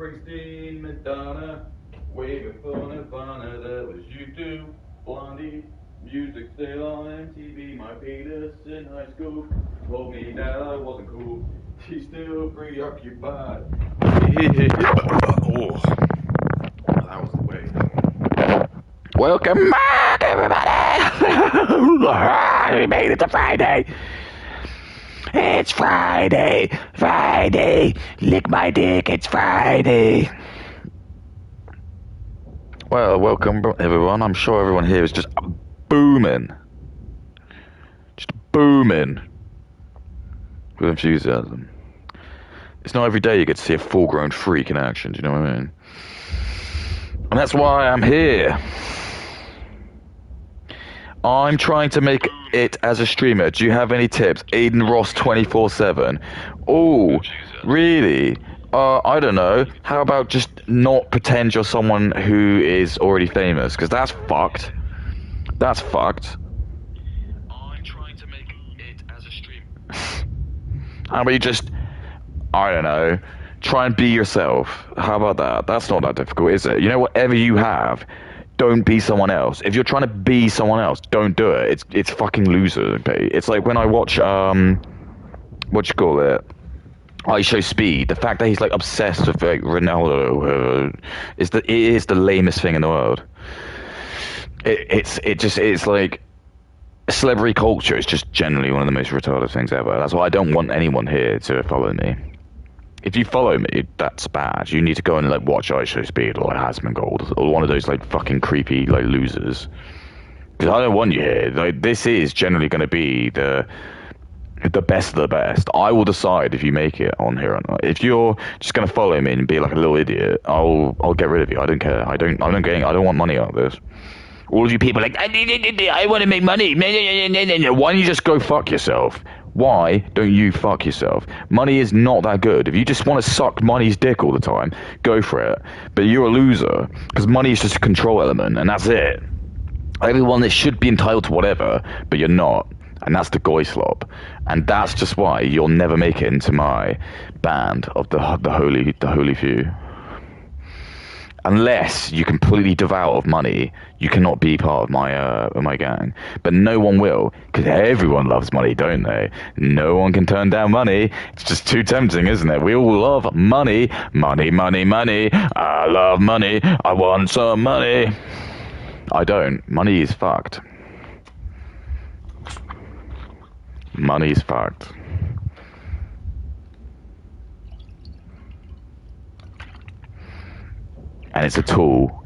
Springsteen, Madonna, way before Nirvana, there was U2, Blondie, music still on MTV. My penis in high school told me that I wasn't cool. She's still preoccupied. Oh, that was the way. Welcome back, everybody! We made it to Friday. It's Friday, Friday, lick my dick, it's Friday. Well, welcome everyone. I'm sure everyone here is just booming with enthusiasm. It's not every day you get to see a full-grown freak in action, do you know what I mean? And that's why I'm here. I'm trying to make it as a streamer. Do you have any tips? Aiden Ross 24/7. Oh, really? I don't know. How about just not pretend you're someone who is already famous? Because that's fucked. That's fucked. I'm trying to make it as a streamer. How about you just, I don't know, try and be yourself? How about that? That's not that difficult, is it? You know, whatever you have, don't be someone else. If you're trying to be someone else, don't do it. It's fucking loser. It's like when I watch what you call it, I Show Speed. The fact that he's like obsessed with like Ronaldo is the lamest thing in the world. It's like celebrity culture is just generally one of the most retarded things ever. That's why I don't want anyone here to follow me. If you follow me, that's bad. You need to go and like watch I Show Speed or like Hasmongold or one of those like fucking creepy like losers. Because I don't want you here. Like this is generally going to be the best of the best. I will decide if you make it on here or not. If you're just going to follow me and be like a little idiot, I'll get rid of you. I don't care. I don't want money out of this. All of you people like I want to make money. Why don't you just go fuck yourself? Why don't you fuck yourself? Money is not that good. If you just want to suck money's dick all the time, go for it. But you're a loser, because money is just a control element, and that's it. Everyone that should be entitled to whatever, but you're not. And that's the goy slop. And that's just why you'll never make it into my band of the holy few. Unless you completely devout of money, you cannot be part of my gang. But no one will, because everyone loves money, don't they? No one can turn down money. It's just too tempting, isn't it? We all love money. Money, money, money. I love money. I want some money. I don't. Money is fucked. Money is fucked. And it's a tool.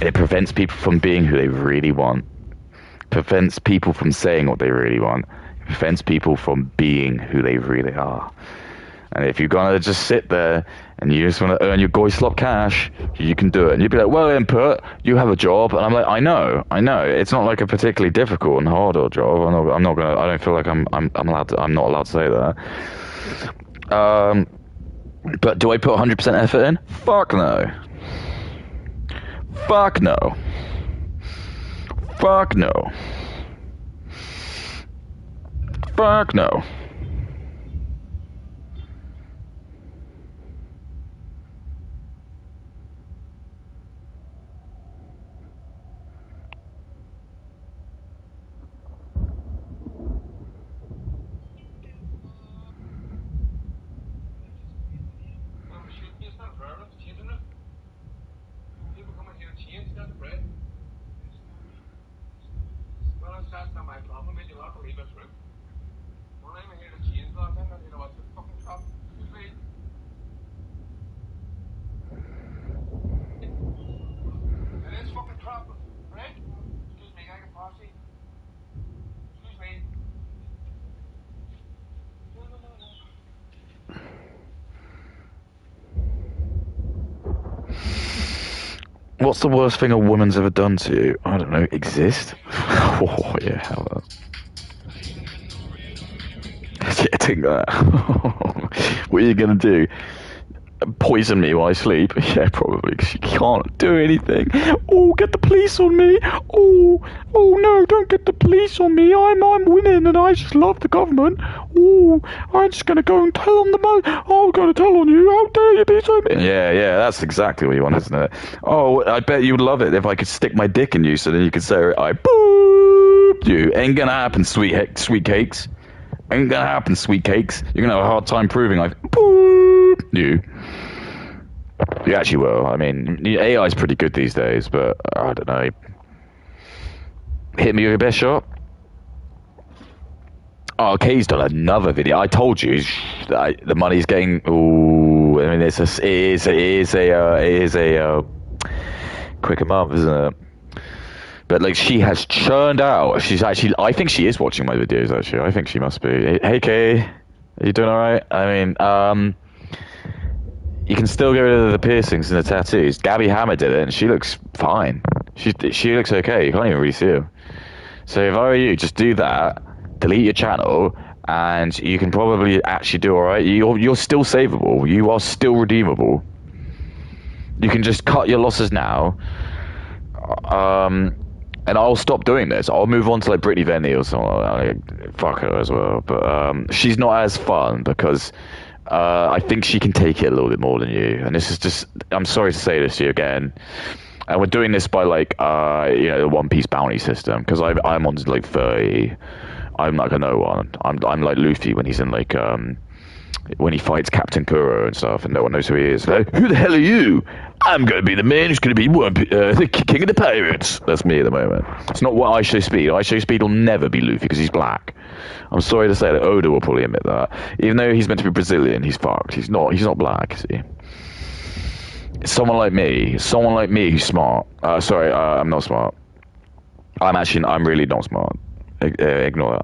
It prevents people from being who they really want. Prevents people from saying what they really want. Prevents people from being who they really are. And if you're gonna just sit there and you just want to earn your goy slop cash, you can do it. And you'd be like, well, input, you have a job. And I'm like, I know. It's not like a particularly difficult and hard job. I'm not gonna. I don't feel like I'm allowed to. I'm not allowed to say that. But do I put 100% effort in? Fuck no. Fuck no. Fuck no. Fuck no. What's the worst thing a woman's ever done to you? I don't know, exist? Oh, yeah, how about getting that. What are you gonna do? Poison me while I sleep? Yeah, probably, because you can't do anything. Oh, get the police on me! Oh no, don't get the police police on me. I'm women and I just love the government. Oh, I'm just gonna go and tell on the man. I'm gonna tell on you. How dare you be so mean? Yeah, that's exactly what you want, isn't it? Oh, I bet you'd love it if I could stick my dick in you so then you could say, I booped you. Ain't gonna happen, sweet cakes. Ain't gonna happen, sweet cakes. You're gonna have a hard time proving I've booped you. You actually will. I mean, AI's pretty good these days, but I don't know. Hit me with your best shot. Oh, Kay's done another video. I told you the money's getting. Ooh, I mean, it is a quicker month, isn't it? But like, she has churned out. She's actually. I think she is watching my videos. Actually, I think she must be. Hey, Kay, are you doing all right? I mean, you can still get rid of the piercings and the tattoos. Gabby Hammer did it, and she looks fine. She looks okay. You can't even really see her. So if I were you, just do that. Delete your channel, and you can probably actually do all right. You're still savable. You are still redeemable. You can just cut your losses now, and I'll stop doing this. I'll move on to like Brittany Venny or something like that. Fuck her as well, but she's not as fun because I think she can take it a little bit more than you. And this is just, I'm sorry to say this to you again. And we're doing this by like, the One Piece bounty system, because I'm on like 30. I'm like a no one. I'm like Luffy when he's in like when he fights Captain Kuro and stuff, and no one knows who he is. Like, who the hell are you? I'm gonna be the man who's gonna be the king of the pirates. That's me at the moment. It's not what I Show Speed. I Show Speed will never be Luffy because he's black. I'm sorry to say that Oda will probably admit that. Even though he's meant to be Brazilian, he's fucked. He's not black. See. Someone like me who's smart. I'm not smart. I'm really not smart. Ignore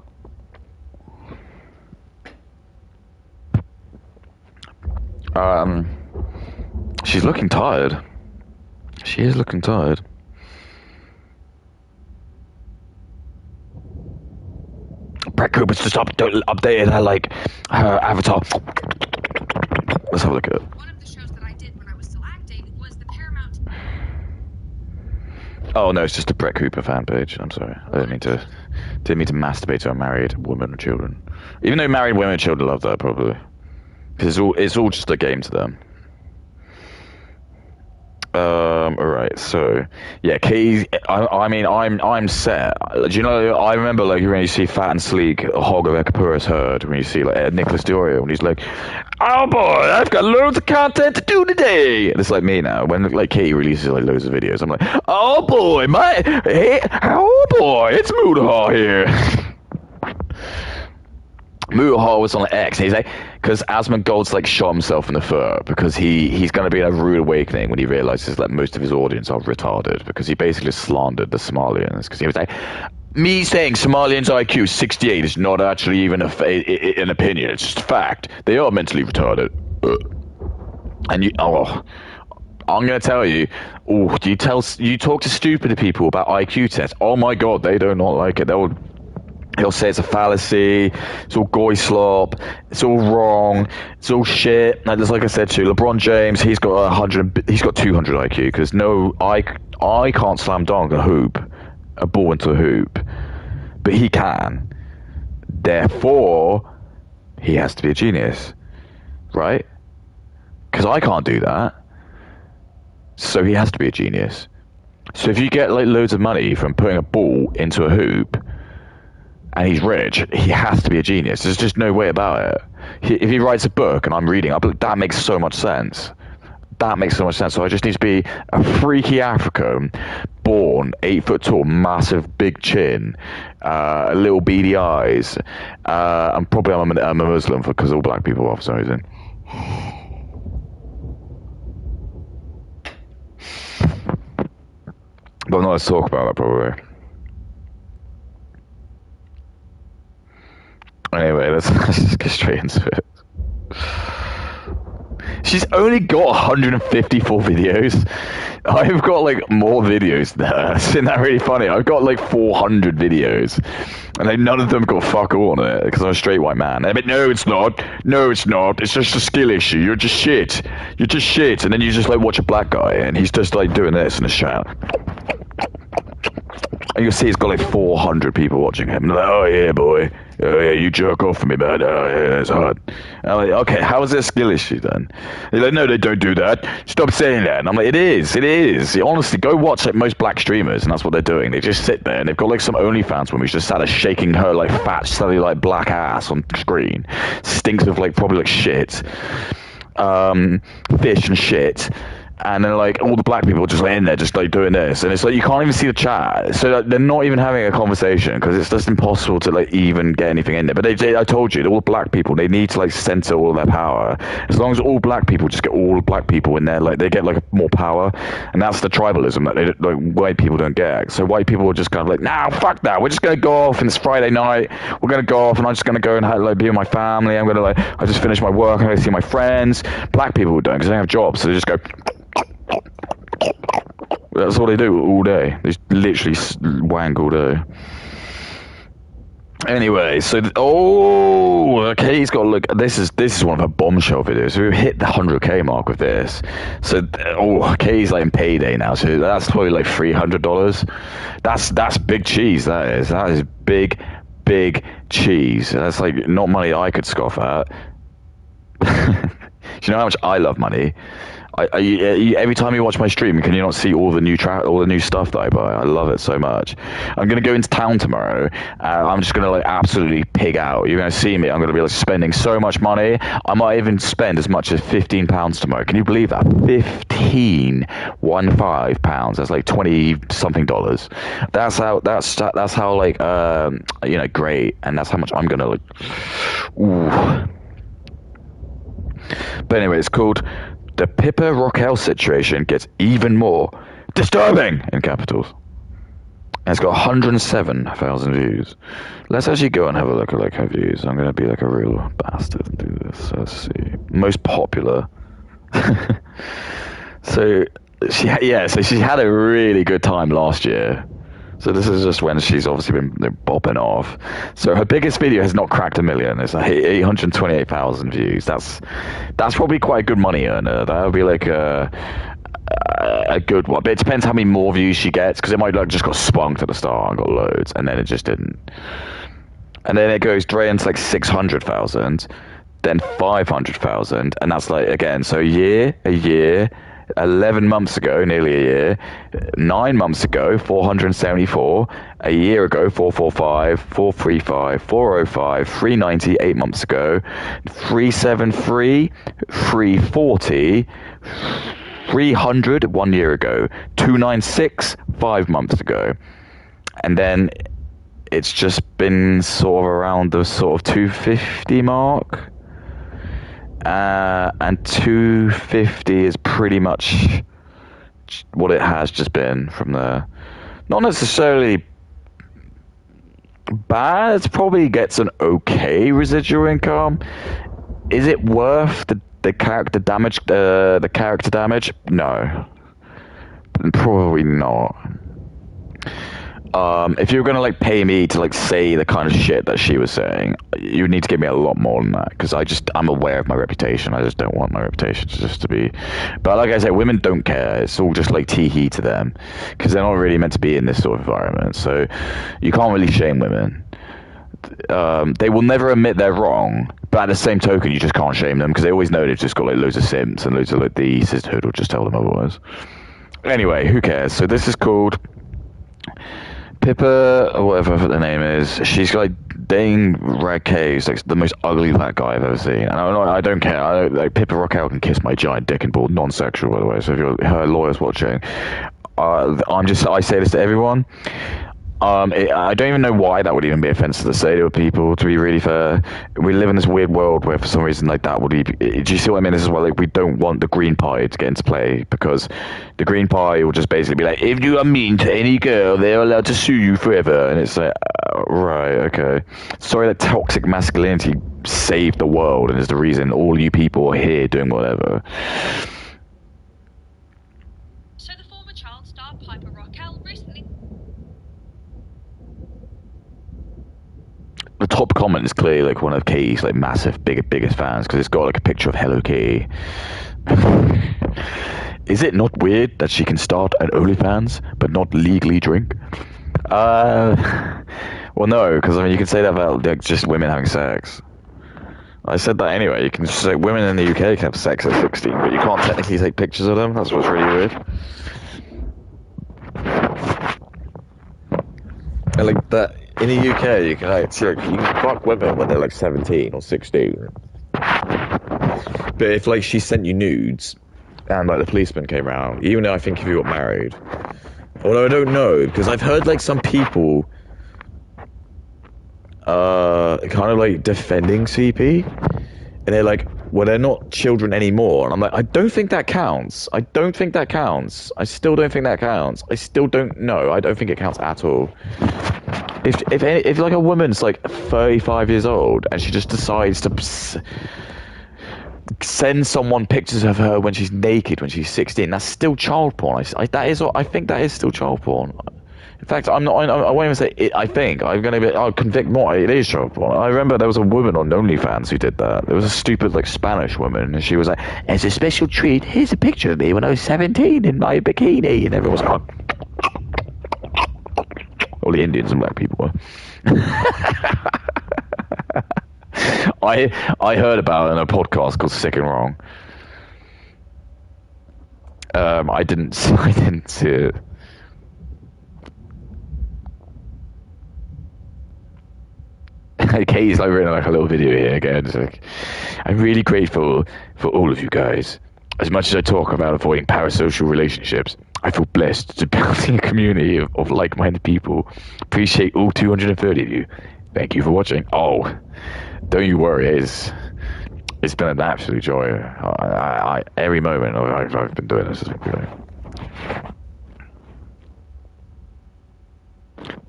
that. She's looking tired. She is looking tired. Brett Cooper's just updated her avatar. Let's have a look at it. One of the shows that I did when I was still acting was the Paramount. Oh no, it's just a Brett Cooper fan page. I'm sorry. I didn't mean to masturbate to a married woman and children. Even though married women and children love that probably. Because it's all just a game to them. Alright, so yeah, Kay. I'm set. Do you know? I remember like when you see Fat and Sleek, Hog of Ekapuras Herd, when you see like Nicholas Diorio, when he's like, "Oh boy, I've got loads of content to do today." And it's like me now. When like Kay releases like loads of videos, I'm like, "Oh boy, it's Mudahar here." Mudahar was on X, and he's like, because Asmongold's like shot himself in the foot because he's going to be in a rude awakening when he realizes that most of his audience are retarded, because he basically slandered the Somalians, because he was like, me saying Somalians IQ 68 is not actually even an opinion, it's just a fact. They are mentally retarded. And I'm going to tell you, you talk to stupid people about IQ tests, oh my god, they do not like it. He'll say it's a fallacy, it's all goy slop, it's all wrong, it's all shit. Like I said to you, LeBron James, he's got 200 IQ, because I can't slam dunk a ball into a hoop, but he can. Therefore, he has to be a genius, right? Because I can't do that, so he has to be a genius. So if you get like loads of money from putting a ball into a hoop, and he's rich, he has to be a genius. There's just no way about it. If he writes a book and I'm reading, that makes so much sense. So I just need to be a freaky African, born 8 foot tall, massive big chin, little beady eyes. I'm a Muslim because all black people are for some reason. But I'm not going to talk about that probably. Anyway, let's just get straight into it. She's only got 154 videos. I've got like more videos than her. Isn't that really funny? I've got like 400 videos, and none of them got fuck all on it because I'm a straight white man. But no, it's not. No, it's not. It's just a skill issue. You're just shit. And then you just like watch a black guy, and he's just like doing this in a shower. And you'll see it's got like 400 people watching him. And they're like, oh yeah, boy. Oh yeah, you jerk off for me, man. Oh yeah, it's hard. And I'm like, okay, how is it a skill issue then? They're like, no, they don't do that. Stop saying that. And I'm like, it is. Honestly, go watch like most black streamers, and that's what they're doing. They just sit there, and they've got like some OnlyFans woman who's just sat there shaking her like fat, slutty like black ass on screen. Stinks of like probably like shit, fish and shit. And then like all the black people just like in there just like doing this, and it's like you can't even see the chat, so like, they're not even having a conversation because it's just impossible to like even get anything in there. But I told you, they're all black people. They need to like center all of their power. As long as all black people just get all black people in there, like they get like more power, and that's the tribalism that they, like white people don't get. So white people are just kind of like, nah, fuck that. We're just gonna go off, and it's Friday night. We're gonna go off, and I'm just gonna go and like be with my family. I'm gonna like I just finished my work. I'm gonna see my friends. Black people don't because they don't have jobs, so they just go. That's all they do all day. They literally wank all day. Anyway, so okay, he's got to look. This is one of her bombshell videos. We've hit the 100K mark with this. So Katie's like in payday now. So that's probably like $300. That's big cheese. That is big cheese. That's like not money I could scoff at. Do you know how much I love money? Every time you watch my stream, can you not see all the new stuff that I buy? I love it so much. I'm gonna go into town tomorrow. I'm just gonna like absolutely pig out. You're gonna see me. I'm gonna be like spending so much money. I might even spend as much as £15 tomorrow. Can you believe that? 15 pounds. That's like 20 something dollars. That's how like great. And that's how much I'm gonna like. Ooh. But anyway, it's called The Pippa Rockell Situation Gets Even More Disturbing in capitals. And it's got 107,000 views. Let's actually go and have a look at like her views. I'm going to be like a real bastard and do this. So let's see. Most popular. So she had a really good time last year. So this is just when she's obviously been bopping off. So her biggest video has not cracked 1 million. It's like 828,000 views. That's probably quite a good money earner. That would be like a good one. But it depends how many more views she gets, because it might like just got spunked at the start and got loads, and then it just didn't. And then it goes straight into like 600,000, then 500,000, and that's like again. So a year. 11 months ago, nearly a year. 9 months ago, 474. A year ago, 445, 435, 405, 390. 8 months ago, 373, 340, 300. 1 year ago, 296. 5 months ago, and then it's just been sort of around the sort of 250 mark. And 250 is pretty much what it has just been from there. Not necessarily bad. It probably gets an okay residual income. Is it worth the character damage? The character damage? No, probably not. If you're gonna like pay me to like say the kind of shit that she was saying, you would need to give me a lot more than that, because I'm aware of my reputation. I just don't want my reputation just to be. But like I said, women don't care. It's all just like tee-hee to them, because they're not really meant to be in this sort of environment. So you can't really shame women. They will never admit they're wrong, but at the same token, you just can't shame them, because they always know they've just got like loads of simps and loads of like the sisterhood will just tell them otherwise. Anyway, who cares? So this is called Pippa, or whatever the name is. She's like dating Rag K, who's like the most ugly black guy I've ever seen. And I don't care. Like Pippa Rockell can kiss my giant dick and ball, non-sexual by the way. So if her lawyer's watching, I say this to everyone. I don't even know why that would even be offensive to say to people, to be really fair. We live in this weird world where for some reason like that would be, do you see what I mean? This is why like we don't want the Green Party to get into play, because the Green Party will just basically be like, if you are mean to any girl, they're allowed to sue you forever. And it's like, right, okay. Sorry that toxic masculinity saved the world and is the reason all you people are here doing whatever. So the former child star Piper Rockell recently... The top comment is clearly like one of Katie's like massive biggest fans, because it's got like a picture of Hello Katie. Is it not weird that she can start an OnlyFans but not legally drink? Well, no, because I mean, you can say that about like, just women having sex. I said that anyway. You can just say women in the UK can have sex at 16, but you can't technically take pictures of them. That's what's really weird. And like that in the UK, you can you can fuck women when they're like 17 or 16. But if like she sent you nudes, and like the policeman came around, even though I think if you got married, although I don't know because I've heard like some people kind of like defending CP, and they're like, well, they're not children anymore, and I'm like, I don't think that counts. I don't think that counts. I still don't think that counts. I still don't know. I don't think it counts at all. If like a woman's like 35 years old and she just decides to send someone pictures of her when she's naked when she's 16, that's still child porn. I think that is still child porn. In fact, I'm not. I won't even say it. I think I'm going to be. I'll convict more. It is child porn. I remember there was a woman on OnlyFans who did that. There was a stupid like Spanish woman, and she was like, "As a special treat, here's a picture of me when I was 17 in my bikini," and everyone was like, all the Indians and black people were. I heard about it in a podcast called Sick and Wrong. I didn't see it. Katie's like written like a little video here again. It's like, I'm really grateful for all of you guys. As much as I talk about avoiding parasocial relationships, I feel blessed to building a community of like-minded people. Appreciate all 230 of you. Thank you for watching. Oh, don't you worry. It's been an absolute joy. Every moment I've been doing this has been great.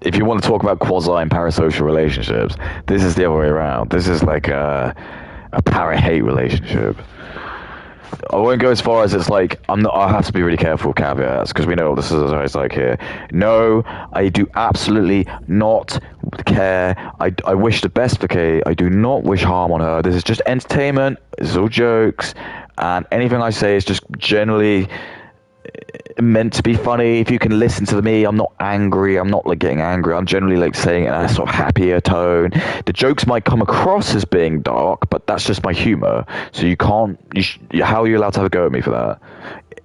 If you want to talk about quasi and parasocial relationships, this is the other way around. This is like a para-hate relationship. I won't go as far as it's like I have to be really careful with caveats because we know what this is like here. No, I do absolutely not care. I wish the best for Kate. I do not wish harm on her. This is just entertainment. It's all jokes, and anything I say is just generally meant to be funny. If you can listen to me, I'm not angry. I'm not like getting angry. I'm generally like saying it in a sort of happier tone. The jokes might come across as being dark, but that's just my humor. So you can't. How are you allowed to have a go at me for that?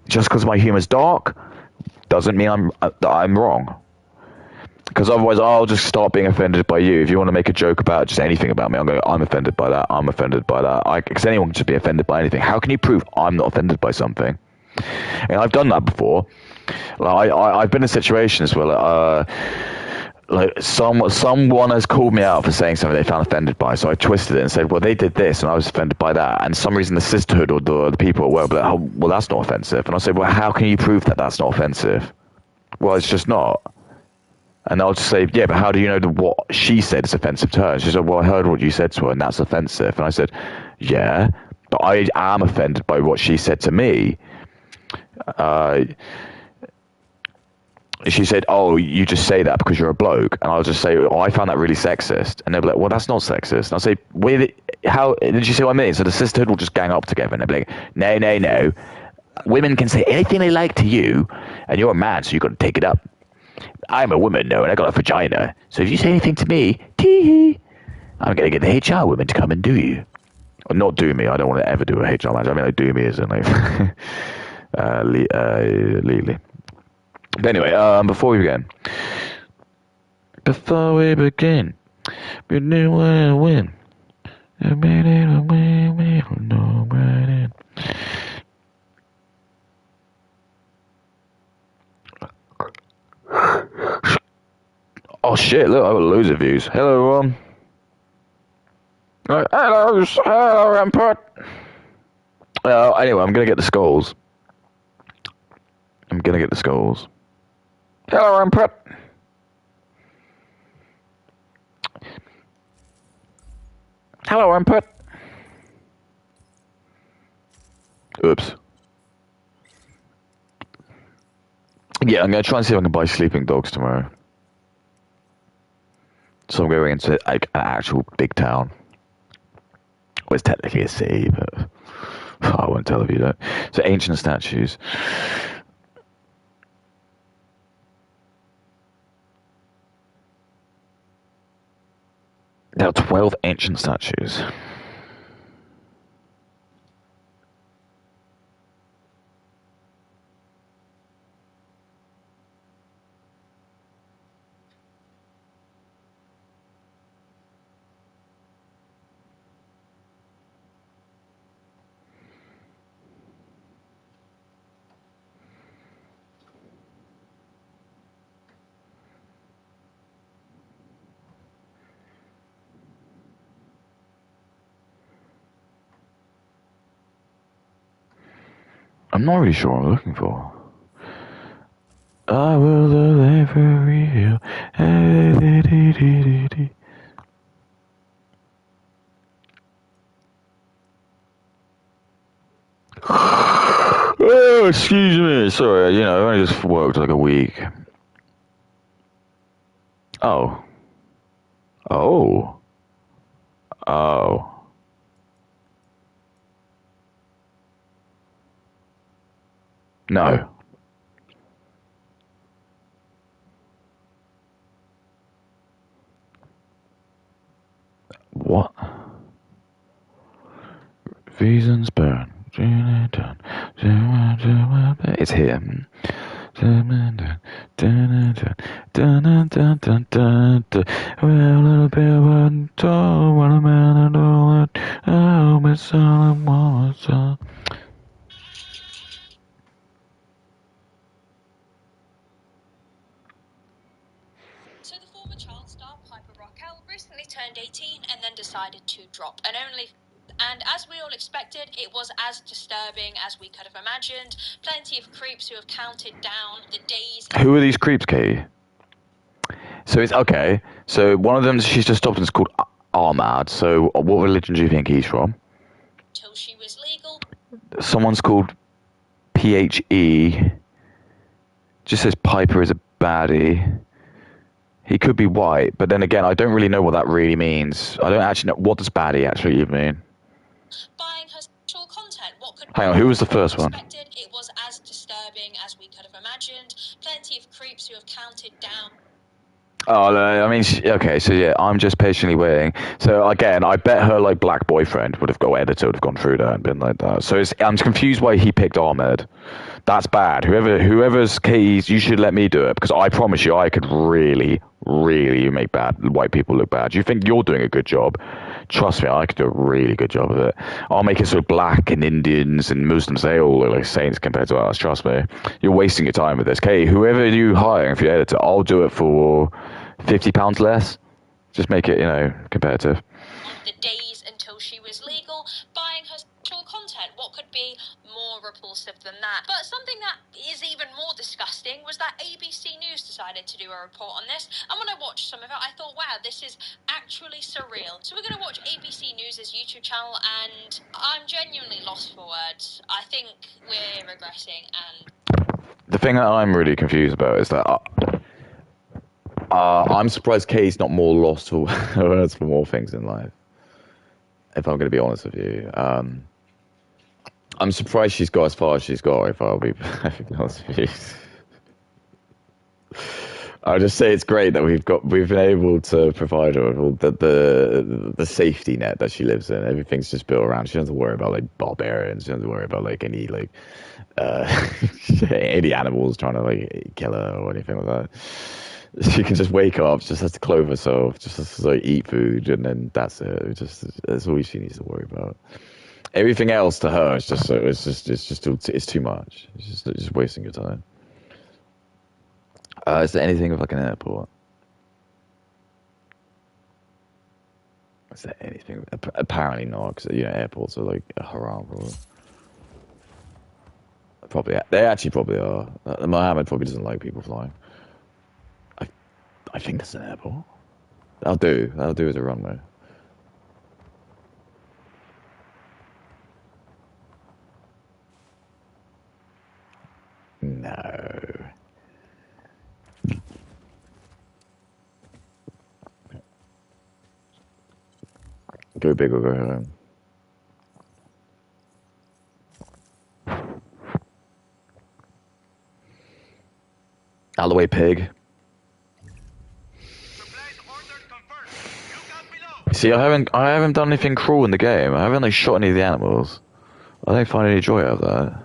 Just because my humor's dark doesn't mean I'm wrong. Because otherwise, I'll just start being offended by you. If you want to make a joke about just anything about me, I'm offended by that. I'm offended by that. Because anyone can just be offended by anything. How can you prove I'm not offended by something? And I've done that before. Like I've been in situations where like someone has called me out for saying something they found offended by, so I twisted it and said, well, they did this and I was offended by that, and for some reason the sisterhood or the people at work were like, oh, well, that's not offensive. And I said, well, how can you prove that that's not offensive? Well, it's just not. And I'll just say, yeah, but how do you know that what she said is offensive to her? And she said, well, I heard what you said to her and that's offensive. And I said, yeah, but I am offended by what she said to me. She said, oh, you just say that because you're a bloke. And I'll just say, oh, I found that really sexist. And they'll be like, well, that's not sexist. And I'll say, how did you see what I mean? So the sisterhood will just gang up together and they'll be like, no. Women can say anything they like to you, and you're a man, so you've got to take it up. I'm a woman, no, and I got a vagina. So if you say anything to me, tee-hee, I'm going to get the HR women to come and do you. Or not do me. I don't want to ever do a HR manager. I mean, like, do me as in like... legally. But anyway, before we begin, we knew where to win. Oh shit! Look, I got loads of views. Hello, everyone. Hello, input. Anyway, I'm gonna get the skulls. Hello, input. Hello, input. Oops. Yeah, I'm going to try and see if I can buy sleeping dogs tomorrow. So I'm going into like an actual big town. Well, it's technically a city, but I won't tell you that. So ancient statues. There are 12 ancient statues. I'm not really sure what I'm looking for. I will live for real. Oh, excuse me. Sorry, I only just worked like a week. Oh. Oh. Oh. No. What? Reasons burn. It's here. Well, a little bit of tall, what a man and all that. Oh, Miss Solomon was. So the former child star Piper Rockell recently turned 18 and then decided to drop an OnlyFans. And as we all expected, it was as disturbing as we could have imagined. Plenty of creeps who have counted down the days. Who are these creeps, Katie? So it's okay. So one of them, she's just stopped and it's called Ahmad. So what religion do you think he's from? Till she was legal. Someone's called PHE. Just says Piper is a baddie. He could be white, but then again, I don't really know what that really means. I don't actually know. What does baddie actually even mean? Buying her sexual content. What could Hang on, who was the first one? It was as disturbing as we could have imagined. Plenty of creeps who have counted down. Oh, no, I mean, okay, so yeah, I'm just patiently waiting. So again, I bet her like black boyfriend would have got editor would have gone through that and been like that. So I'm confused why he picked Ahmed. That's bad. Whoever's keys, you should let me do it because I promise you, I could really, really make bad white people look bad. You think you're doing a good job? Trust me, I could do a really good job of it. I'll make it so black and Indians and Muslims, they all look like saints compared to us. Trust me, you're wasting your time with this. Okay, whoever you hire for your editor, I'll do it for £50 less. Just make it, competitive. The days until she was legal, buying her sexual content. What could be more repulsive than that? But something that is even more disgusting was that ABC News decided to do a report on this. And when I watched some of it, I thought, wow, this is actually surreal. So we're going to watch ABC News' YouTube channel, and I'm genuinely lost for words. I think we're regressing, and The thing that I'm really confused about is that I'm surprised Kay's not more lost for words for more things in life. If I'm going to be honest with you, I'm surprised she's got as far as she's got. If I'll be perfectly honest with you, I'll just say it's great that we've been able to provide her with all the safety net that she lives in. Everything's just built around. She doesn't worry about like barbarians. She doesn't worry about like any any animals trying to like kill her or anything like that. She can just wake up, just has to clothe herself, just has to like eat food, and then that's it. That's all she needs to worry about. Everything else to her is just it's too much. It's just wasting your time. Is there anything with like an airport? Is there anything? Apparently not, because airports are like a haram. Probably they actually probably are. Mohammed probably doesn't like people flying. I think that's an airport. That'll do as a runway. No. Go big or go home. Out of the way, pig. Supplies ordered confirmed. Look out below. See, I haven't done anything cruel in the game. I haven't like shot any of the animals. I don't find any joy out of that.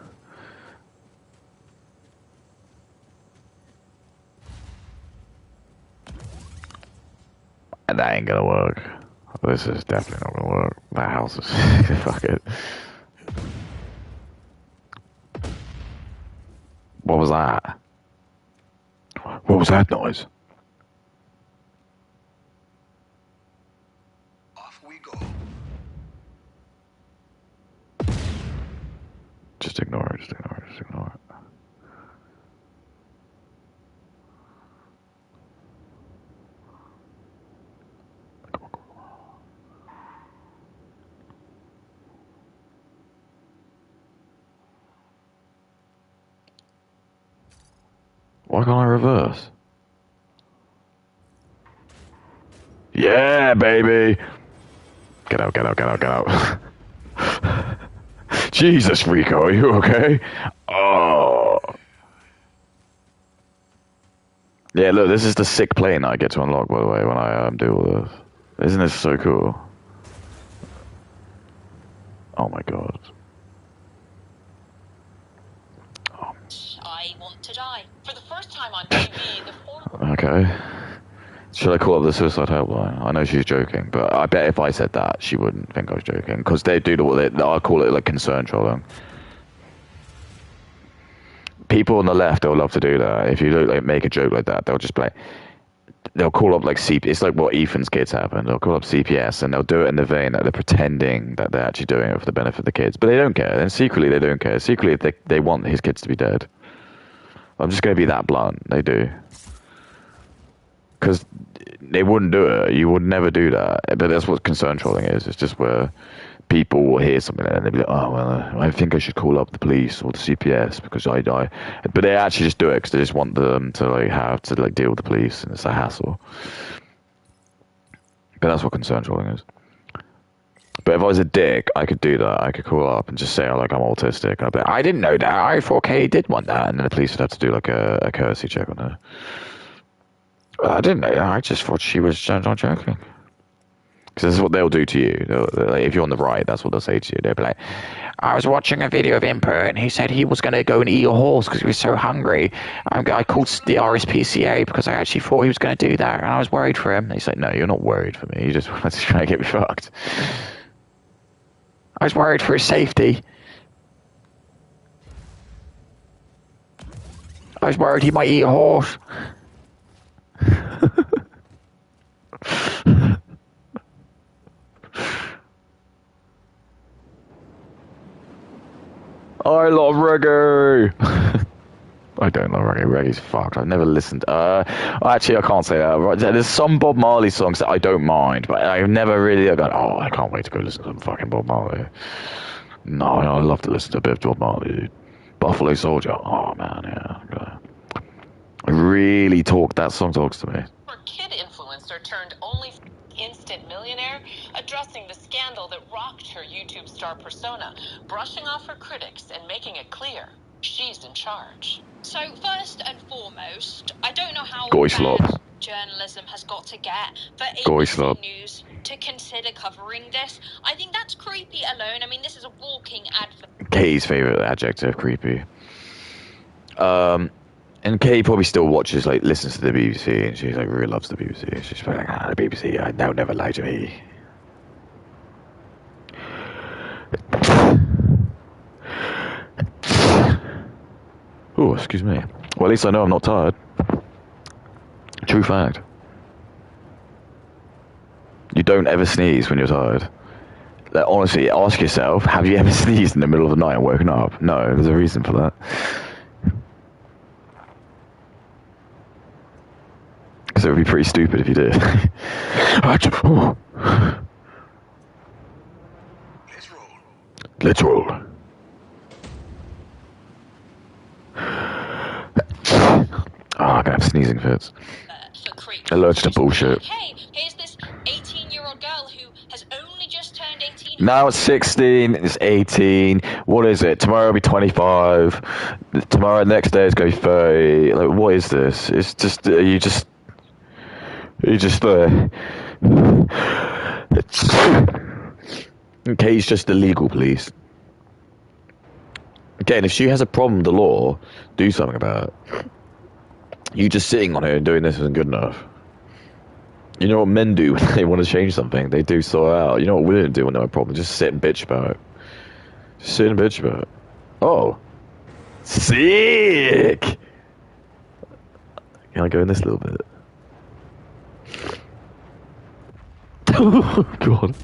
And that ain't gonna work. This is definitely not gonna work. That house is fuck it. What was that? What was that noise? Off we go. Just ignore it, just ignore it, just ignore it. Why can't I reverse? Yeah, baby! Get out, get out, get out, get out. Jesus, Rico, are you okay? Oh. Yeah, look, this is the sick plane I get to unlock, by the way, when I do all this. Isn't this so cool? Oh my god. I want to die. For the first time on TV, the former... Okay. Should I call up the suicide helpline? I know she's joking, but I bet if I said that, she wouldn't think I was joking. Because they do I call it like concern trolling. People on the left, they'll love to do that. If you like make a joke like that, they'll just be like, they'll call up like CPS. It's like what Ethan's kids happen. They'll call up CPS and they'll do it in the vein that they're pretending that they're actually doing it for the benefit of the kids. But they don't care. And secretly, they don't care. Secretly, they want his kids to be dead. I'm just going to be that blunt. They do. Because they wouldn't do it. You would never do that. But that's what concern trolling is. It's just where people will hear something and they'll be like, oh, well, I think I should call up the police or the CPS because I die. But they actually just do it because they just want them to like have to like deal with the police and it's a hassle. But that's what concern trolling is. But if I was a dick, I could do that. I could call up and just say, oh, like, I'm autistic. I'd be like, I didn't know that. I thought Kay did want that. And then the police would have to do like a courtesy check on her. I didn't know that. I just thought she was not joking. Because this is what they'll do to you. Like, if you're on the right, that's what they'll say to you. They'll be like, I was watching a video of Imper and he said he was going to go and eat a horse because he was so hungry. I called the RSPCA because I actually thought he was going to do that and I was worried for him. And he's like, no, you're not worried for me. You just want to try and get me fucked. I was worried for his safety. I was worried he might eat a horse. I love reggae. I don't love reggae. Reggae's fucked. I've never listened. Actually, I can't say that. There's some Bob Marley songs that I don't mind, but I've never really gone, oh, I can't wait to go listen to some fucking Bob Marley. No, I love to listen to a bit of Bob Marley. Buffalo Soldier. Oh, man, yeah. Really that song talks to me. Kid influencer turned only instant millionaire, addressing the scandal that rocked her YouTube star persona, brushing off her critics and making it clear she's in charge. So first and foremost, I don't know how Goy bad slop. journalism has got to get for Goy ABC slop. News to consider covering this. I think that's creepy alone. I mean, this is a walking advert. Kay's favourite adjective, creepy. And Kay probably still watches, like, listens to the BBC, and she's like, really loves the BBC. She's like, the BBC, they'll never lie to me. Oh, excuse me. Well, at least I know I'm not tired. True fact. You don't ever sneeze when you're tired. Like, honestly, ask yourself, have you ever sneezed in the middle of the night and woken up? No, there's a reason for that. Because it would be pretty stupid if you did. Let's roll. Let's roll. Oh, I'm gonna have sneezing fits. For creep. Allergic to bullshit. Hey, here's this 18-year-old girl who has only just turned 18. Now it's 16, it's 18. What is it? Tomorrow will be 25. Tomorrow, next day, it's going to be 30. Like, what is this? It's just, you just, Okay, he's just the legal police. Again, if she has a problem with the law, do something about it. You just sitting on it and doing this isn't good enough. You know what men do when they want to change something? They do sort it out. You know what women do when they have a problem? Just sit and bitch about it. Just sit and bitch about it. Oh. Sick! Can I go in this a little bit? Oh, God.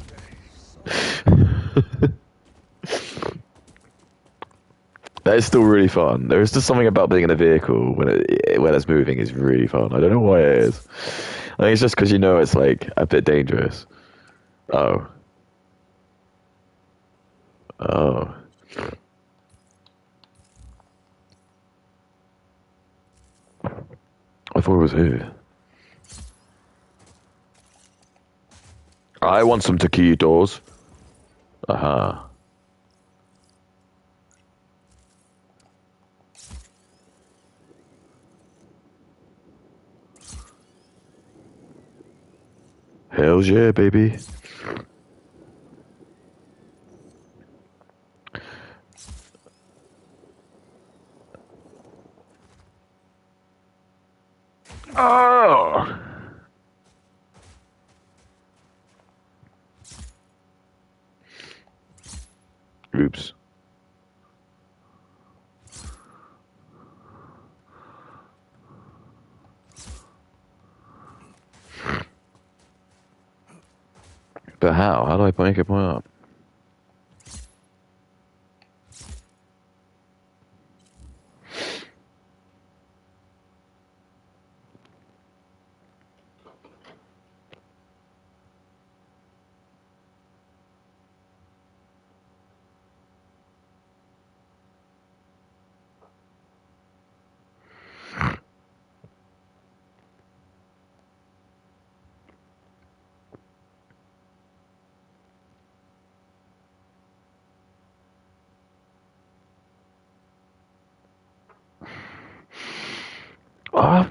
That is still really fun. There is just something about being in a vehicle when it's moving is really fun. I don't know why it is. I think it's just because you know it's like a bit dangerous. Oh. Oh. I thought it was here. I want some taquitos. Aha. Hells yeah, baby. Oh! Oops. But how? How do I make it point up?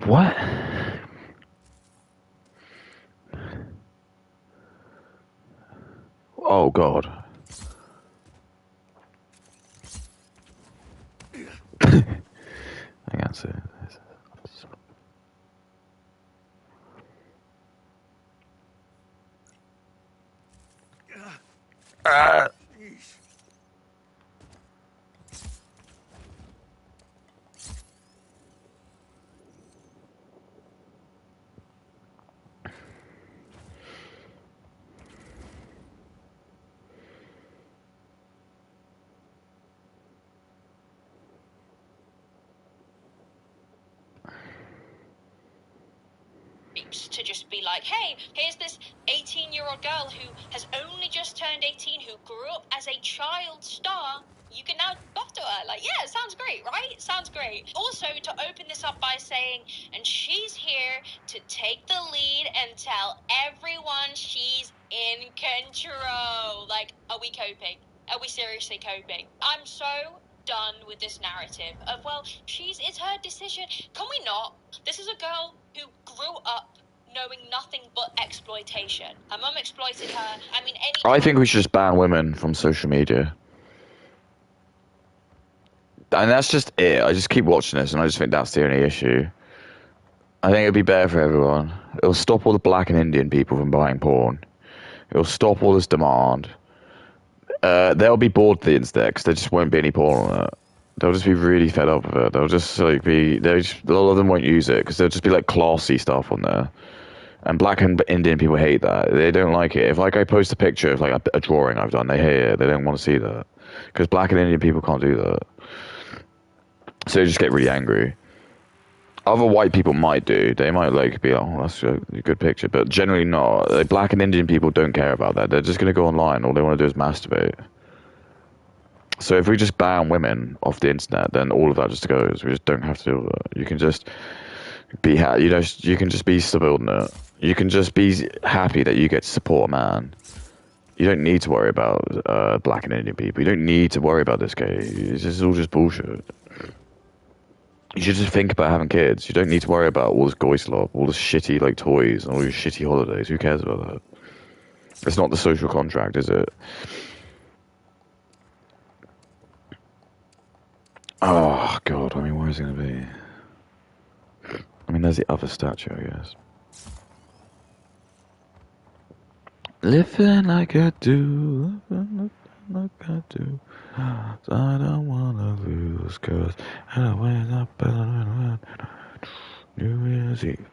What? Oh, God. Hang on, sir. To just be like, hey, here's this 18-year-old girl who has only just turned 18, who grew up as a child star. You can now talk to her. Like, yeah, it sounds great, right? Sounds great. Also, to open this up by saying, and she's here to take the lead and tell everyone she's in control. Like, are we coping? Are we seriously coping? I'm so done with this narrative of, well, it's her decision. Can we not? This is a girl who grew up knowing nothing but exploitation. Her mum exploited her. I mean, I think we should just ban women from social media. And that's just it. I just keep watching this, and I just think that's the only issue. I think it'd be better for everyone. It'll stop all the black and Indian people from buying porn. It'll stop all this demand. They'll be bored of the internet because there just won't be any porn on it. They'll just be really fed up with it. They'll just like a lot of them won't use it because there'll just be like classy stuff on there. And black and Indian people hate that. They don't like it. If like I post a picture of like a drawing I've done, they hate it. They don't want to see that because black and Indian people can't do that. So they just get really angry. Other white people might do. They might like be like, oh, that's a good picture, but generally not. Like, black and Indian people don't care about that. They're just gonna go online. All they want to do is masturbate. So if we just ban women off the internet, then all of that just goes. We just don't have to do that. You can just be you can just be subordinate. You can just be happy that you get to support a man. You don't need to worry about black and Indian people. You don't need to worry about this gay. It's all just bullshit. You should just think about having kids. You don't need to worry about all this goy slop, all this shitty like toys, and all these shitty holidays. Who cares about that? It's not the social contract, is it? Oh god, I mean, where's it gonna be? I mean, there's the other statue, I guess. Living like I do, living like I do. I don't wanna lose, cause I went up and New Year's Eve.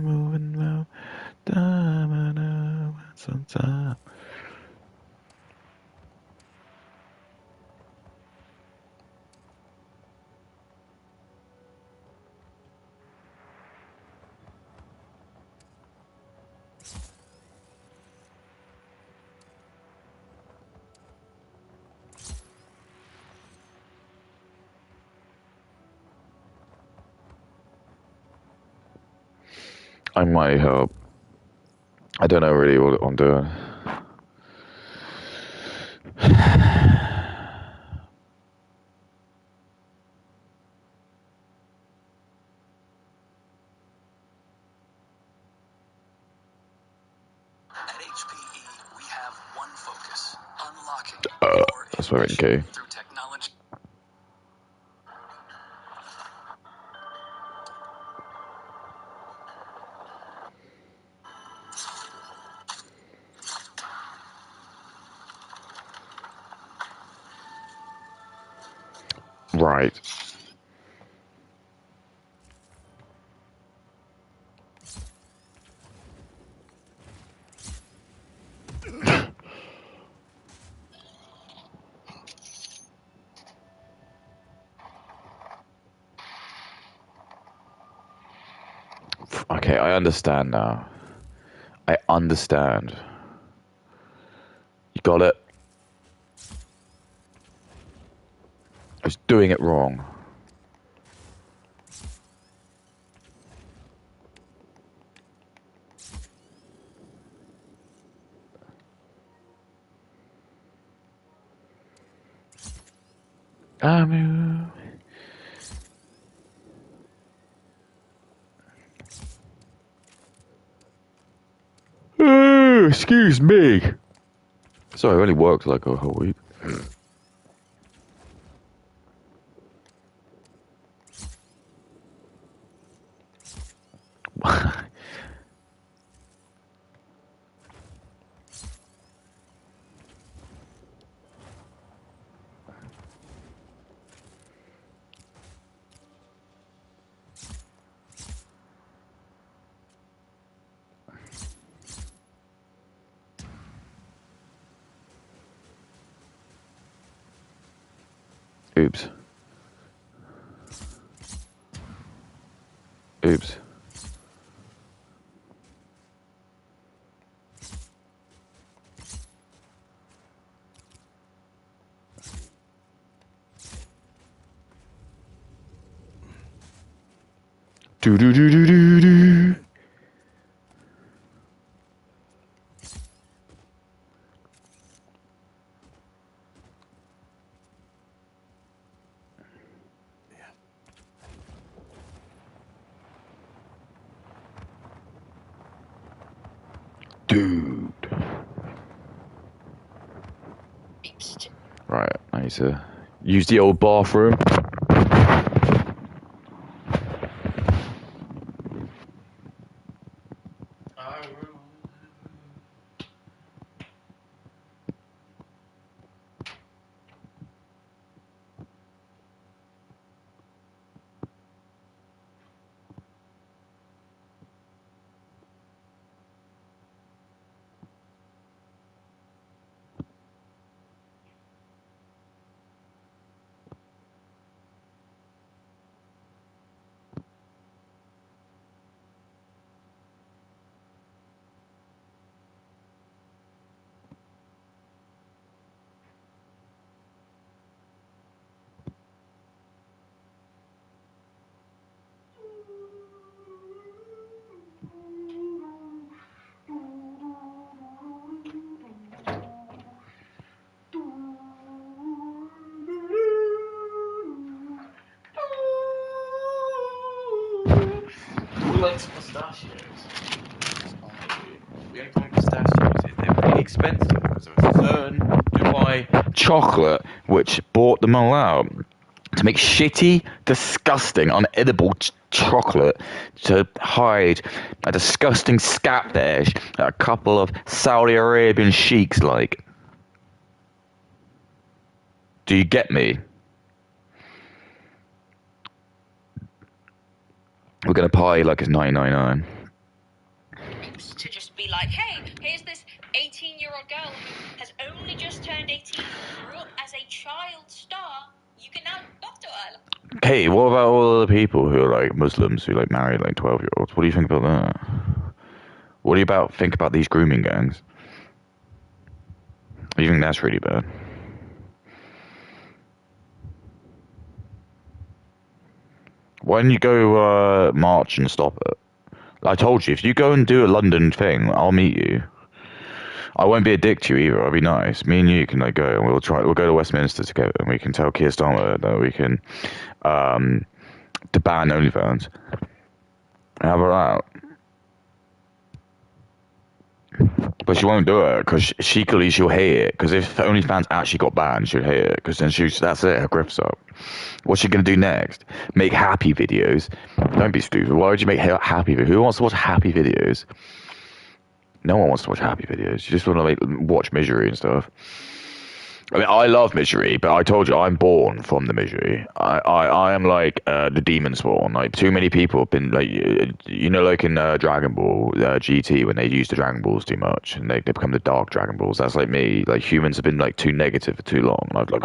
Moving low, sometime. I might help. I don't know really what I'm doing. At HPE, we have one focus: unlocking more That's where it innovation came. through technology. Right. Okay, I understand now. I understand. You got it? I was doing it wrong. Excuse me. Sorry, I only worked like a whole week. Oops. Oops. Do do do do do do. Dude. Right, I need to use the old bathroom. likes pistachios. The only problem with pistachios is they're really expensive because of a certain Dubai chocolate which bought them all out to make shitty, disgusting, unedible chocolate to hide a disgusting scap dish that a couple of Saudi Arabian sheiks like. Do you get me? We're gonna party like it's 1999. To just be like, hey, here's this 18-year-old girl who has only just turned 18, grew up as a child star. You can now talk to her. Hey, what about all the people who are like Muslims who like marry like 12-year-olds? What do you think about that? What do you think about these grooming gangs? Do you think that's really bad? Why don't you go march and stop it? I told you, if you go and do a London thing, I'll meet you. I won't be a dick to you either. I'll be nice. Me and you can like go and we'll go to Westminster together and we can tell Keir Starmer that we can to ban OnlyFans. How about that? But she won't do it because secretly she'll hate it. Because if OnlyFans actually got banned, she'd hate it. Because then that's it. Her grift's up. What's she gonna do next? Make happy videos? Don't be stupid. Why would you make happy videos? Who wants to watch happy videos? No one wants to watch happy videos. You just want to watch misery and stuff. I mean, I love misery, but I told you I'm born from the misery. I am like the demon spawn. Like too many people have been like, you know, like in Dragon Ball GT when they use the Dragon Balls too much and they become the dark Dragon Balls. That's like me. Like humans have been like too negative for too long. And I've like,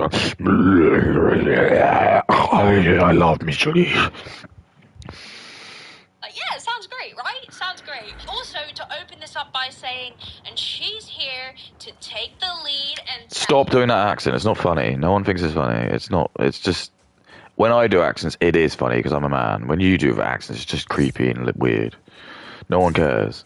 I love misery. Yeah, it sounds great, right? Sounds great. Also, to open this up by saying, and she's here to take the lead and Stop doing that accent. It's not funny. No one thinks it's funny. It's not. It's just when I do accents, it is funny because I'm a man. When you do accents, it's just creepy and weird. No one cares.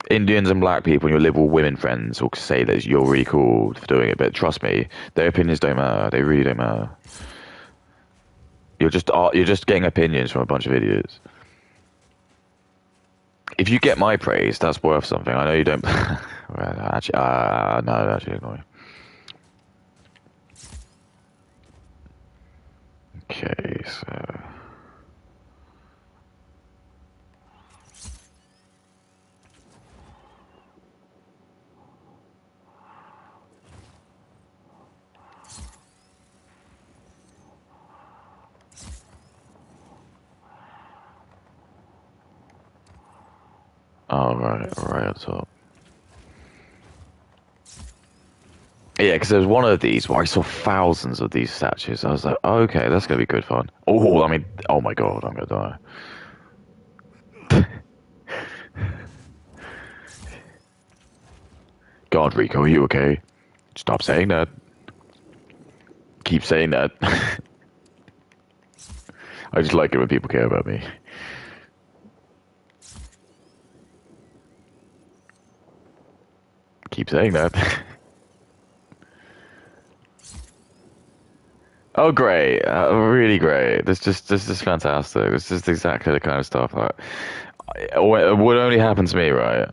Indians and black people and your liberal women friends will say that you're really cool for doing it, but trust me, their opinions don't matter. They really don't matter. You're just getting opinions from a bunch of idiots. If you get my praise, that's worth something. I know you don't. Well, actually, no, actually, ignore me. Okay, so. Oh, right up top. Yeah, because there was one of these where I saw thousands of these statues. I was like, oh, okay, that's going to be good fun. Oh, I mean, oh my god, I'm going to die. God, Rico, are you okay? Stop saying that. Keep saying that. I just like it when people care about me. Keep saying that. Oh, great! Really great. This is fantastic. This is exactly the kind of stuff that would only happen to me, right?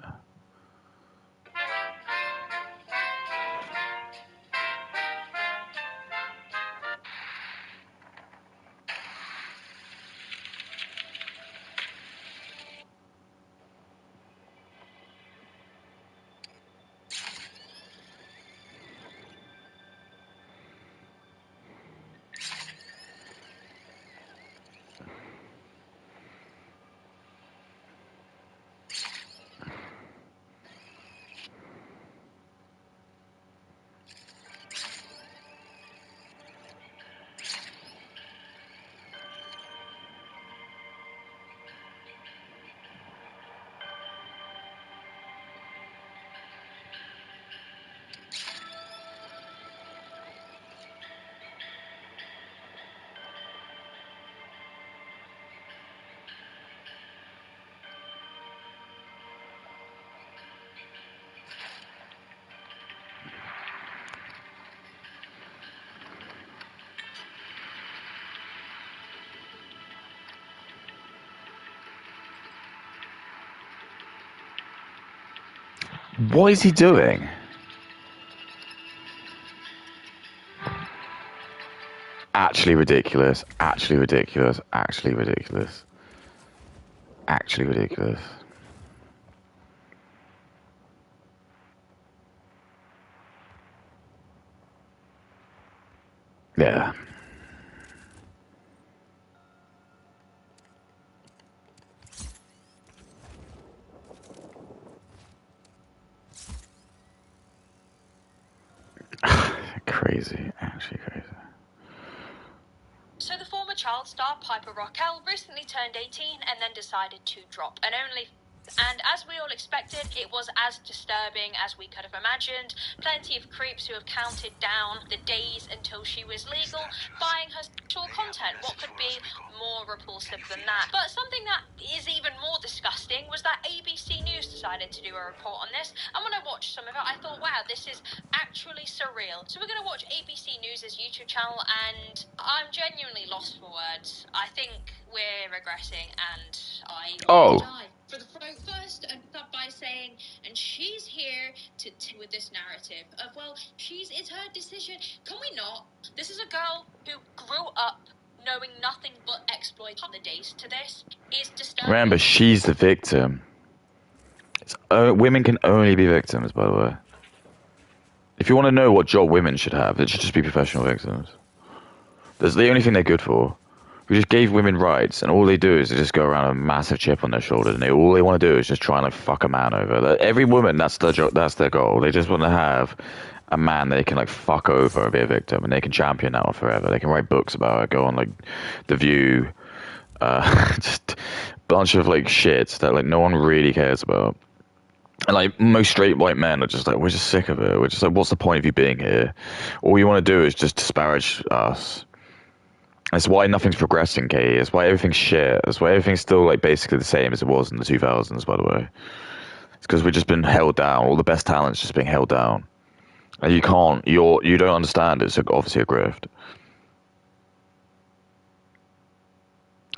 What is he doing? Actually ridiculous. Actually ridiculous. Actually ridiculous. Actually ridiculous. Yeah. Crazy. Actually crazy. So the former child star Piper Raquel recently turned 18 and then decided to drop an OnlyFans. And as we all expected, it was as disturbing as we could have imagined. Plenty of creeps who have counted down the days until she was legal, buying her sexual content. What could be more repulsive than that? But something that is even more disgusting was that ABC News decided to do a report on this. And when I watched some of it, I thought, wow, this is actually surreal. So we're going to watch ABC News' YouTube channel, and I'm genuinely lost for words. I think we're regressing, and I will die. For the first, and start by saying, and she's here to with this narrative of, well, it's her decision. Can we not? This is a girl who grew up knowing nothing but exploit. On the days to this is disturbing. Remember, she's the victim. Women can only be victims, by the way. If you want to know what job women should have, it should just be professional victims. That's the only thing they're good for. We just gave women rights, and all they do is they just go around with a massive chip on their shoulder, and all they want to do is just try and like fuck a man over. Every woman, that's their goal. They just want to have a man they can like fuck over and be a victim, and they can champion that one forever. They can write books about it, go on like The View, just a bunch of like shit that like no one really cares about. And like most straight white men are just like, we're just sick of it. We're just like, what's the point of you being here? All you want to do is just disparage us. That's why nothing's progressing, Katie. That's why everything's shit. That's why everything's still like basically the same as it was in the 2000s, by the way. It's because we've just been held down. All the best talent's just being held down. And you don't understand. It's obviously a grift.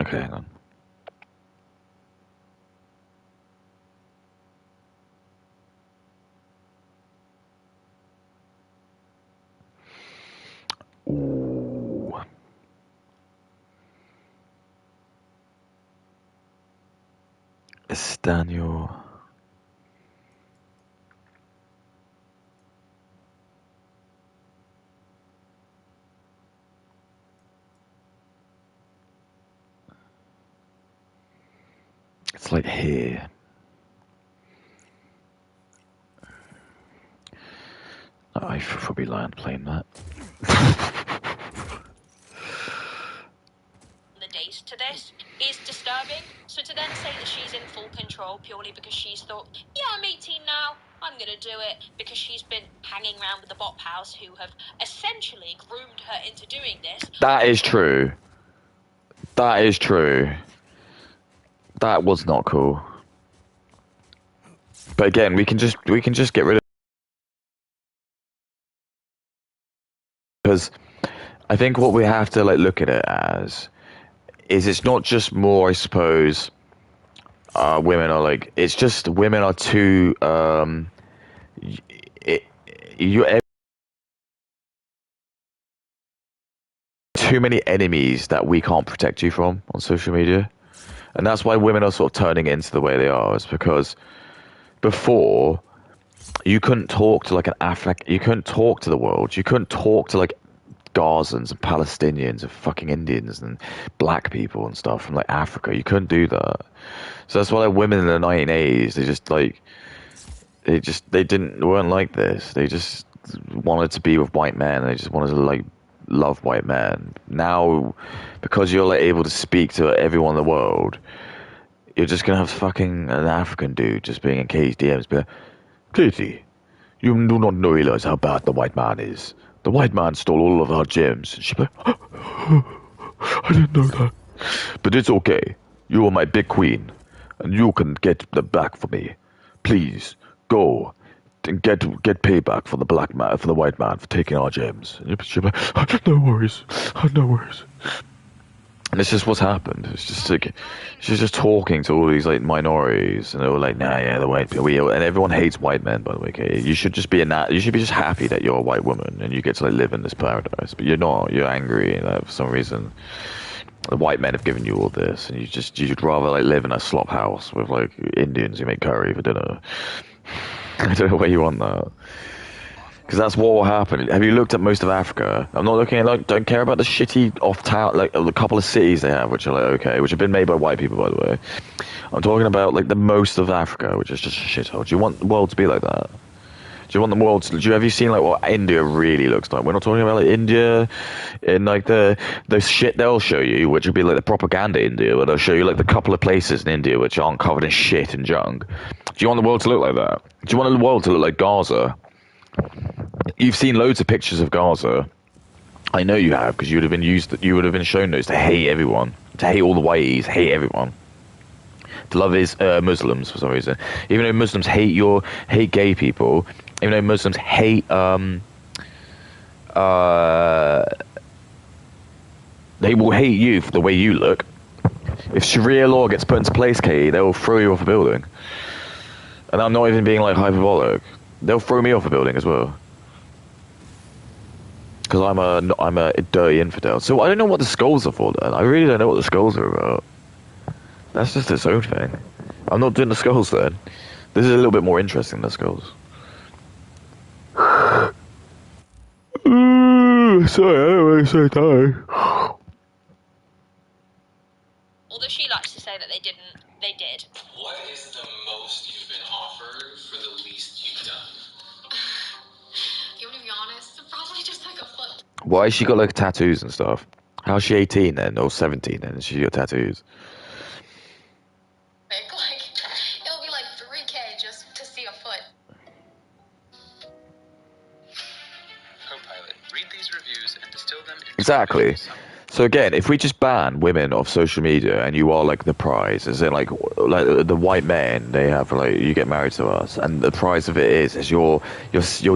Okay, hang on. Ooh. Daniel. It's like here. I should probably land playing that. The days to this is disturbing. So to then say that she's in full control purely because she's thought, yeah, I'm 18 now, I'm gonna do it, because she's been hanging around with the bot pals who have essentially groomed her into doing this. That is true. That is true. That was not cool. But again, we can just get rid of, because I think what we have to like look at it as is it's not just more, I suppose, women are like, it's just women are too too many enemies that we can't protect you from on social media. And that's why women are sort of turning into the way they are. It's because before you couldn't talk to like an you couldn't talk to the world. You couldn't talk to like Gazans and Palestinians and fucking Indians and black people and stuff from like Africa. You couldn't do that. So that's why like women in the 1980s, they weren't like this. They just wanted to be with white men. They just wanted to like love white men. Now, because you're like able to speak to everyone in the world, you're just gonna have fucking an African dude just being in Katie's DMs, be like, Katie, you do not realize how bad the white man is. The white man stole all of our gems. And she'd be like, I didn't know that. but it's okay. You are my big queen, and you can get them back for me. Please go and get payback for the black man, for the white man, for taking our gems. And she'd be like, No worries. No worries. And it's just what's happened. It's just like she's just talking to all these like minorities, and they were like, "Nah, yeah, the white people." And everyone hates white men, by the way. Okay, you should just be you should be just happy that you're a white woman and you get to like live in this paradise. But you're not. You're angry for some reason. The white men have given you all this, and you'd rather like live in a slop house with like Indians who make curry for dinner. I don't know where you want that. Because that's what will happen. Have you looked at most of Africa? I'm not looking at like, don't care about the shitty off town, like the couple of cities they have, which are like okay, which have been made by white people, by the way. I'm talking about like the most of Africa, which is just a shithole. Do you want the world to be like that? Do you want the world to? Have you seen like what India really looks like? We're not talking about like India in like the shit they'll show you, which would be like the propaganda India, where they'll show you like the couple of places in India which aren't covered in shit and junk. Do you want the world to look like that? Do you want the world to look like Gaza? You've seen loads of pictures of Gaza. I know you have, because you would have been shown those to hate everyone, to hate all the whiteys, hate everyone. To love is Muslims for some reason. Even though Muslims hate gay people, even though Muslims hate they will hate you for the way you look. If Sharia law gets put into place, Katie, they will throw you off a building. And I'm not even being like hyperbolic. They'll throw me off a building as well. Because I'm a dirty infidel. So I don't know what the skulls are for then. I really don't know what the skulls are about. That's just its own thing. I'm not doing the skulls then. This is a little bit more interesting than the skulls. Sorry, I don't really so tired. Although she likes to say that they didn't, they did. What is the most you've been offered for the least you've done? You want to be honest? Probably just like a foot. Why has she got like tattoos and stuff? How's she 18 then, or 17 then? She got tattoos. Like, it'll be like 3K just to see a foot. Co-pilot, read these reviews and distill them into Exactly. So again, if we just ban women off social media and you are like the prize, as in like the white men, they have like you get married to us, and the prize of it is your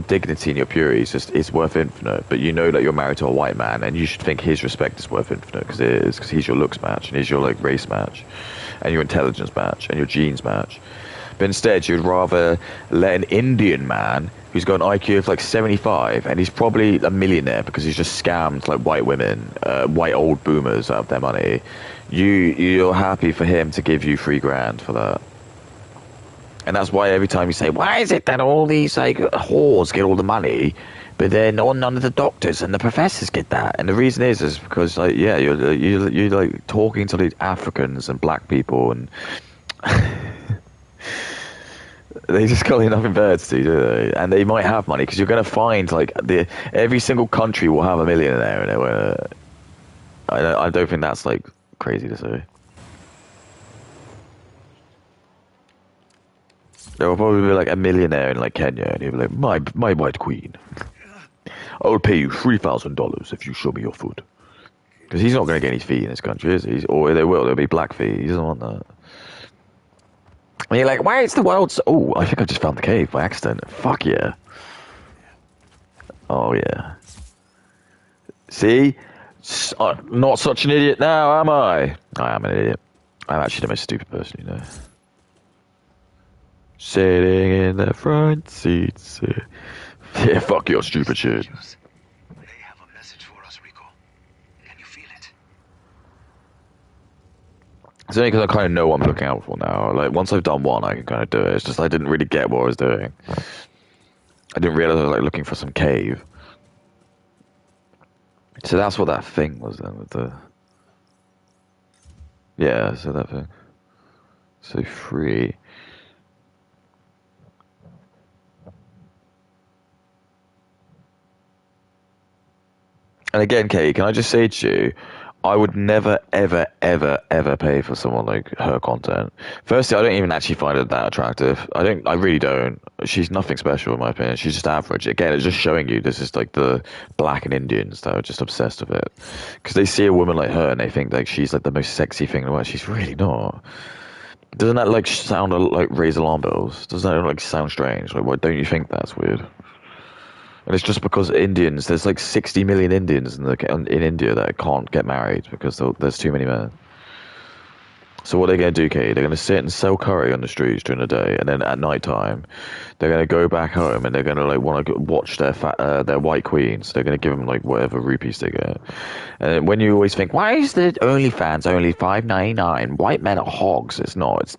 dignity and your purity is worth infinite. But you know that you're married to a white man, and you should think his respect is worth infinite because it is, because he's your looks match and he's your like race match, and your intelligence match and your genes match. But instead, you'd rather let an Indian man who's got an IQ of like 75, and he's probably a millionaire because he's just scammed like white women, white old boomers out of their money. You're happy for him to give you $3,000 for that. And that's why every time you say, why is it that all these like whores get all the money, but then none of the doctors and the professors get that? And the reason is because like yeah, you're like talking to these Africans and black people and. They just got nothing better to do they? And they might have money because you're going to find like every single country will have a millionaire in it. I don't think that's like crazy to say. There will probably be like a millionaire in like Kenya, and he'll be like, my white queen, I will pay you $3,000 if you show me your foot. Because he's not going to get any feet in this country, is he? Or they will. There'll be black feet. He doesn't want that. And you're like, why is the world so... Oh, I think I just found the cave by accident. Fuck yeah. Oh, yeah. See? Not such an idiot now, am I? I am an idiot. I'm actually the most stupid person, you know. Sitting in the front seats. Yeah, fuck your stupid shit. They have a message for us, Rico. Can you feel it? It's only because I kind of know what I'm looking out for now. Like, once I've done one, I can kind of do it. It's just I didn't really get what I was doing. I didn't realize I was, like, looking for some cave. So that's what that thing was then, with the... Yeah, so that thing. So 3. And again, Katie, can I just say to you, I would never, ever, ever, ever pay for someone like her content. Firstly, I don't even actually find her that attractive. I really don't. She's nothing special in my opinion. She's just average. Again, it's just showing you this is like the black and Indians that are just obsessed with it. Because they see a woman like her and they think like she's like the most sexy thing in the world. She's really not. Doesn't that like sound like raise alarm bells? Doesn't that like sound strange? Like, why don't you think that's weird? And it's just because Indians, there's like 60 million Indians in India that can't get married because there's too many men. So what are they going to do, Katie? They're going to sit and sell curry on the streets during the day, and then at night time, they're going to go back home and they're going to like want to watch their white queens. They're going to give them like whatever rupees they get. And when you always think, why is the OnlyFans only $5.99? White men are hogs. It's not. It's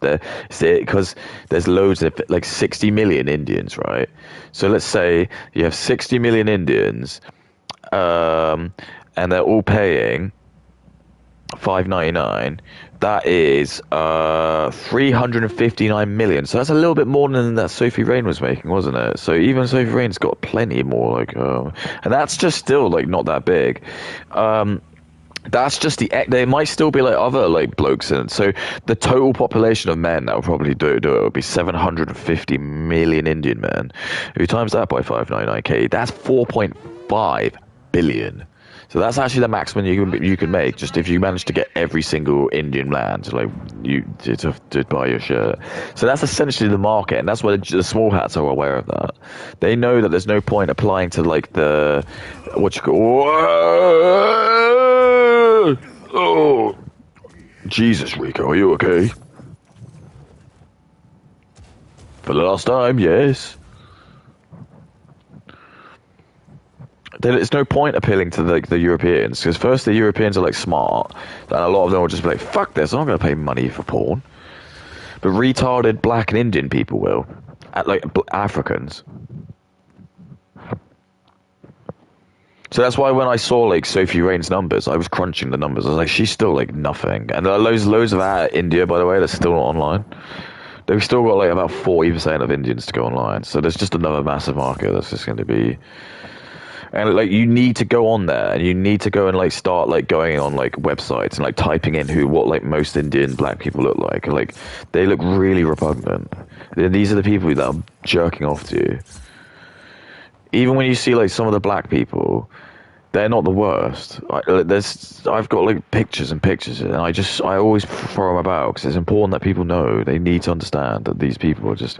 because there's loads of like 60 million Indians, right? So let's say you have 60 million Indians, and they're all paying $5.99. That is 359 million. So that's a little bit more than that Sophie Rain was making, wasn't it? So even Sophie Rain's got plenty more. Like, and that's just still like not that big. That's just there might still be like other like blokes in it. So the total population of men that will probably do it would be 750 million Indian men. If you times that by 599k, that's 4.5 billion. So that's actually the maximum you can make, just if you manage to get every single Indian man to like to buy your shirt. So that's essentially the market, and that's why the small hats are aware of that. They know that there's no point applying to like the what you call. Oh, Jesus, Rico, are you okay? For the last time, yes. There's no point appealing to the Europeans, because first the Europeans are like smart, and a lot of them will just be like, fuck this, I'm not going to pay money for porn. But retarded black and Indian people will, like Africans. So that's why when I saw like Sophie Rain's numbers, I was crunching the numbers. I was like, she's still like nothing. And there are loads of India, by the way, that's still not online. They've still got like about 40% of Indians to go online. So there's just another massive market that's just going to be. And like you need to go on there, and you need to go and like start like going on like websites and like typing in what like most Indian black people look like. Like they look really repugnant. These are the people that are jerking off to you. Even when you see like some of the black people, they're not the worst. I've got like pictures and pictures, and I always throw them about because it's important that people know. They need to understand that these people are just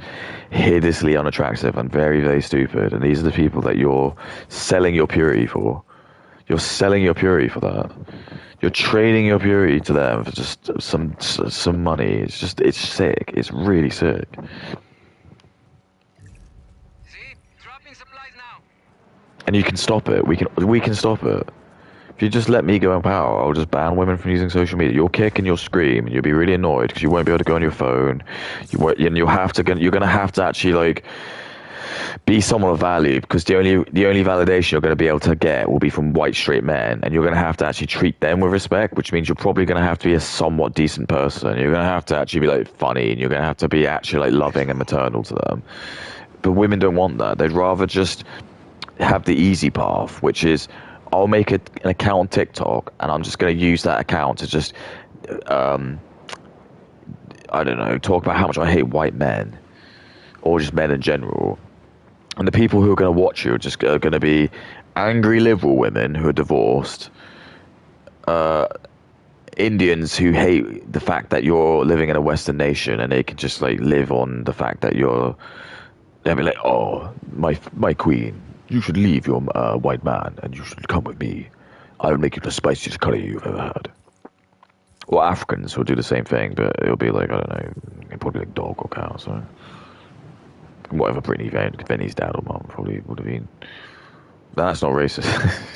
hideously unattractive and very, very stupid. And these are the people that you're selling your purity for. You're selling your purity for that. You're trading your purity to them for just some money. It's sick. It's really sick. And you can stop it. We can stop it. If you just let me go in power, I'll just ban women from using social media. You'll kick and you'll scream and you'll be really annoyed because you won't be able to go on your phone. You're gonna have to actually like be someone of value, because the only validation you're gonna be able to get will be from white straight men, and you're gonna have to actually treat them with respect, which means you're probably gonna have to be a somewhat decent person. You're gonna have to actually be like funny, and you're gonna have to be actually like loving and maternal to them. But women don't want that. They'd rather just have the easy path, which is I'll make an account on TikTok and I'm just going to use that account to just I don't know, talk about how much I hate white men or just men in general. And the people who are going to watch you are just going to be angry liberal women who are divorced, Indians who hate the fact that you're living in a Western nation and they can just like live on the fact that they'll be like, oh, my queen, you should leave your white man and you should come with me. I'll make you the spiciest curry you've ever had. Or Africans will do the same thing, but it'll be like, I don't know, probably like dog or cow, so. Whatever Benny's dad or mum probably would have been. That's not racist.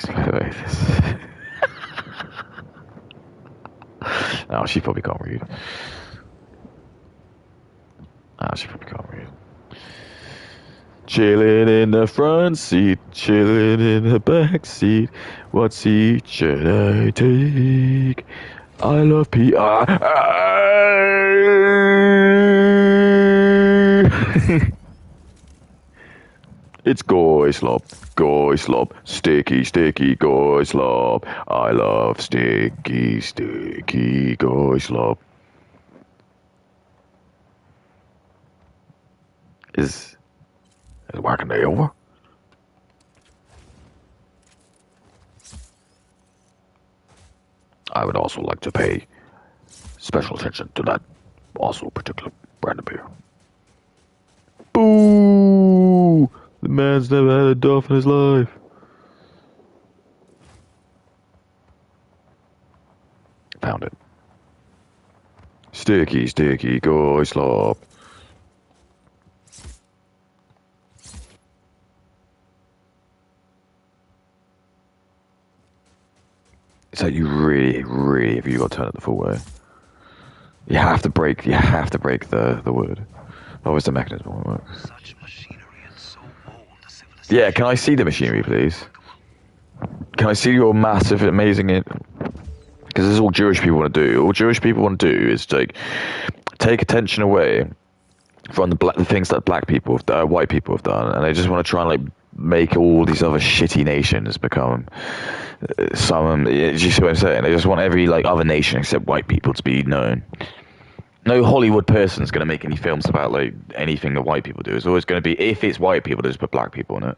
By the way. No, she probably can't read. She probably can't read. Chilling in the front seat, chilling in the back seat. What seat should I take? I love It's goy slop, sticky, sticky goy slop. I love sticky, sticky goy slop. Is working day over? I would also like to pay special attention to that also particular brand of beer. Boo! man's never had a duff in his life. Found it. Sticky, sticky, go slop. It's like you really, if you got to turn it the full way, you have to break the wood. Otherwise the mechanism won't work. Such machinery and so old a civilization. Yeah, can I see the machinery, please? Can I see your massive, amazing it? Because this is all Jewish people want to do. All Jewish people want to do is take attention away from the things that black people, white people have done, and they just want to try and like make all these other shitty nations become some. Do you see what I'm saying? They just want every like other nation except white people to be known. No Hollywood person's going to make any films about like anything that white people do. It's always going to be, if it's white people, just put black people in it.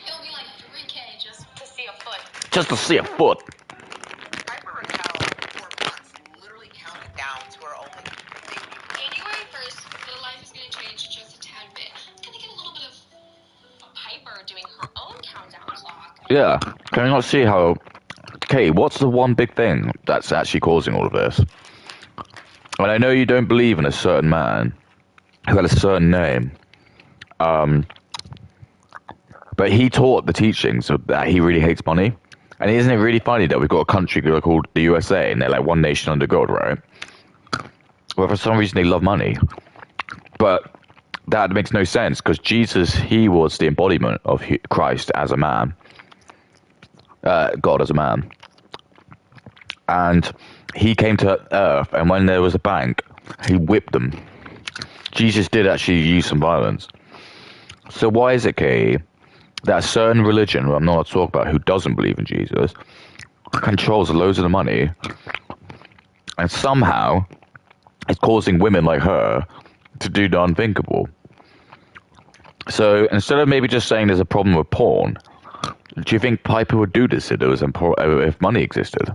It'll be like 3K just to see a foot. Just to see a foot. Piper and Carol, for months, literally counted down to her only baby. January 1st, their life is going to change just a tad bit. It's going to get a little bit of a Piper doing her own countdown clock. Yeah. Can you not see how... Okay, what's the one big thing that's actually causing all of this? And I know you don't believe in a certain man who had a certain name, but he taught the teachings of that he really hates money. And isn't it really funny that we've got a country called the USA and they're like one nation under God, right? Well, for some reason they love money. But that makes no sense because Jesus, he was the embodiment of Christ as a man. God as a man. And he came to earth, and when there was a bank, he whipped them. Jesus did actually use some violence. So why is it, Kay, that a certain religion, who I'm not talking about, who doesn't believe in Jesus, controls loads of the money, and somehow is causing women like her to do the unthinkable? So instead of maybe just saying there's a problem with porn, do you think Piper would do this if there was if money existed?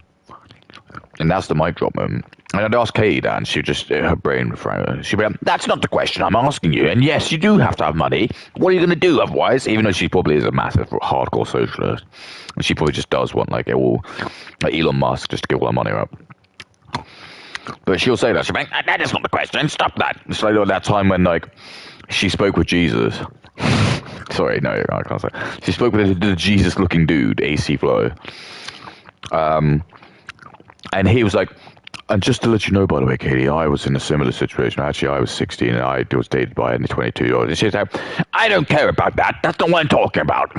And that's the mic drop moment. And I'd ask Katie that, and she'd just, her brain would fry. She'd be like, that's not the question I'm asking you. And yes, you do have to have money. What are you going to do otherwise? Even though she probably is a massive, hardcore socialist. And she probably just does want, like, like Elon Musk just to give all her money up. But she'll say that. She'll be like, that is not the question. Stop that. It's like that time when, like, she spoke with Jesus. Sorry, no, I can't say. She spoke with the Jesus-looking dude, AC Flow. And he was like, and just to let you know, by the way, Katie, I was in a similar situation. Actually, I was 16 and I was dated by a 22-year-old. And she's like, I don't care about that. That's not what I'm talking about.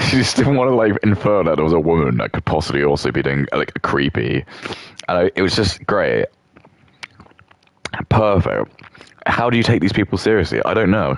She just didn't want to like infer that there was a woman that could possibly also be doing like creepy. And it was just great. Perfect. How do you take these people seriously? I don't know.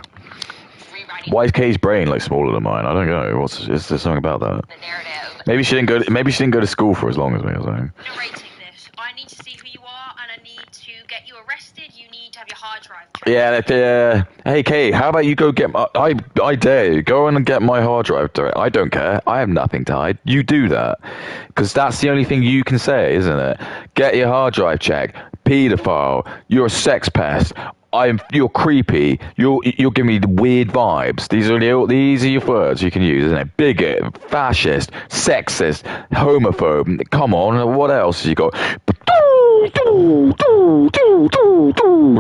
Why is Kay's brain like smaller than mine? I don't know. Is there something about that? The narrative. Maybe she didn't go to school for as long as me or something. Narrating this, I need to see who you are, and I need to get you arrested. You need to have your hard drive. Yeah. Hey, Kay, how about you go get my... I dare you. Go on and get my hard drive. I don't care. I have nothing to hide. You do that. Because that's the only thing you can say, isn't it? Get your hard drive checked. Pedophile. You're a sex pest. You're creepy. You're giving me the weird vibes. These are your words you can use, isn't it? Bigot, fascist, sexist, homophobe. Come on, what else have you got?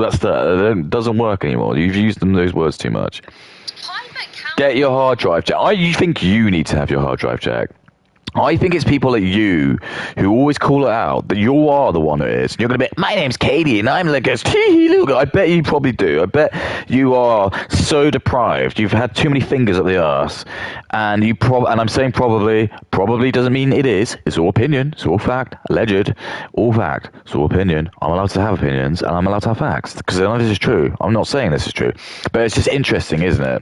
That's that. It doesn't work anymore. You've used those words too much. Get your hard drive checked. You think you need to have your hard drive checked? I think it's people like you who always call it out that you are the one who is. And you're going to be, my name's Katie, and I'm like, look, I bet you probably do. I bet you are so deprived. You've had too many fingers up the arse. And and I'm saying probably doesn't mean it is. It's all opinion. It's all fact. Alleged. All fact. It's all opinion. I'm allowed to have opinions, and I'm allowed to have facts. Because none of this is true. I'm not saying this is true. But it's just interesting, isn't it?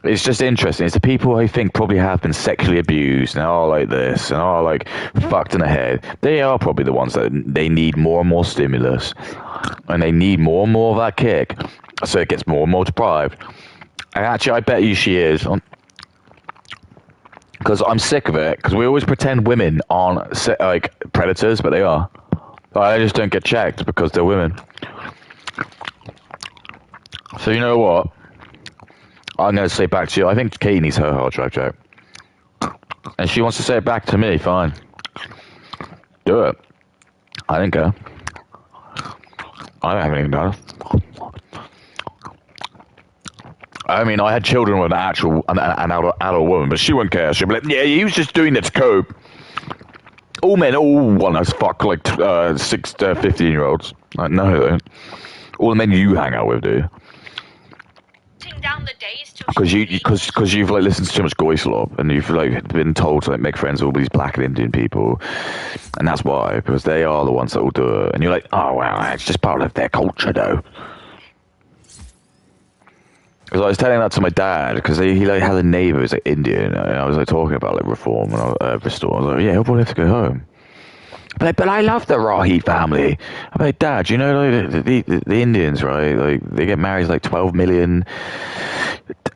It's just interesting. It's the people who think probably have been sexually abused and are like this and are like fucked in the head. They are probably the ones that they need more and more stimulus. And they need more and more of that kick. So it gets more and more deprived. And actually, I bet you she is. Because I'm sick of it. Because we always pretend women aren't like predators, but they are. I just don't get checked because they're women. So you know what? I'm going to say back to you. I think Katie needs her hard drive check. And she wants to say it back to me, fine. Do it. I don't care. I haven't even done it. I mean, I had children with an adult woman, but she wouldn't care. She'd be like, yeah, he was just doing it to cope. All men, all want us fuck like 15-year-olds. Like, no, they don't. All the men you hang out with do. Down the days till Because you've like listened to too much goy slop, and you've like been told to like make friends with all these black and Indian people, and that's why, because they are the ones that will do it, and you're like, oh well, it's just part of their culture though. Because I was telling that to my dad, because he like had a neighbour who's like Indian, and I was like talking about like reform and Bristol. I was like, yeah, he'll probably have to go home. But I love the Rahi family. I'm like, Dad, you know, like the Indians, right? Like they get married to like 12 million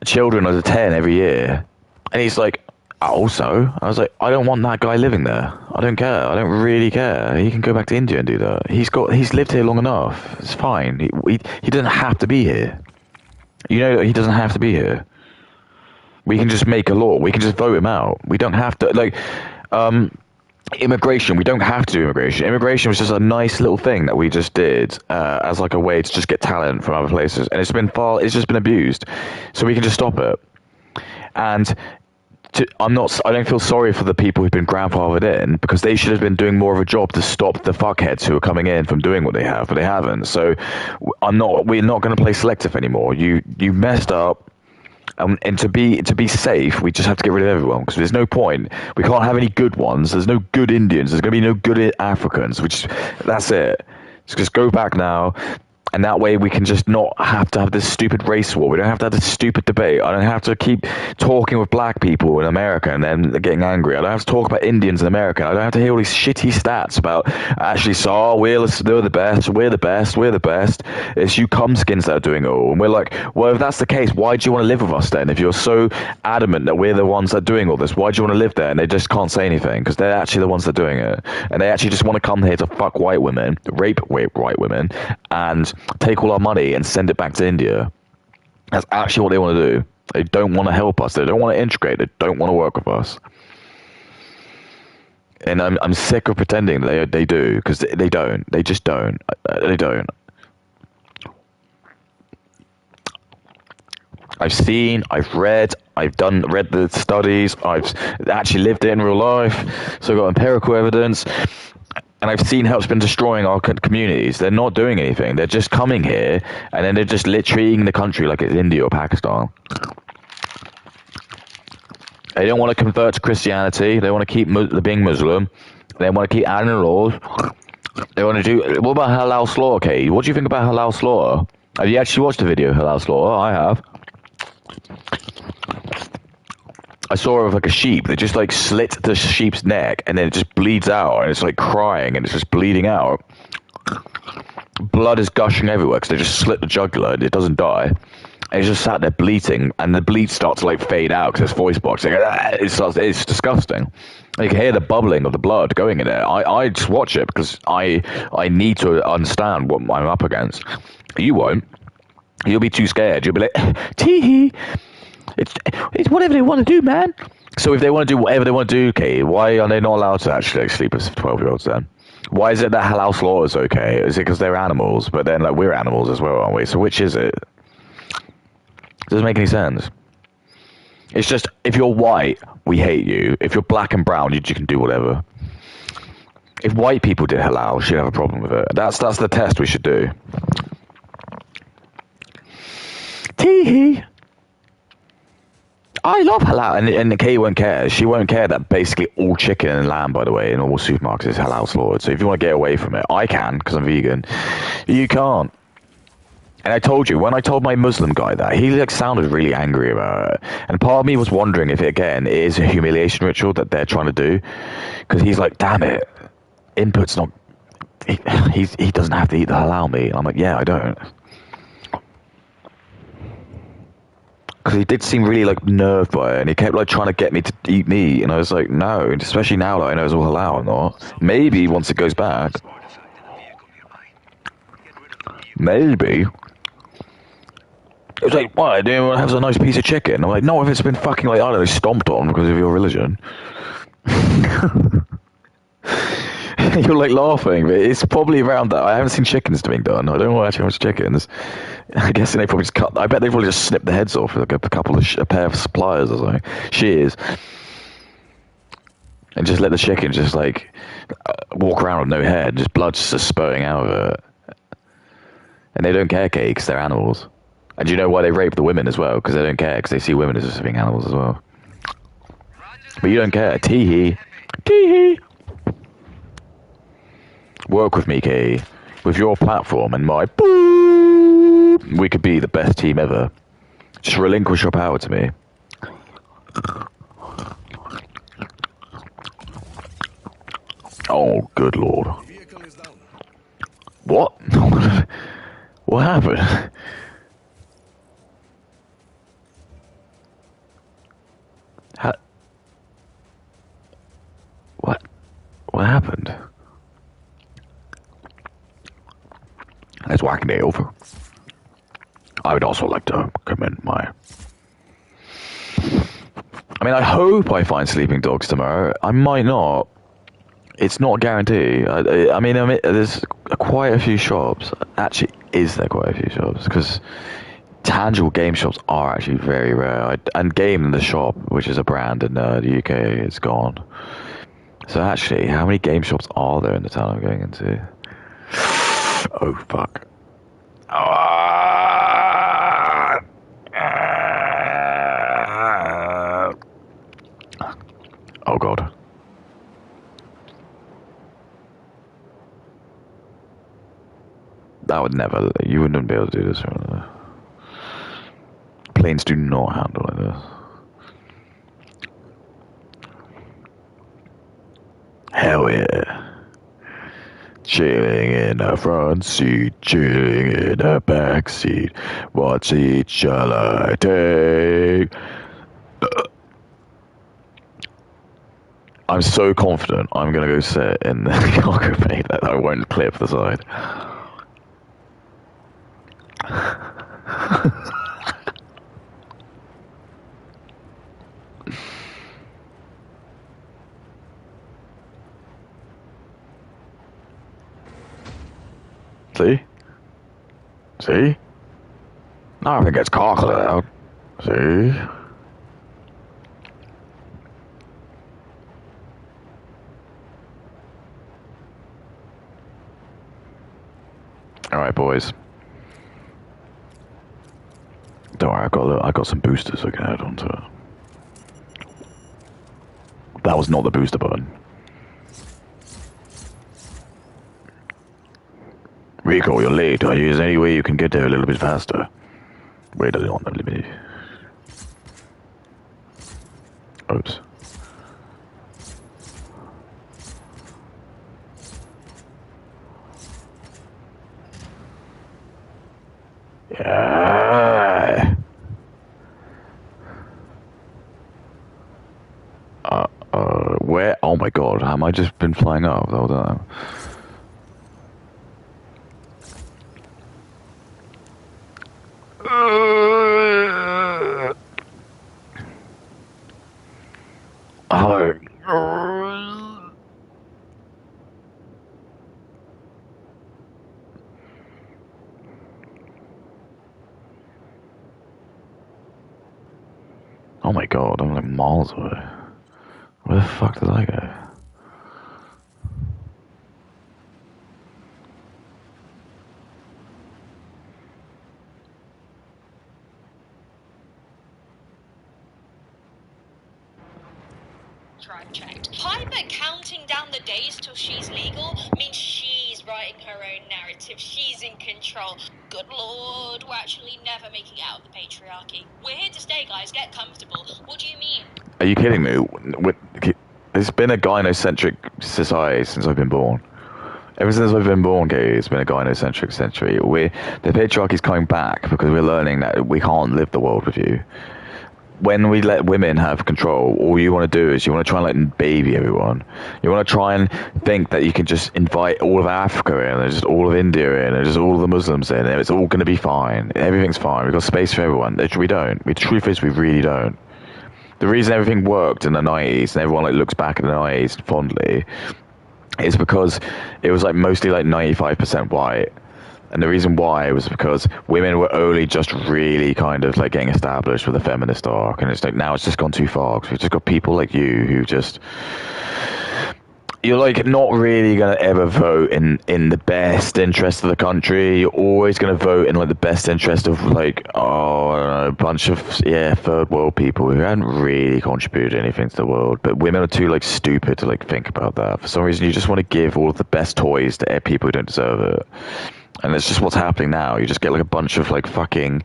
children under 10 every year, and he's like, also, I was like, I don't want that guy living there. I don't care. I don't really care. He can go back to India and do that. He's lived here long enough. It's fine. He doesn't have to be here. You know, he doesn't have to be here. We can just make a law. We can just vote him out. We don't have to like. Immigration, we don't have to do immigration. Immigration was just a nice little thing that we just did as like a way to just get talent from other places, and it's just been abused, so we can just stop it. And I don't feel sorry for the people who've been grandfathered in, because they should have been doing more of a job to stop the fuckheads who are coming in from doing what they have, but they haven't. So we're not going to play selective anymore. You messed up. And to be safe, we just have to get rid of everyone, because there's no point. We can't have any good ones. There's no good Indians. There's going to be no good Africans. That's it. Just go back now. And that way we can just not have to have this stupid race war. We don't have to have this stupid debate. I don't have to keep talking with black people in America and then getting angry. I don't have to talk about Indians in America. I don't have to hear all these shitty stats about actually, they're the best, we're the best, we're the best. It's you cumskins that are doing it all. And we're like, well, if that's the case, why do you want to live with us then? If you're so adamant that we're the ones that are doing all this, why do you want to live there? And they just can't say anything, because they're actually the ones that are doing it. And they actually just want to come here to fuck white women, rape white women, and take all our money and send it back to India. That's actually what they want to do. They don't want to help us. They don't want to integrate. They don't want to work with us. And I'm sick of pretending that they do, because they don't. They just don't. They don't. I've seen, I've read, read the studies, I've actually lived it in real life, so I've got empirical evidence. And I've seen how it's been destroying our communities. They're not doing anything. They're just coming here, and then they're just treating the country like it's India or Pakistan. They don't want to convert to Christianity. They want to keep being Muslim. They want to keep adding laws. They want to do... What about halal slaughter, Katie? What do you think about halal slaughter? Have you actually watched the video of halal slaughter? I have. I saw it with like a sheep. They just like slit the sheep's neck, and then it just bleeds out, and it's like crying, and it's just bleeding out. Blood is gushing everywhere because they just slit the jugular, and it doesn't die. And it's just sat there bleating, and the bleed starts to like fade out because it's voice boxing. It's disgusting. You can hear the bubbling of the blood going in there. I just watch it because I need to understand what I'm up against. You won't. You'll be too scared. You'll be like, tee-hee. It's whatever they want to do, man. So if they want to do whatever they want to do, Katie, why are they not allowed to actually like, sleep with 12-year-olds then? Why is it that halal slaughter is okay? Is it because they're animals, but then like we're animals as well, aren't we? So which is it? It doesn't make any sense. It's just, if you're white, we hate you. If you're black and brown, you can do whatever. If white people did halal, she'd have a problem with it. That's the test we should do. Tee-hee. I love halal, and Katie won't care. She won't care that basically all chicken and lamb, by the way, in all supermarkets is halal slaughtered. So if you want to get away from it, I can, because I'm vegan. You can't. And I told you, when I told my Muslim guy that, he like sounded really angry about it. And part of me was wondering if it is a humiliation ritual that they're trying to do. Because he's like, damn it, input's not... He doesn't have to eat the halal meat. I'm like, yeah, I don't. Because he did seem really like nerved by it, and he kept like trying to get me to eat meat, and I was like, no, especially now that I know it's all halal or not. Maybe once it goes back. Maybe. It was like, why? Do you want to have a nice piece of chicken? I'm like, no, if it's been fucking, like, I don't know, stomped on because of your religion. You're like laughing, but it's probably around that. I haven't seen chickens being done. I don't know actually how much chickens. I guess they probably just cut. I bet they probably just snip the heads off with like a couple of a pair of pliers or something, shears, and just let the chicken just like walk around with no head, just blood just spurting out of it. And they don't care, Kate, because they're animals. And do you know why they rape the women as well? Because they don't care, because they see women as just being animals as well. But you don't care. Tee-hee. Tee-hee. Work with me, Kay. With your platform and my boop, we could be the best team ever. Just relinquish your power to me. Oh, good lord. What? What happened? What? What happened? Let's whack it over. I would also like to commend my... I mean, I hope I find sleeping dogs tomorrow. I might not. It's not a guarantee. I mean, there's quite a few shops. Actually, is there quite a few shops? Because tangible game shops are actually very rare. And Game in the Shop, which is a brand in the UK, is gone. So actually, how many game shops are there in the town I'm going into? Oh, fuck. Oh, God. That would never... You wouldn't be able to do this. Planes do not handle like this. Hell yeah. Chilling in the front seat, chilling in the back seat. What seat shall I take? I'm so confident I'm gonna go sit in the cargo bay that I won't clip the side. See? See? Now I think it's cockling out. See? Alright, boys. Don't worry, I got some boosters I can add onto it. That was not the booster button. Rico, you're late. Is there any way you can get there a little bit faster? Wait a minute. Oops. Yeah. Where? Oh my god, have I just been flying up the whole time? Oh my god, I'm like miles away. Where the fuck did I go? Checked. Piper counting down the days till she's legal means she's writing her own narrative. She's in control. Good lord, we're actually never making it out of the patriarchy. We're here to stay, guys. Get comfortable. What do you mean? Are you kidding me? It's been a gynocentric society since I've been born. Ever since I've been born, Katie, it's been a gynocentric century. The patriarchy's coming back because we're learning that we can't live the world with you. when we let women have control, all you want to do is you want to try and like baby everyone. You want to try and think that you can just invite all of Africa in, and just all of India in, and just all of the Muslims in, and it's all going to be fine. Everything's fine. We've got space for everyone. We don't. The truth is, we really don't. The reason everything worked in the 90s, and everyone like looks back at the 90s fondly, is because it was like mostly like 95% white. And the reason why was because women were only just really kind of like getting established with the feminist arc, and it's like now it's just gone too far because we've just got people like you who just, you're like not really gonna ever vote in the best interest of the country. You're always gonna vote in like the best interest of like, oh, I don't know, a bunch of third world people who haven't really contributed anything to the world. But women are too like stupid to like think about that. For some reason, you just want to give all of the best toys to people who don't deserve it. And it's just what's happening now. You just get like a bunch of like fucking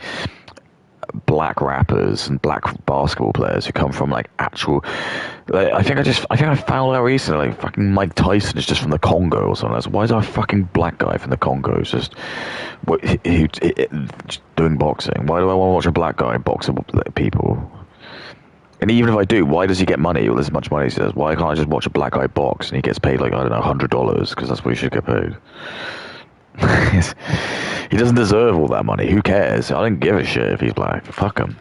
black rappers and black basketball players who come from like actual. Like, I think I found out recently like fucking Mike Tyson is just from the Congo or something. Why is there a fucking black guy from the Congo just doing boxing? Why do I want to watch a black guy boxing people? And even if I do, why does he get money? Well, as much money as he does. Why can't I just watch a black guy box and he gets paid like, I don't know, $100 because that's what he should get paid. He doesn't deserve all that money. Who cares? I don't give a shit if he's black. Fuck him.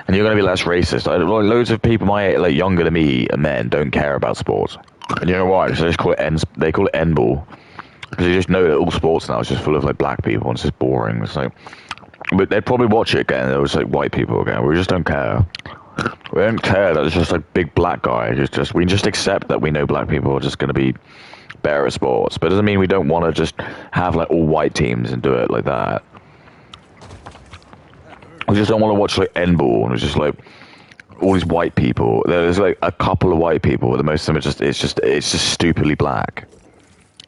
And you're going to be less racist. Loads of people like younger than me, men, don't care about sports. And you know why? So they just call it they call it N-ball. Because you just know that all sports now is just full of like black people and it's just boring. It's like, but they'd probably watch it again. It was like white people again. We just don't care. We don't care that it's just like big black guy. We just accept that we know black people are just going to be better at sports, but it doesn't mean we don't want to just have like all white teams and do it like that. We just don't want to watch like N-ball and it's just like all these white people. There's like a couple of white people, but the most of them are it's just stupidly black.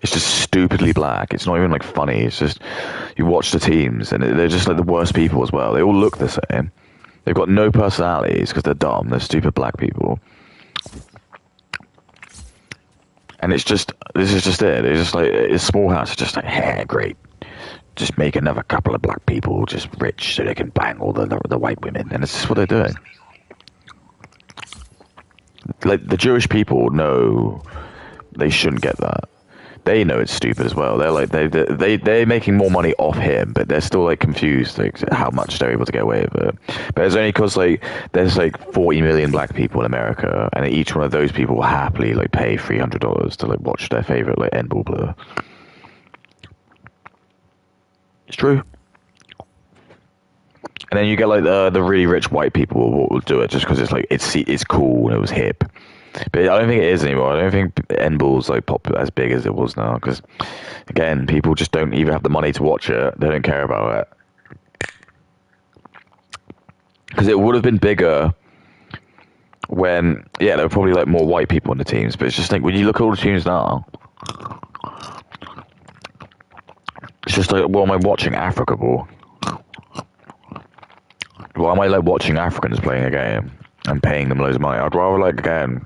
It's just stupidly black. It's not even like funny. It's just you watch the teams and they're just like the worst people as well. They all look the same. They've got no personalities because they're dumb. They're stupid black people. And it's just, this is just it. It's just like, it's small house. It's just like, hey, great. Just make another couple of black people just rich so they can bang all the white women. And it's just what they're doing. Like, the Jewish people know they shouldn't get that. They know it's stupid as well. They're like, they're making more money off him, but they're still like confused like how much they're able to get away with it. But it's only because like there's like 40 million black people in America, and each one of those people will happily like pay $300 to like watch their favorite like N-ball player. It's true. And then you get like the really rich white people will do it just because it's like it's cool and it was hip. But I don't think it is anymore. I don't think N-ball's like popular as big as it was now. Because again, people just don't even have the money to watch it. They don't care about it. Because it would have been bigger when there were probably like more white people in the teams. But it's just like when you look at all the teams now, it's just like, well, am I watching Africa ball? Why am I like watching Africans playing a game and paying them loads of money? I'd rather like again.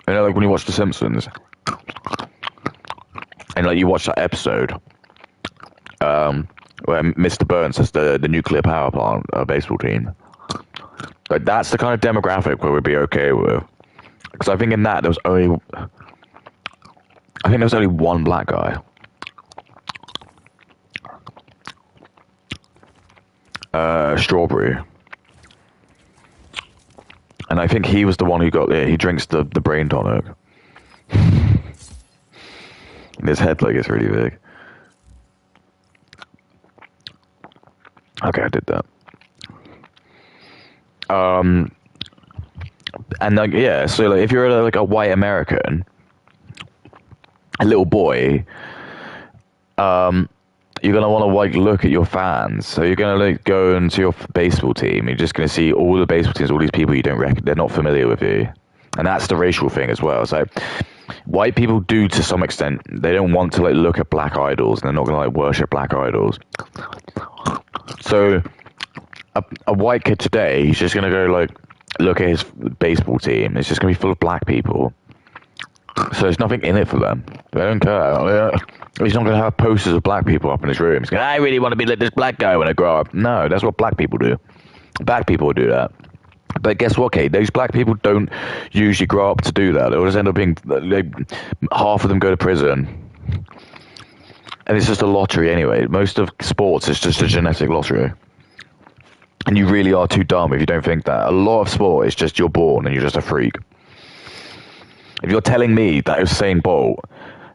You know, like when you watch The Simpsons, and like you watch that episode where Mr. Burns has the nuclear power plant baseball team. Like that's the kind of demographic where we'd be okay with. Because I think in that there was only one black guy. Strawberry. And I think he was the one who he drinks the brain tonic. His head like is really big. Okay, I did that. And like so like if you're like a white American, a little boy, you're gonna want to like look at your fans. So you're gonna like go into your baseball team. You're just gonna see all the baseball teams, all these people you don't they're not familiar with you, and that's the racial thing as well. So white people do to some extent. They don't want to like look at black idols, and they're not gonna like worship black idols. So a white kid today, he's just gonna go like look at his baseball team. It's just gonna be full of black people. So there's nothing in it for them. They don't care. He's not going to have posters of black people up in his room. He's going, I really want to be like this black guy when I grow up. No, that's what black people do. Black people do that. But guess what, Kate? Those black people don't usually grow up to do that. They'll just end up being, half of them go to prison. And it's just a lottery anyway. Most of sports is just a genetic lottery. And you really are too dumb if you don't think that. A lot of sport is just you're born and you're just a freak. If you're telling me that Usain Bolt,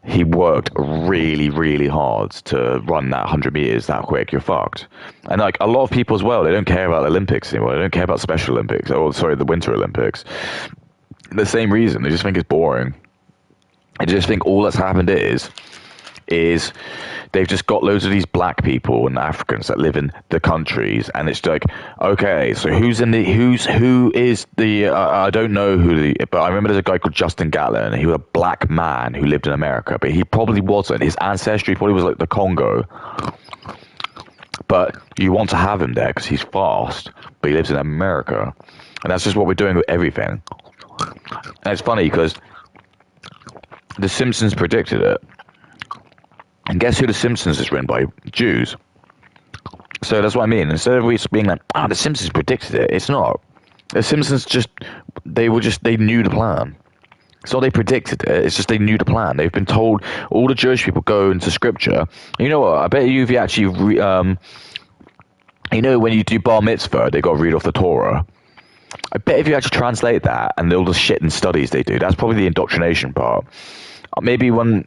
he worked really, really hard to run that 100 meters that quick, you're fucked. And like a lot of people as well, they don't care about the Olympics anymore. They don't care about Special Olympics. Oh, sorry, the Winter Olympics. The same reason. They just think it's boring. I just think all that's happened is they've just got loads of these black people and Africans that live in the countries, and it's like, okay, so who is the I don't know but I remember there's a guy called Justin Gatlin. He was a black man who lived in America, but he probably wasn't. His ancestry probably was like the Congo, but you want to have him there because he's fast, but he lives in America, and that's just what we're doing with everything. And it's funny because The Simpsons predicted it. And guess who The Simpsons is written by? Jews. So that's what I mean. Instead of we being like, The Simpsons predicted it, it's not. The Simpsons they knew the plan. It's not they predicted it, it's just they knew the plan. They've been told, all the Jewish people go into scripture. You know what, I bet you if you actually, when you do bar mitzvah, they got to read off the Torah. I bet if you actually translate that and all the shit and studies they do, that's probably the indoctrination part. Maybe I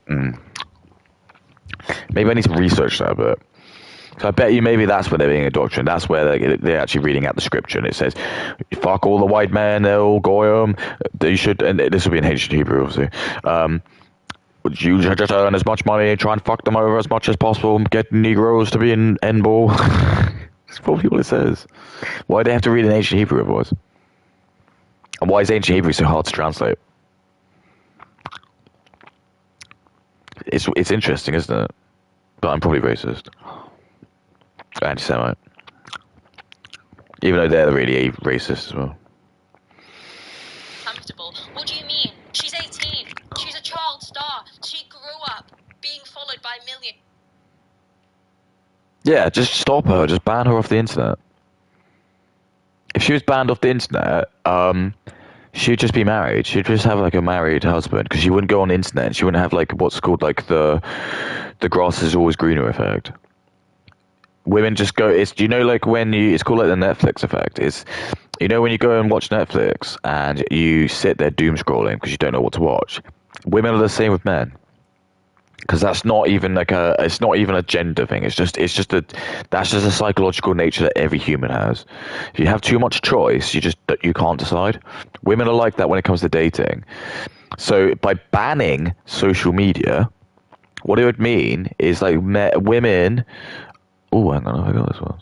need to research that a bit. So I bet you maybe that's where they're being indoctrinated. That's where they're actually reading out the scripture, and it says, "Fuck all the white men, they're all goyim. They should," and this will be in ancient Hebrew, obviously. You should just earn as much money, try and fuck them over as much as possible, and get Negroes to be in N-ball. That's probably what it says. Why do they have to read in ancient Hebrew otherwise? And why is ancient Hebrew so hard to translate? It's interesting, isn't it? But I'm probably racist. Anti-Semite. Even though they're really racist as well. Comfortable. What do you mean? She's 18. She's a child star. She grew up being followed by millions. Yeah, just stop her. Just ban her off the internet. If she was banned off the internet, she'd just be married. She'd just have like a married husband because she wouldn't go on the internet. And she wouldn't have like what's called like the grass is always greener effect. Women just go. It's like when it's called like the Netflix effect. It's when you go and watch Netflix and you sit there doom scrolling because you don't know what to watch. Women are the same with men. Because that's not even it's not even a gender thing. That's just a psychological nature that every human has. If you have too much choice, you can't decide. Women are like that when it comes to dating. So by banning social media, what it would mean is like women. Oh, hang on, I got this one.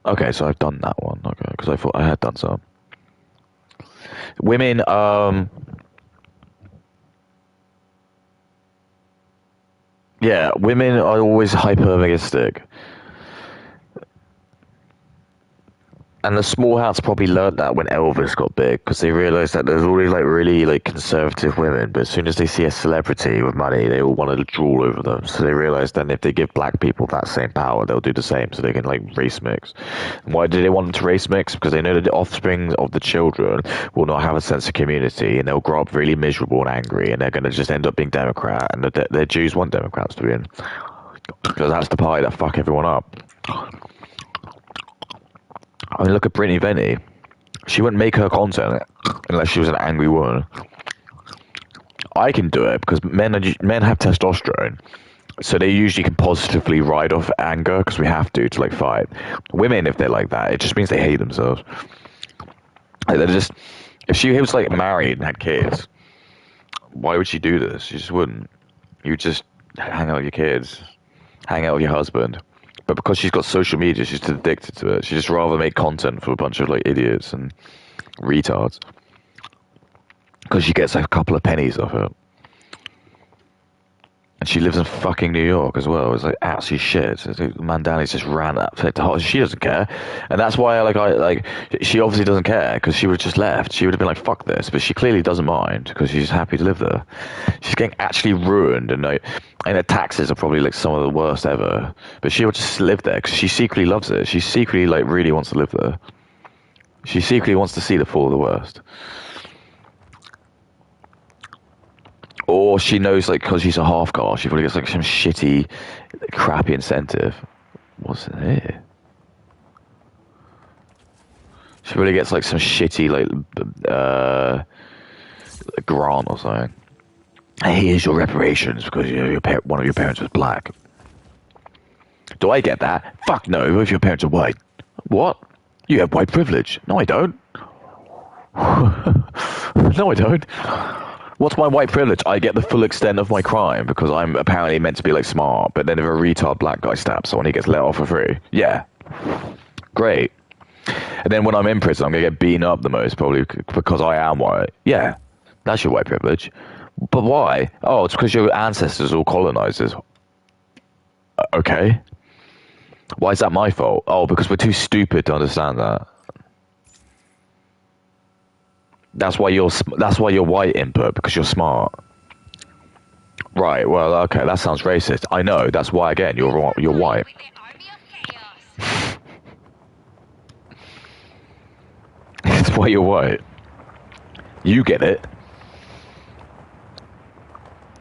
Okay, so I've done that one. Okay, because I thought I had done some. Women, yeah, women are always hyper-realistic. And the small hats probably learned that when Elvis got big, because they realized that there's always like really like conservative women, but as soon as they see a celebrity with money, they all want to drool over them. So they realized that if they give black people that same power, they'll do the same, so they can like race mix. And why do they want them to race mix? Because they know that the offspring of the children will not have a sense of community, and they'll grow up really miserable and angry, and they're going to just end up being Democrat, and the Jews want Democrats to be in, because that's the party that fuck everyone up. I mean, look at Brittany Venney. She wouldn't make her content unless she was an angry woman. I can do it because men have testosterone, so they usually can positively ride off anger because we have to like fight. Women, if they're like that, it just means they hate themselves. Like they're just. If she was like married and had kids, why would she do this? She just wouldn't. You would just hang out with your kids, hang out with your husband. But because she's got social media, she's addicted to it. She'd just rather make content for a bunch of like idiots and retards. Because she gets a couple of pennies off it. She lives in fucking New York as well. It's like absolute shit. Mandani's just ran up. She doesn't care, and that's why she obviously doesn't care because she would have just left. She would have been like fuck this, but she clearly doesn't mind because she's happy to live there. She's getting actually ruined, and her taxes are probably like some of the worst ever. But she would just live there because she secretly loves it. She secretly like really wants to live there. She secretly wants to see the fall of the worst. Or she knows, like, because she's a half caste, she probably gets, like, some shitty, crappy incentive. What's in here? She probably gets, like, some shitty, like, grant or something. Here's your reparations because one of your parents was black. Do I get that? Fuck no, what if your parents are white? What? You have white privilege. No, I don't. No, I don't. What's my white privilege? I get the full extent of my crime because I'm apparently meant to be like smart, but then if a retard black guy stabs someone, he gets let off for free. Yeah. Great. And then when I'm in prison, I'm going to get beaten up the most, probably because I am white. Yeah. That's your white privilege. But why? Oh, it's because your ancestors are all colonizers. Okay. Why is that my fault? Oh, because we're too stupid to understand that. That's why you're white input, because you're smart. Right, well, okay, that sounds racist. I know, that's why, again, you're white. That's why you're white. You get it.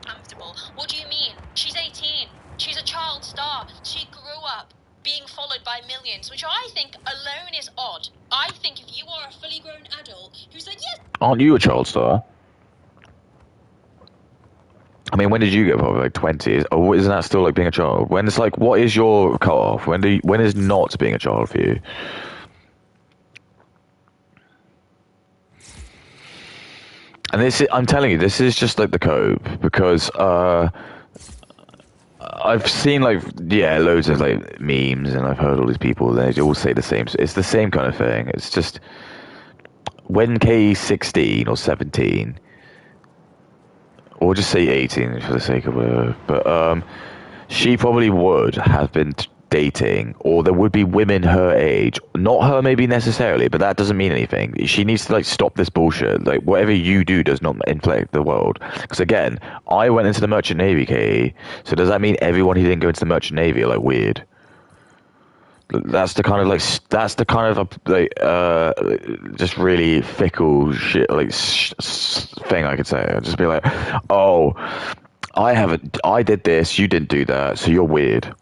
Comfortable. What do you mean? She's 18. She's a child star. She grew up being followed by millions, which I think alone is odd. I think if you are a fully grown adult who said yes... Aren't you a child star? I mean, when did you get probably like 20s? Or isn't that still like being a child? When it's like, what is your cut-off? When is not being a child for you? And I'm telling you, this is just like the code because I've seen like loads of like memes, and I've heard all these people. They all say the same. It's the same kind of thing. It's just when Kay's 16 or 17, or just say 18 for the sake of it. But she probably would have been dating, or there would be women her age, not her maybe necessarily, but that doesn't mean anything. She needs to like stop this bullshit. Like whatever you do does not inflect the world. Because again, I went into the Merchant Navy, Katie. So does that mean everyone who didn't go into the Merchant Navy are like weird? That's the kind of just really fickle shit like thing I could say. I'd just be like, oh, I did this, you didn't do that, so you're weird.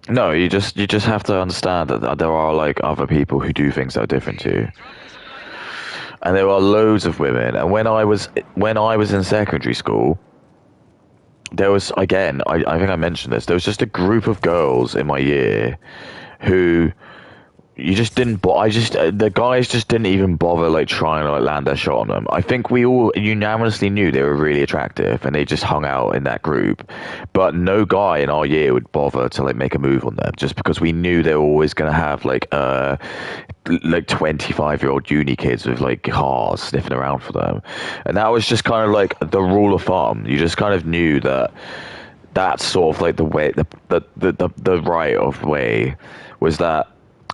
No, you just have to understand that there are like other people who do things that are different to you. And there are loads of women. And when I was in secondary school, there was, again, I think I mentioned this, there was just a group of girls in my year who you just didn't, the guys just didn't even bother like trying to like land their shot on them. I think we all unanimously knew they were really attractive and they just hung out in that group. But no guy in our year would bother to like make a move on them just because we knew they were always going to have like 25-year-old uni kids with like cars sniffing around for them. And that was just kind of like the rule of thumb. You just kind of knew that that's sort of like the way, the right of way was that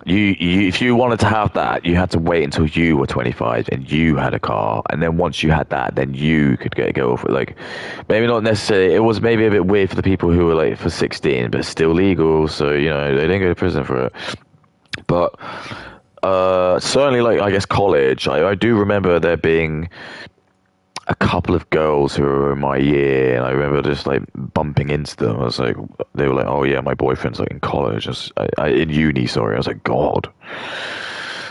you if you wanted to have that, you had to wait until you were 25 and you had a car, and then once you had that, then you could go for it. Like maybe not necessarily, it was maybe a bit weird for the people who were like for 16 but still legal, so you know they didn't go to prison for it. But certainly like I guess college, I do remember there being a couple of girls who were in my year, and I remember just like bumping into them. I was like, they were like, "Oh yeah, my boyfriend's like in college, in uni." Sorry, I was like, "God."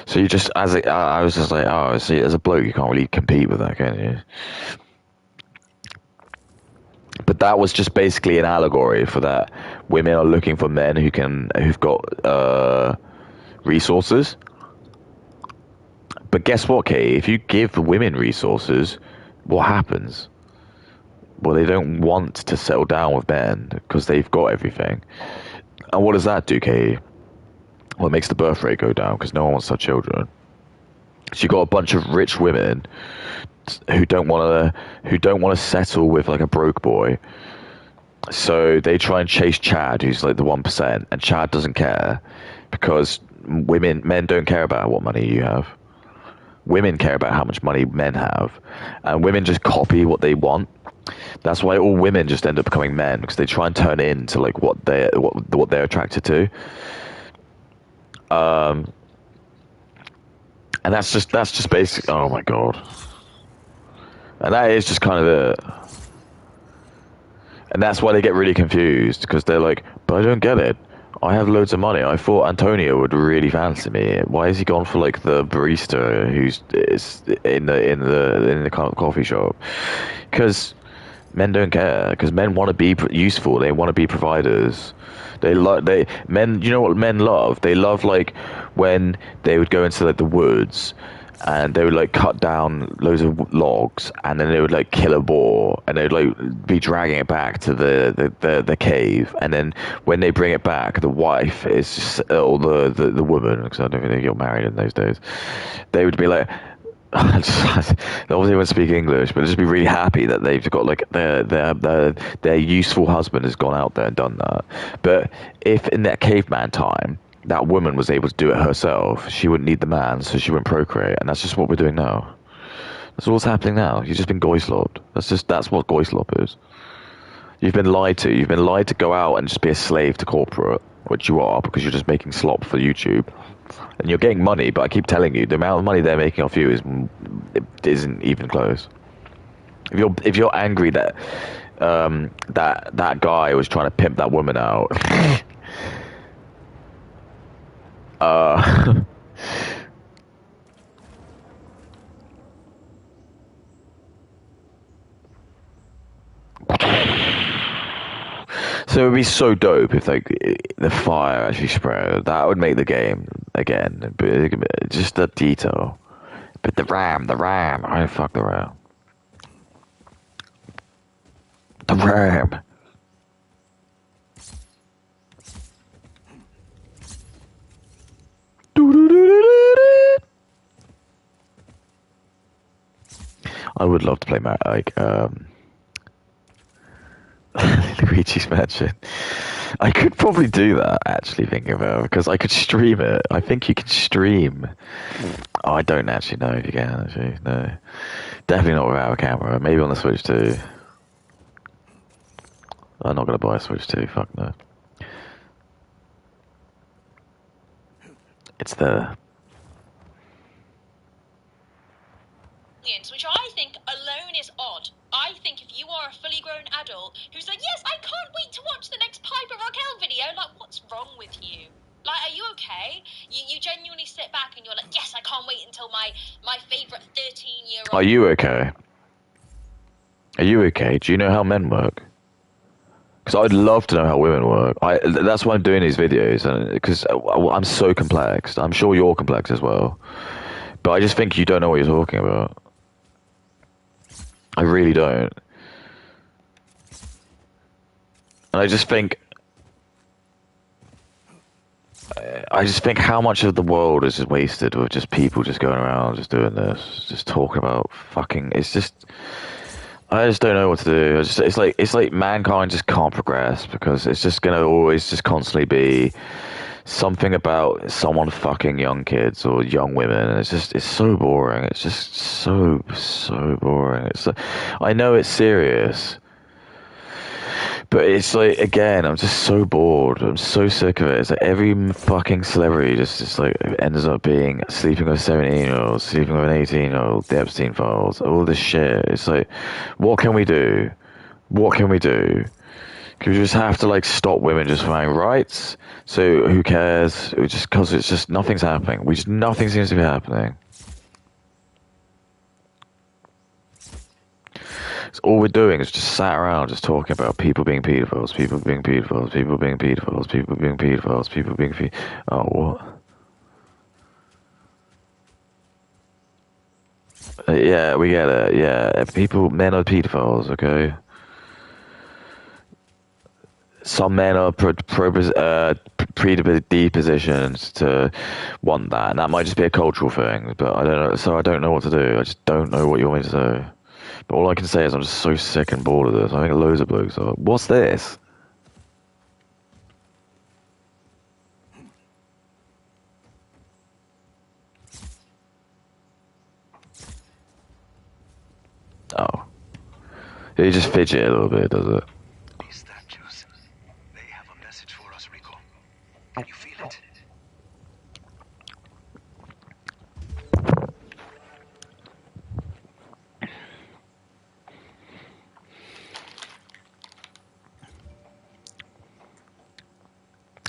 So you just, I was just like, "Oh, see, as a bloke, you can't really compete with that, can you?" But that was just basically an allegory for that. Women are looking for men who've got resources. But guess what, Kate? If you give women resources, what happens? Well, they don't want to settle down with men because they've got everything. And what does that do, Katie? Well, it makes the birth rate go down because no one wants to have children. So you got a bunch of rich women who don't want to settle with like a broke boy. So they try and chase Chad, who's like the 1%, and Chad doesn't care because men don't care about what money you have. Women care about how much money men have, and women just copy what they want. That's why all women just end up becoming men, because they try and turn into like what they're attracted to. And that's just basic. Oh my god, and that is just kind of it. And that's why they get really confused, because they're like, but I don't get it. I have loads of money. I thought Antonio would really fancy me. Why has he gone for like the barista who's is in the coffee shop? Because men don't care. Because men want to be useful. They want to be providers. Men. You know what men love? They love like when they would go into like the woods and they would like cut down loads of logs, and then they would like kill a boar, and they'd like be dragging it back to the cave, and then when they bring it back, the wife is just, or the woman, because I don't think they got married in those days, they would be like, obviously won't speak English, but just be really happy that they've got like their useful husband has gone out there and done that. But if in that caveman time that woman was able to do it herself, she wouldn't need the man, so she wouldn't procreate, and that's just what we're doing now. That's what's happening now. You've just been goy-slopped. That's what goy-slop is. You've been lied to. You've been lied to go out and just be a slave to corporate, which you are, because you're just making slop for YouTube. And you're getting money, but I keep telling you, the amount of money they're making off you isn't even close. If you're angry that that guy was trying to pimp that woman out, so it would be so dope if like the fire actually spread. That would make the game again, but just the detail. But the RAM, I fuck the RAM. The RAM. I would love to play Luigi's Mansion. I could probably do that, actually, thinking about it, because I could stream it. I think you can stream. Oh, I don't actually know if you can, actually. No. Definitely not without a camera. Maybe on the Switch 2. I'm not going to buy a Switch 2. Fuck no. It's there. Which I think alone is odd. I think if you are a fully grown adult who's like, yes, I can't wait to watch the next Piper Raquel video, like, what's wrong with you? Like, are you okay? You genuinely sit back and you're like, yes, I can't wait until my favourite 13-year-old... Are you okay? Are you okay? Do you know how men work? Because I'd love to know how women work. That's why I'm doing these videos, because I'm so complex. I'm sure you're complex as well. But I just think you don't know what you're talking about. I really don't. And I just think how much of the world is just wasted with just people just going around just doing this, just talking about fucking. It's just, I just don't know what to do. It's like mankind just can't progress, because it's just gonna always just constantly be something about someone fucking young kids or young women, and it's so boring. It's just so boring. I know it's serious, but it's like, again, I'm just so bored. I'm so sick of it. It's like every fucking celebrity just like ends up being sleeping with a 17-year-old, sleeping with an 18-year-old, the Epstein files, all this shit. It's like, what can we do? What can we do? Because we just have to like stop women just having rights. So who cares? Because it's just nothing's happening. Nothing seems to be happening. So all we're doing is just sat around just talking about people being pedophiles, people being pedophiles, people being pedophiles, people being pedophiles, people being oh, what? Yeah, we get it. Yeah, men are pedophiles, okay? some men are predispositioned to want that, and that might just be a cultural thing. But I don't know, so I don't know what to do. I just don't know what you want me to do. But all I can say is I'm just so sick and bored of this. I think loads of blokes are. What's this? Oh, it just fidget a little bit, does it? These statues, they have a message for us, Rico. Can you feel it?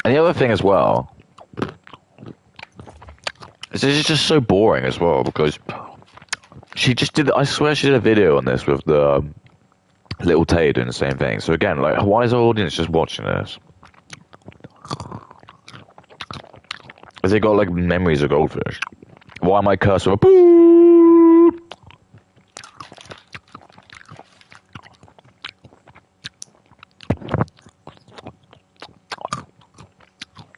And the other thing as well, is it's just so boring as well, because she just did, I swear she did a video on this with the little Tay doing the same thing. So again, like, why is our audience just watching this? Has it got like memories of goldfish? Why am I cursed with a boo?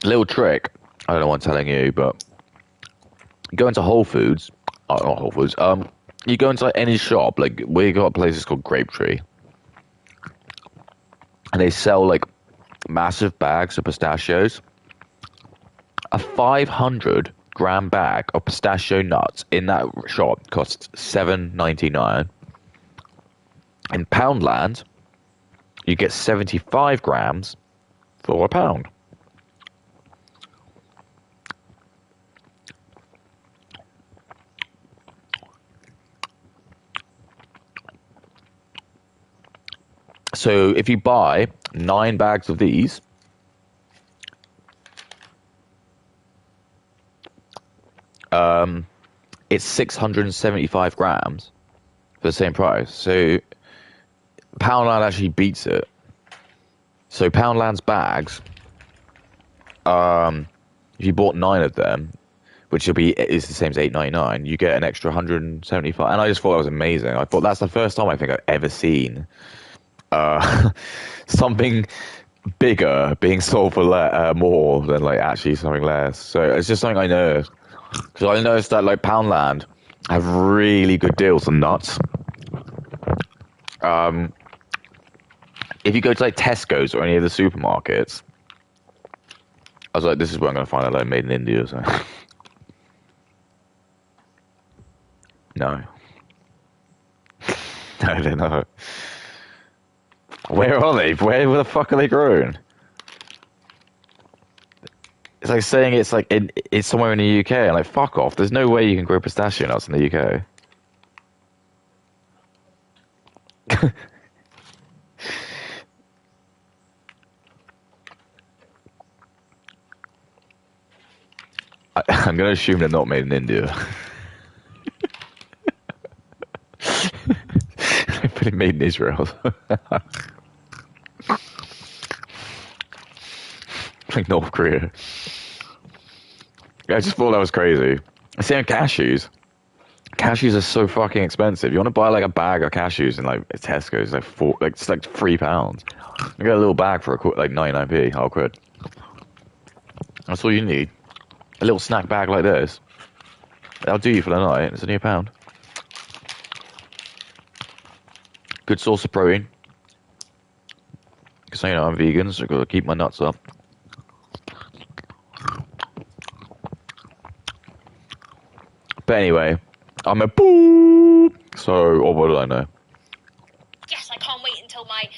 Little trick, I don't know what I'm telling you, but you go into Whole Foods, not Whole Foods, you go into like any shop, like we got places called Grapetree, and they sell like massive bags of pistachios. A 500-gram bag of pistachio nuts in that shop costs $7.99. In Poundland, you get 75 grams for £1. So if you buy 9 bags of these, it's 675 grams for the same price. So Poundland actually beats it. So Poundland's bags, if you bought 9 of them, which is the same as $8.99, you get an extra 175. And I just thought that was amazing. I thought that's the first time I think I've ever seen something bigger being sold for more than like actually something less. So it's just something I know, because I noticed that like Poundland have really good deals on nuts. If you go to like Tesco's or any of the supermarkets, I was like, this is where I'm going to find out like made in India. So no, no, they're not. Where are they? Where the fuck are they grown? It's like saying it's like it's somewhere in the UK. I'm like, fuck off. There's no way you can grow pistachio nuts in the UK. I'm going to assume they're not made in India. They're pretty made in Israel. Like North Korea. Yeah, I just thought that was crazy. Same cashews. Cashews are so fucking expensive. You want to buy like a bag of cashews in like Tesco's, it's like £3. You get a little bag for like 99p, half quid. That's all you need. A little snack bag like this. That'll do you for the night. It's only £1. Good source of protein. Because you know I'm vegan, so I've got to keep my nuts up. But anyway, I'm a boo. So, or what do I know? Yes, I can't wait until my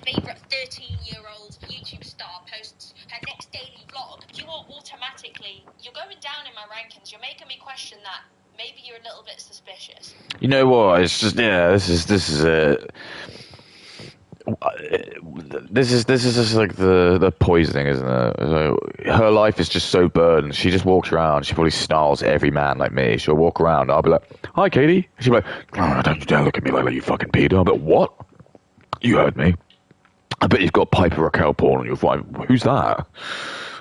favourite 13-year-old YouTube star posts her next daily vlog. You're going down in my rankings. You're making me question that. Maybe you're a little bit suspicious. You know what? It's just this is it. This is just like the poisoning, isn't it? So her life is just so burdened. She just walks around. She probably snarls at every man like me. She'll walk around. I'll be like, "Hi, Katie." She'll be like, "Oh, don't you dare look at me like that, you fucking pedo." I'll be like, "What? You heard me. I bet you've got Piper Raquel porn on your phone." Who's that?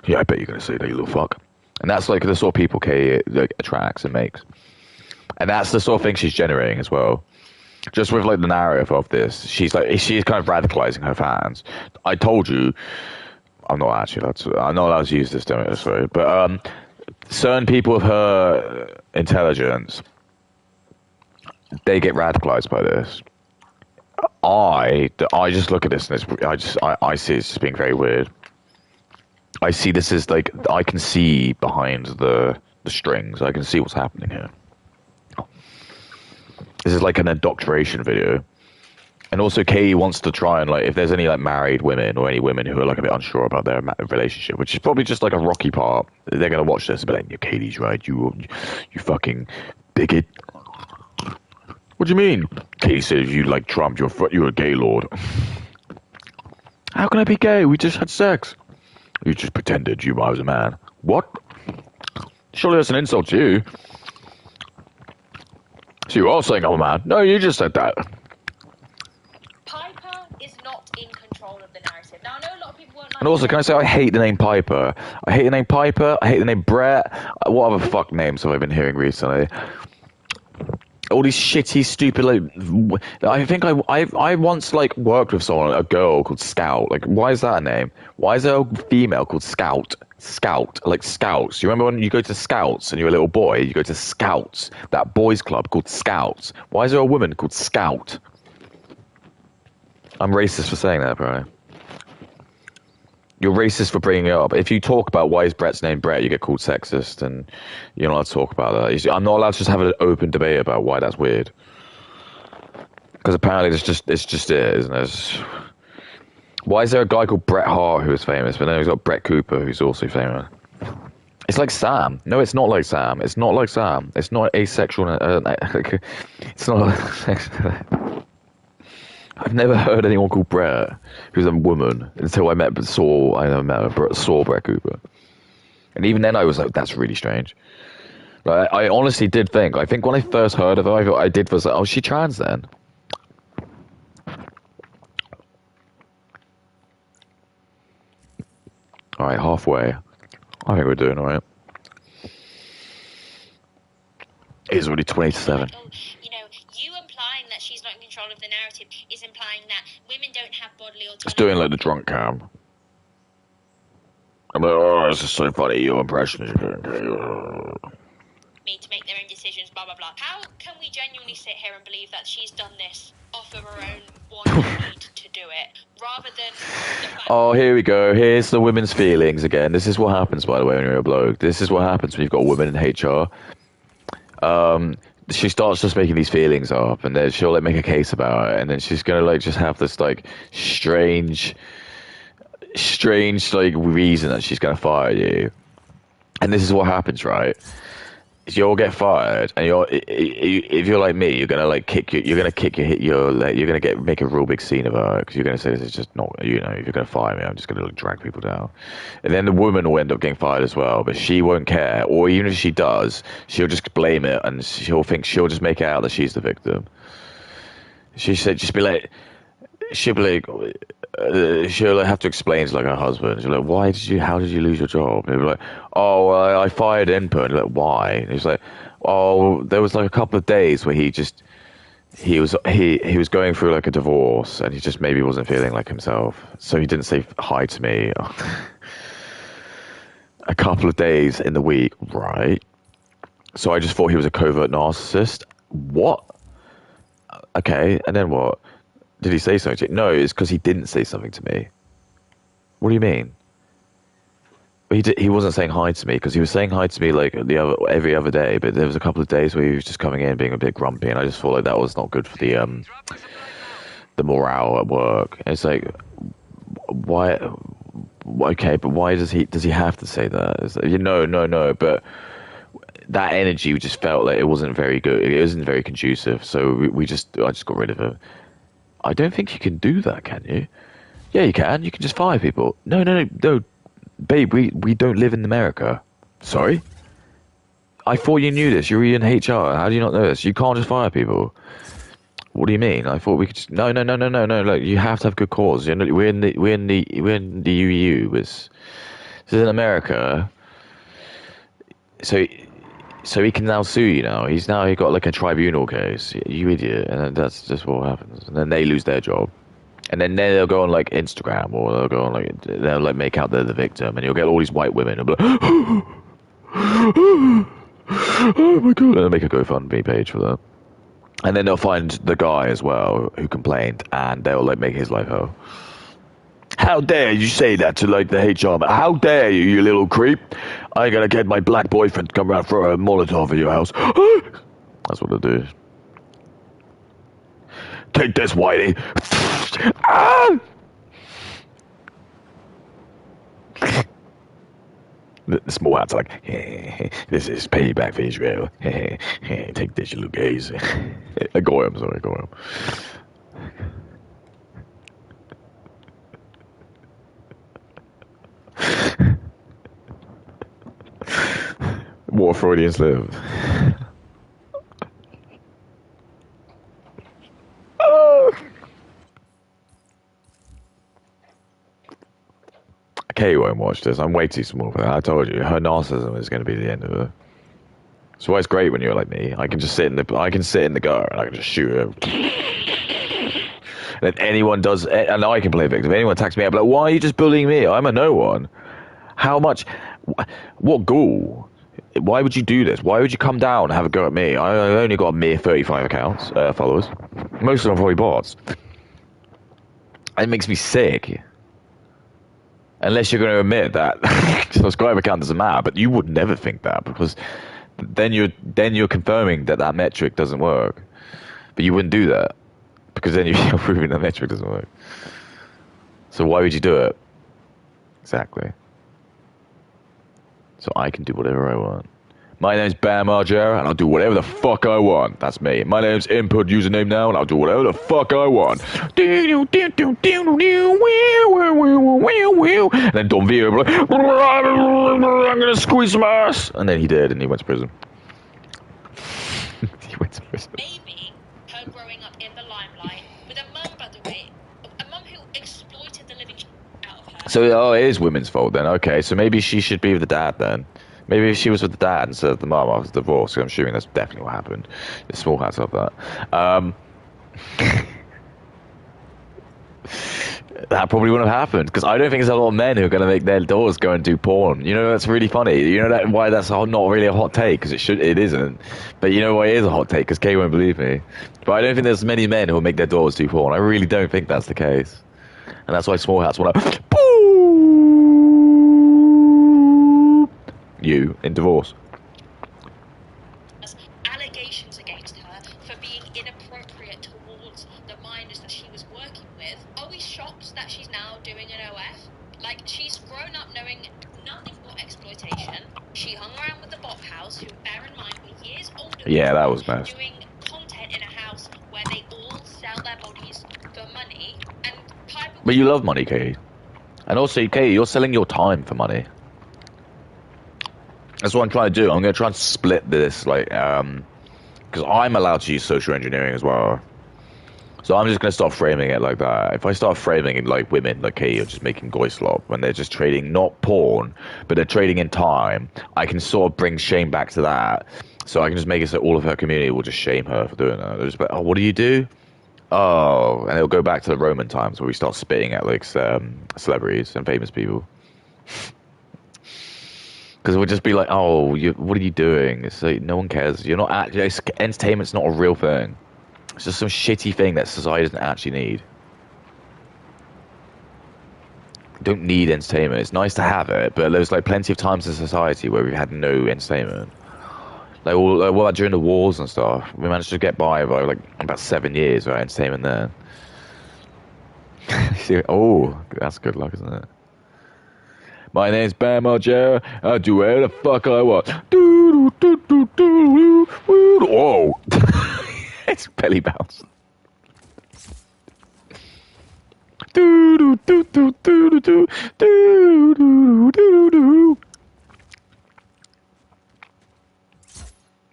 Yeah, I bet you're gonna say that, you little fuck. And that's like the sort of people Katie like, attracts and makes. And that's the sort of thing she's generating as well. just with like the narrative of this, she's kind of radicalizing her fans. I told you, I'm not actually I'm not allowed to use this term, sorry, but certain people of her intelligence, they get radicalized by this. I just look at this and I see it's just being very weird. I see this as like, I can see behind the strings. I can see what's happening here. This is like an indoctrination video. And also Katie wants to try and like, if there's any like married women or any women who are like a bit unsure about their relationship, which is probably just like a rocky part, they're going to watch this and be like, yeah, Katie's right, you fucking bigot. What do you mean? Katie says you like Trump, you're a gay lord. How can I be gay? We just had sex. You just pretended I was a man. What? Surely that's an insult to you. So you are saying I'm a man? No, you just said that. Piper is not in control of the narrative. Now, I know a lot of people won't like. And also, can I say I hate the name Piper? I hate the name Piper. I hate the name Brett. What other fuck names have I been hearing recently? All these shitty, stupid, like, I think I once, like, worked with someone, a girl called Scout. Like, why is that a name? Why is there a female called Scout? Scout, like Scouts. You remember when you go to Scouts and you're a little boy, you go to Scouts, that boys club called Scouts. Why is there a woman called Scout? I'm racist for saying that, probably. You're racist for bringing it up. If you talk about why is Brett's name Brett, you get called sexist, and you're not allowed to talk about that. You see, I'm not allowed to just have an open debate about why that's weird. Because apparently it's just it, isn't it? Why is there a guy called Bret Hart who is famous, but then he's got Brett Cooper who's also famous? It's like Sam. No, it's not like Sam. It's not like Sam. It's not asexual. It's not. I've never heard anyone called Brett who's a woman until I saw Brett Cooper, and even then I was like, that's really strange. Like, I honestly did think. I think when I first heard of her, I did was like, oh, is she trans then? All right, halfway. I think we're doing all right. It's already 27. You know, you implying that she's not in control of the narrative is implying that women don't have bodily autonomy. It's doing like the drunk cam. I'm like, oh, this is so funny, your impression is doing. Me to make their own decisions, blah, blah, blah. How can we genuinely sit here and believe that she's done this off of her own want and need to do it, rather than the fact Oh, here we go. Here's the women's feelings again. This is what happens, by the way, when you're a bloke. This is what happens when you've got a woman in HR. She starts just making these feelings up, and then she'll like make a case about it, and then she's gonna like just have this like strange like reason that she's gonna fire you. And this is what happens, right? You'll get fired, and if you're like me, you're gonna like make a real big scene of her, because you're gonna say this is just not, if you're gonna fire me, I'm just gonna like drag people down, and then the woman will end up getting fired as well, but she won't care, or even if she does, she'll just blame it, and she'll just make it out that she's the victim. She said, she'll have to explain to like her husband. She'll be like, how did you lose your job? And he'll be like, oh, well, I fired input. And like, why? And he's like, oh, there was like a couple of days where he was going through like a divorce, and he just maybe wasn't feeling like himself, so he didn't say hi to me. A couple of days in the week, right? So I just thought he was a covert narcissist. What? Okay, and then what? Did he say something to you? No, it's because he didn't say something to me. What do you mean? He wasn't saying hi to me, because he was saying hi to me like every other day, but there was a couple of days where he was just coming in being a bit grumpy, and I just thought like that was not good for the morale at work. And it's like, why? Okay, but why does he have to say that? It's like, no, but that energy just felt like it wasn't very good. It wasn't very conducive, so I just got rid of him. I don't think you can do that, can you? Yeah, you can. You can just fire people. No, babe, we don't live in America. Sorry? I thought you knew this. You're in HR. How do you not know this? You can't just fire people. What do you mean? I thought we could just... No. Look, you have to have good cause. We're in the EU. This is in America. So So he can now sue you now. He got like a tribunal case. You idiot. And then that's just what happens. And then they lose their job. And then they'll go on like Instagram or they'll like make out they're the victim, and you'll get all these white women who'll be like, oh my god, and they'll make a GoFundMe page for that. And then they'll find the guy as well who complained, and they'll like make his life hell. How dare you say that to like the HR man? How dare you, you little creep? I gotta get my black boyfriend to come around for a Molotov at your house. That's what they'll do. Take this, Whitey. Ah! The small hats are like, hey, this is payback for Israel. Hey, take this, you little gays. I got him, sorry, I got him. What a Freudian slip. Kay won't watch this. I'm way too small for that. I told you, her narcissism is going to be the end of her. That's why it's great when you're like me. I can just sit in the gutter and I can just shoot her. And if anyone does, and I can play a victim. If anyone attacks me, I'm like, why are you just bullying me? I'm a no one. How much? What ghoul? Why would you do this? Why would you come down and have a go at me? I only got a mere 35 accounts, followers. Most of them are probably bots. It makes me sick. Unless you're going to admit that subscriber count doesn't matter, but you would never think that, because then you're confirming that metric doesn't work. But you wouldn't do that, because then you're proving that metric doesn't work. So why would you do it? Exactly. So I can do whatever I want. My name's Bam Margera, and I'll do whatever the fuck I want. That's me. My name's Input Username Now, and I'll do whatever the fuck I want. And then Don Vito, I'm gonna squeeze some ass. And then he did, and he went to prison. He went to prison. Maybe her growing up in the limelight with a mum, by the way, a mum who exploited the living out of her. So, it is women's fault then. Okay, so maybe she should be with the dad then. Maybe if she was with the dad instead of the mum after the divorce, I'm assuming that's definitely what happened. The small hats of that. That probably wouldn't have happened, because I don't think there's a lot of men who are going to make their daughters go and do porn. You know, that's really funny. You know why that's not really a hot take, because it isn't. But you know why it is a hot take, because Kay won't believe me. But I don't think there's many men who will make their daughters do porn. I really don't think that's the case. And that's why small hats want to... you in divorce. Allegations against her for being inappropriate towards the minors that she was working with. Are we shocked that she's now doing an OF? Like, she's grown up knowing nothing but exploitation. She hung around with the bot house, who, bear in mind, were years older than yeah, her, that was nice. doing content in a house where they all sell their bodies for money. And but you love money, Kay. And also, Kay, you're selling your time for money. That's what I'm trying to do. I'm going to try and split this, like, because I'm allowed to use social engineering as well. So I'm just going to start framing it like that. If I start framing it like women, like, hey, you're just making goy slop, when they're just trading not porn, but they're trading in time, I can sort of bring shame back to that. So I can just make it so all of her community will just shame her for doing that. They're just like, oh, what do you do? Oh, and it'll go back to the Roman times where we start spitting at, like, celebrities and famous people. Because it would just be like, oh, what are you doing? It's like, no one cares. You're not actually... Entertainment's not a real thing. It's just some shitty thing that society doesn't actually need. You don't need entertainment. It's nice to have it, but there's like plenty of times in society where we've had no entertainment. Like, what about during the wars and stuff? We managed to get by like about 7 years without entertainment then. Oh, that's good luck, isn't it? My name's Bam Margera. I do whatever the fuck I want. Whoa. It's belly bounce.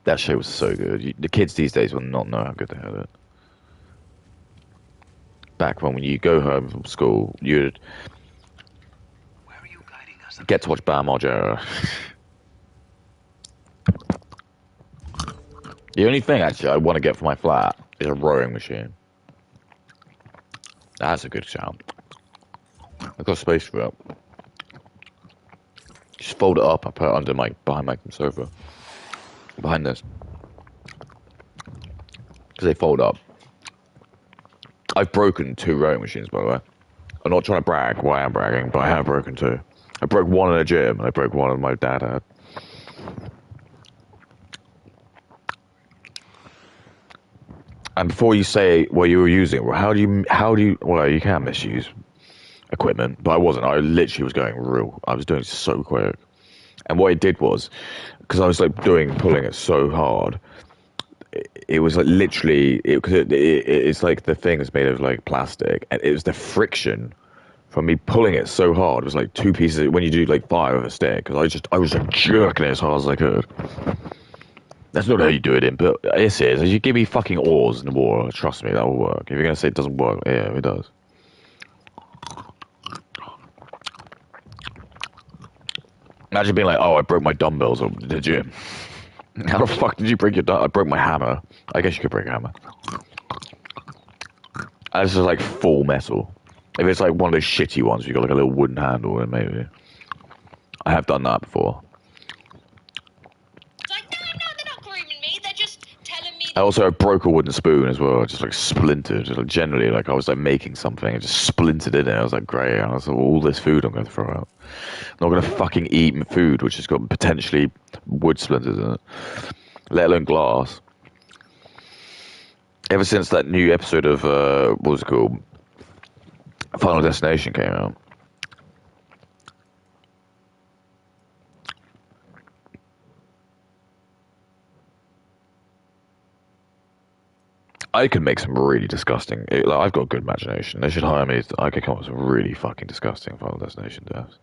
That show was so good. The kids these days will not know how good they had it. Back when you go home from school, you'd get to watch Bam Margera. The only thing actually I want to get for my flat is a rowing machine. That's a good shout. I've got space for it. Just fold it up. I put it under behind my sofa. Behind this. Because they fold up. I've broken 2 rowing machines, by the way. I'm not trying to brag. Well, I am bragging, but I have broken 2. I broke one in a gym, and I broke one my dad had. And before you say what you were using, well, how do you, well, you can misuse equipment, but I wasn't. I literally was going real. I was doing it so quick. And what it did was, because I was like pulling it so hard, it was like literally, because it's like the thing is made of like plastic, and it was the friction from me pulling it so hard. It was like 2 pieces, when you do like fire with a stick, because I was like jerking it as hard as I could. That's not how you do it but this is. As you give me fucking oars in the water, trust me, that will work. If you're going to say it doesn't work, yeah, it does. Imagine being like, oh, I broke my dumbbells at the gym. How the fuck did you break your I broke my hammer. I guess you could break a hammer. And this is like full metal. If it's like one of those shitty ones, you got like a little wooden handle, then maybe. I have done that before. I also broke a wooden spoon as well, just like splintered, just like generally like I was like making something and just splintered in it. I was like, great, I was like, all this food I'm going to throw out. I'm not going to fucking eat food which has got potentially wood splinters in it, let alone glass. Ever since that new episode of, what was it called? Final Destination came out. I can make some really disgusting. Like, I've got a good imagination. They should hire me. I could come up with some really fucking disgusting Final Destination deaths.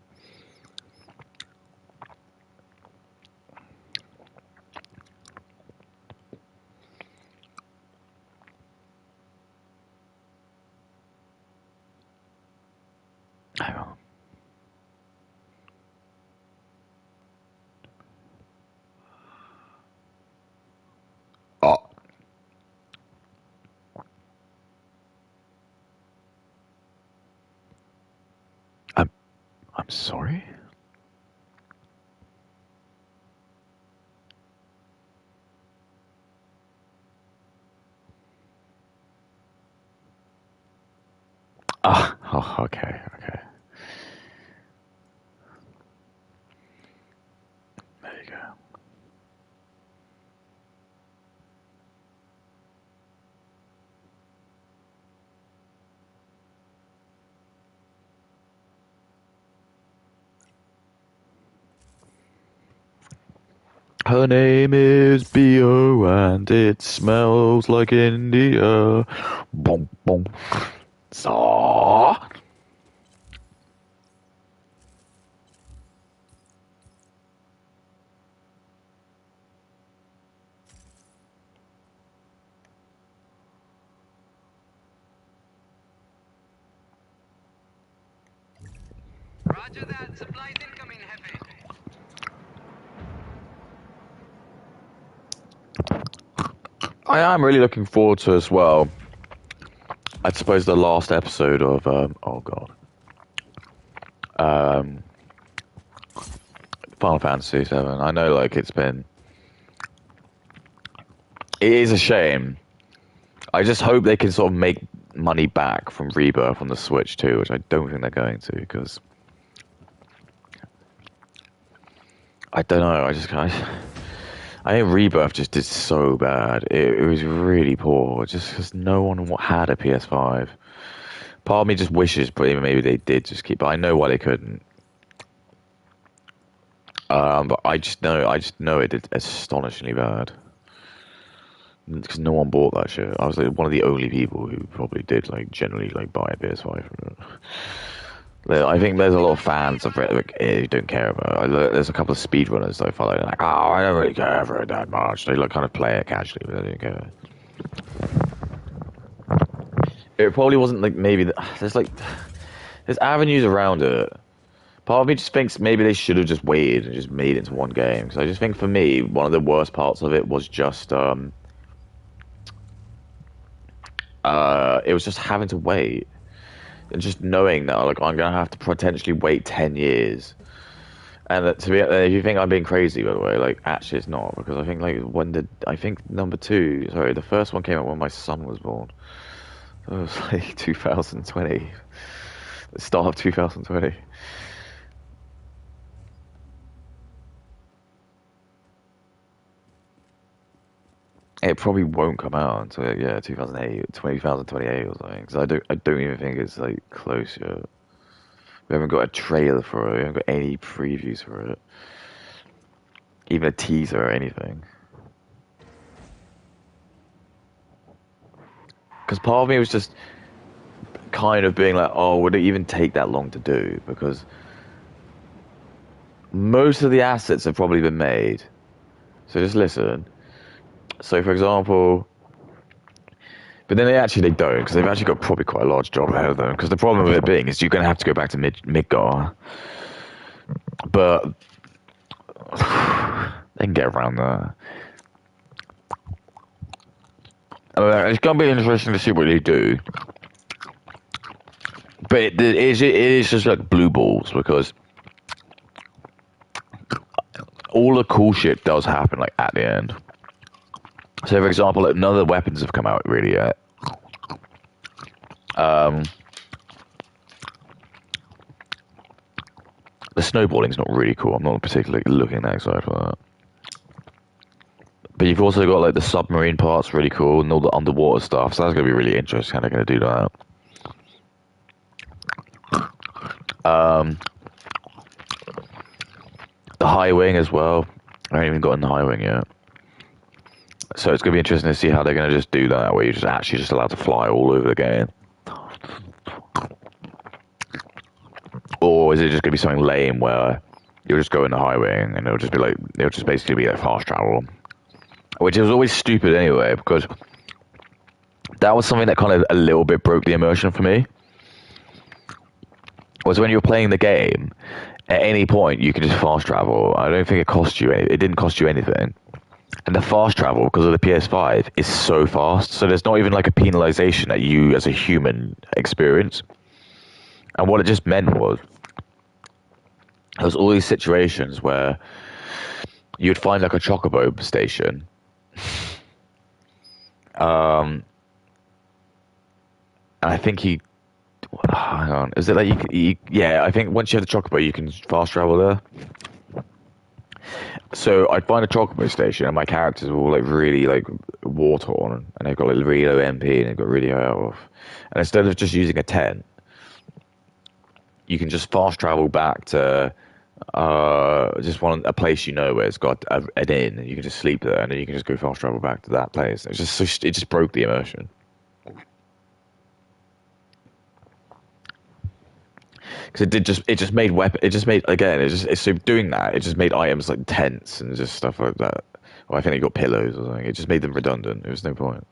Hang on. Oh. I'm sorry? Oh, okay. There you go. Her name is Bio and it smells like India. Boom, boom. So. Roger that. Supplies incoming, Hefe. I am really looking forward to as well. I suppose the last episode of oh god, Final Fantasy VII. I know, like it is a shame. I just hope they can sort of make money back from Rebirth on the Switch too, which I don't think they're going to, because I don't know. I think Rebirth just did so bad. It was really poor, just because no one had a PS5. Part of me just wishes, but maybe they did just keep. But I know why they couldn't. But I just know it did astonishingly bad. Because no one bought that shit. I was like one of the only people who probably did like generally like buy a PS5 from it. I think there's a lot of fans of it who don't care about it. There's a couple of speedrunners that I follow, like, oh, I don't really care for it that much. They like kind of play it casually, but they don't care. It probably wasn't like there's avenues around it. Part of me just thinks maybe they should have just waited and just made it into one game. Because I just think for me, one of the worst parts of it was just It was just having to wait and just knowing that like I'm gonna have to potentially wait 10 years. And that, if you think I'm being crazy, by the way, like actually it's not because I think like I think number two, sorry, the first one came out when my son was born. So it was like 2020, the start of 2020. It probably won't come out until yeah 2008, 2028 or something. Because I don't even think it's like close yet. We haven't got a trailer for it. We haven't got any previews for it, even a teaser or anything. Because part of me was just kind of being like, oh, would it even take that long to do? Because most of the assets have probably been made. So just listen. So for example, but then they don't because they've actually got probably quite a large job ahead of them. Because the problem with it being is you're going to have to go back to Midgar, but they can get around that. It's going to be interesting to see what they do. But it is just like blue balls because all the cool shit does happen like at the end. So, for example, like, none of the weapons have come out really yet. The snowballing's not really cool. I'm not particularly looking that excited for that. But you've also got like the submarine parts really cool and all the underwater stuff. So that's gonna be really interesting how they're gonna do that. The high wing as well. I haven't even gotten the high wing yet. So it's gonna be interesting to see how they're gonna just do that, where you're just actually just allowed to fly all over the game. Or is it just gonna be something lame where you'll just go in the high wing and it'll just basically be like fast travel, which was always stupid anyway because that was something that kind of a little bit broke the immersion for me. Was when you were playing the game, at any point you could just fast travel. I don't think it didn't cost you anything. And the fast travel, because of the PS5, is so fast. So there's not even like a penalization that you as a human experience. And what it just meant was, there was all these situations where you'd find like a chocobo station. And I think hang on, is it like yeah, I think once you have the chocobo, you can fast travel there. So I'd find a chocobo station, and my characters were all like really like war torn, and they've got like really low MP, and they've got really high health. And instead of just using a tent, you can just fast travel back to just a place where it's got an inn, and you can just sleep there, and then you can just go fast travel back to that place. It just broke the immersion. Because it just made so doing that, it just made items like tents and just stuff like that. Well, I think it got pillows or something. It just made them redundant. There was no point.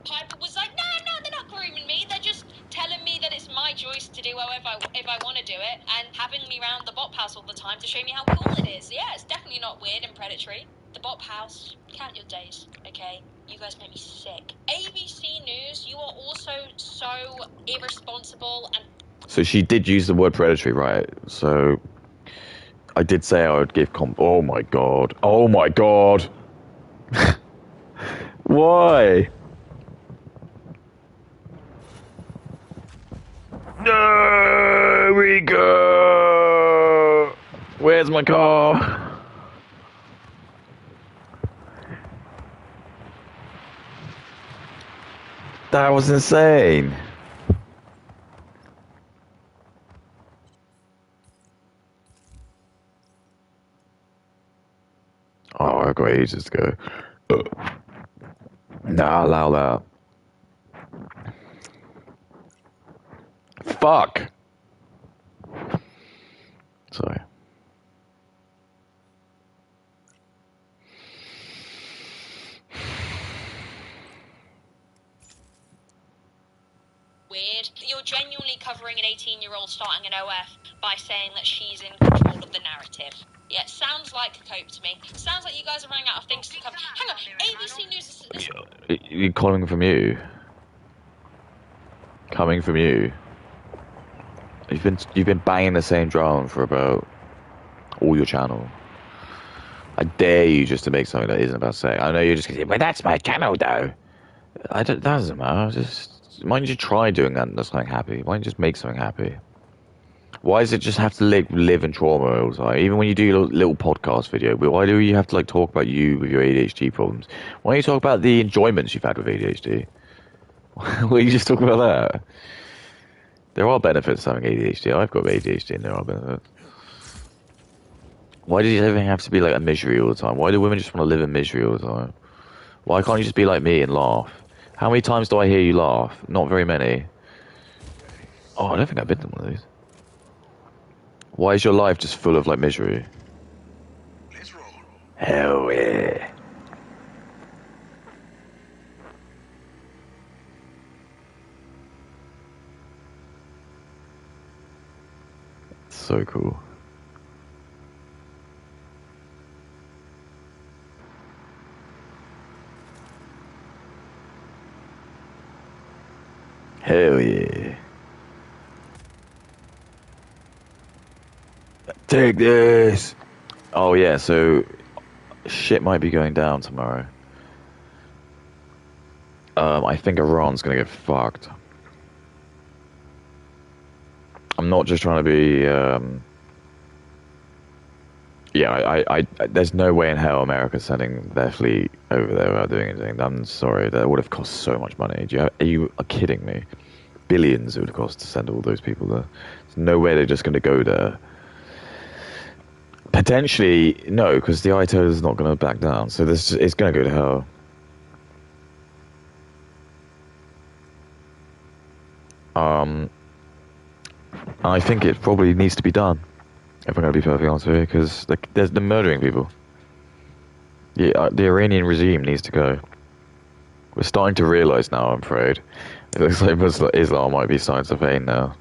Piper was like, no, they're not grooming me. They're just telling me that it's my choice to do if I want to do it, and having me around the Bop House all the time to show me how cool it is. Yeah, it's definitely not weird and predatory. The Bop House, count your days, okay? You guys make me sick. ABC News, you are also so irresponsible and... So she did use the word predatory, right? So I did say I would give Oh my god. Oh my god. Why? There we go. Where's my car? That was insane. Oh, I've got ages to go. Nah, allow that. Fuck. Sorry. weird. You're genuinely covering an 18-year-old starting an OF by saying that she's in control of the narrative. Yeah, it sounds like cope to me. Sounds like you guys are running out of things to cover. Hang on, ABC News is... Coming from you. Coming from you. You've been banging the same drum for about all your channel. I dare you just to make something that isn't about sex. I know you're just gonna say, but that's my channel though. That doesn't matter. Why don't you try doing that? That's something happy. Why don't you just make something happy? Why does it just have to live in trauma all the time? Even when you do your little podcast video, why do you have to like talk about you with your ADHD problems? Why don't you talk about the enjoyments you've had with ADHD? Why don't you just talk about that? There are benefits to having ADHD. I've got ADHD and there are benefits. Why does everything have to be like a misery all the time? Why do women just want to live in misery all the time? Why can't you just be like me and laugh? How many times do I hear you laugh? Not very many. Oh, I don't think I've been to one of these. Why is your life just full of like misery? Let's roll. Hell yeah. So cool. Hell yeah. Take this. Oh yeah, so shit might be going down tomorrow. I think Iran's gonna get fucked. I'm not just trying to be, yeah, there's no way in hell America's sending their fleet over there without doing anything. I'm sorry, that would have cost so much money. Are you kidding me? Billions it would have cost to send all those people there. There's no way they're just going to go there. Potentially, no, because the Ayatollah is not going to back down. So it's going to go to hell. And I think it probably needs to be done. If I'm going to be perfectly honest with you, because they're murdering people. Yeah, the Iranian regime needs to go. We're starting to realise now, I'm afraid. It looks like Islam might be starting to fade now.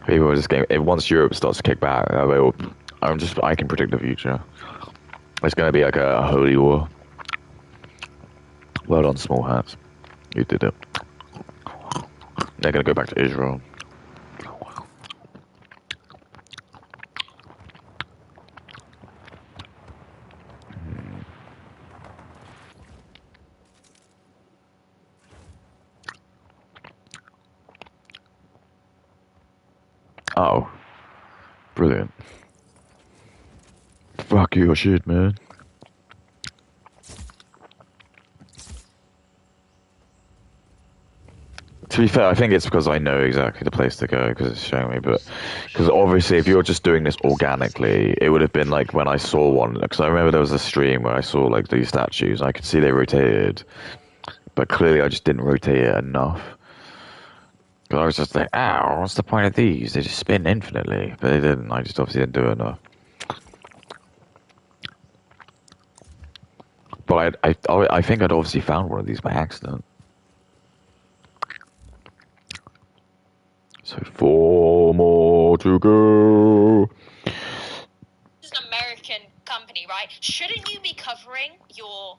People are just getting... Once Europe starts to kick back, I can predict the future. It's going to be like a holy war. Well done, small hats. You did it. They're going to go back to Israel. Oh. Brilliant. Fuck your shit, man. To be fair, I think it's because I know exactly the place to go because it's showing me. But because obviously, if you're just doing this organically, it would have been like when I saw one. Because I remember there was a stream where I saw like these statues. I could see they rotated, but clearly I just didn't rotate it enough. Because I was just like, "Ow, what's the point of these? They just spin infinitely." But they didn't. I just obviously didn't do it enough. But I think I'd obviously found one of these by accident. So 4 more to go. This is an American company, right? Shouldn't you be covering your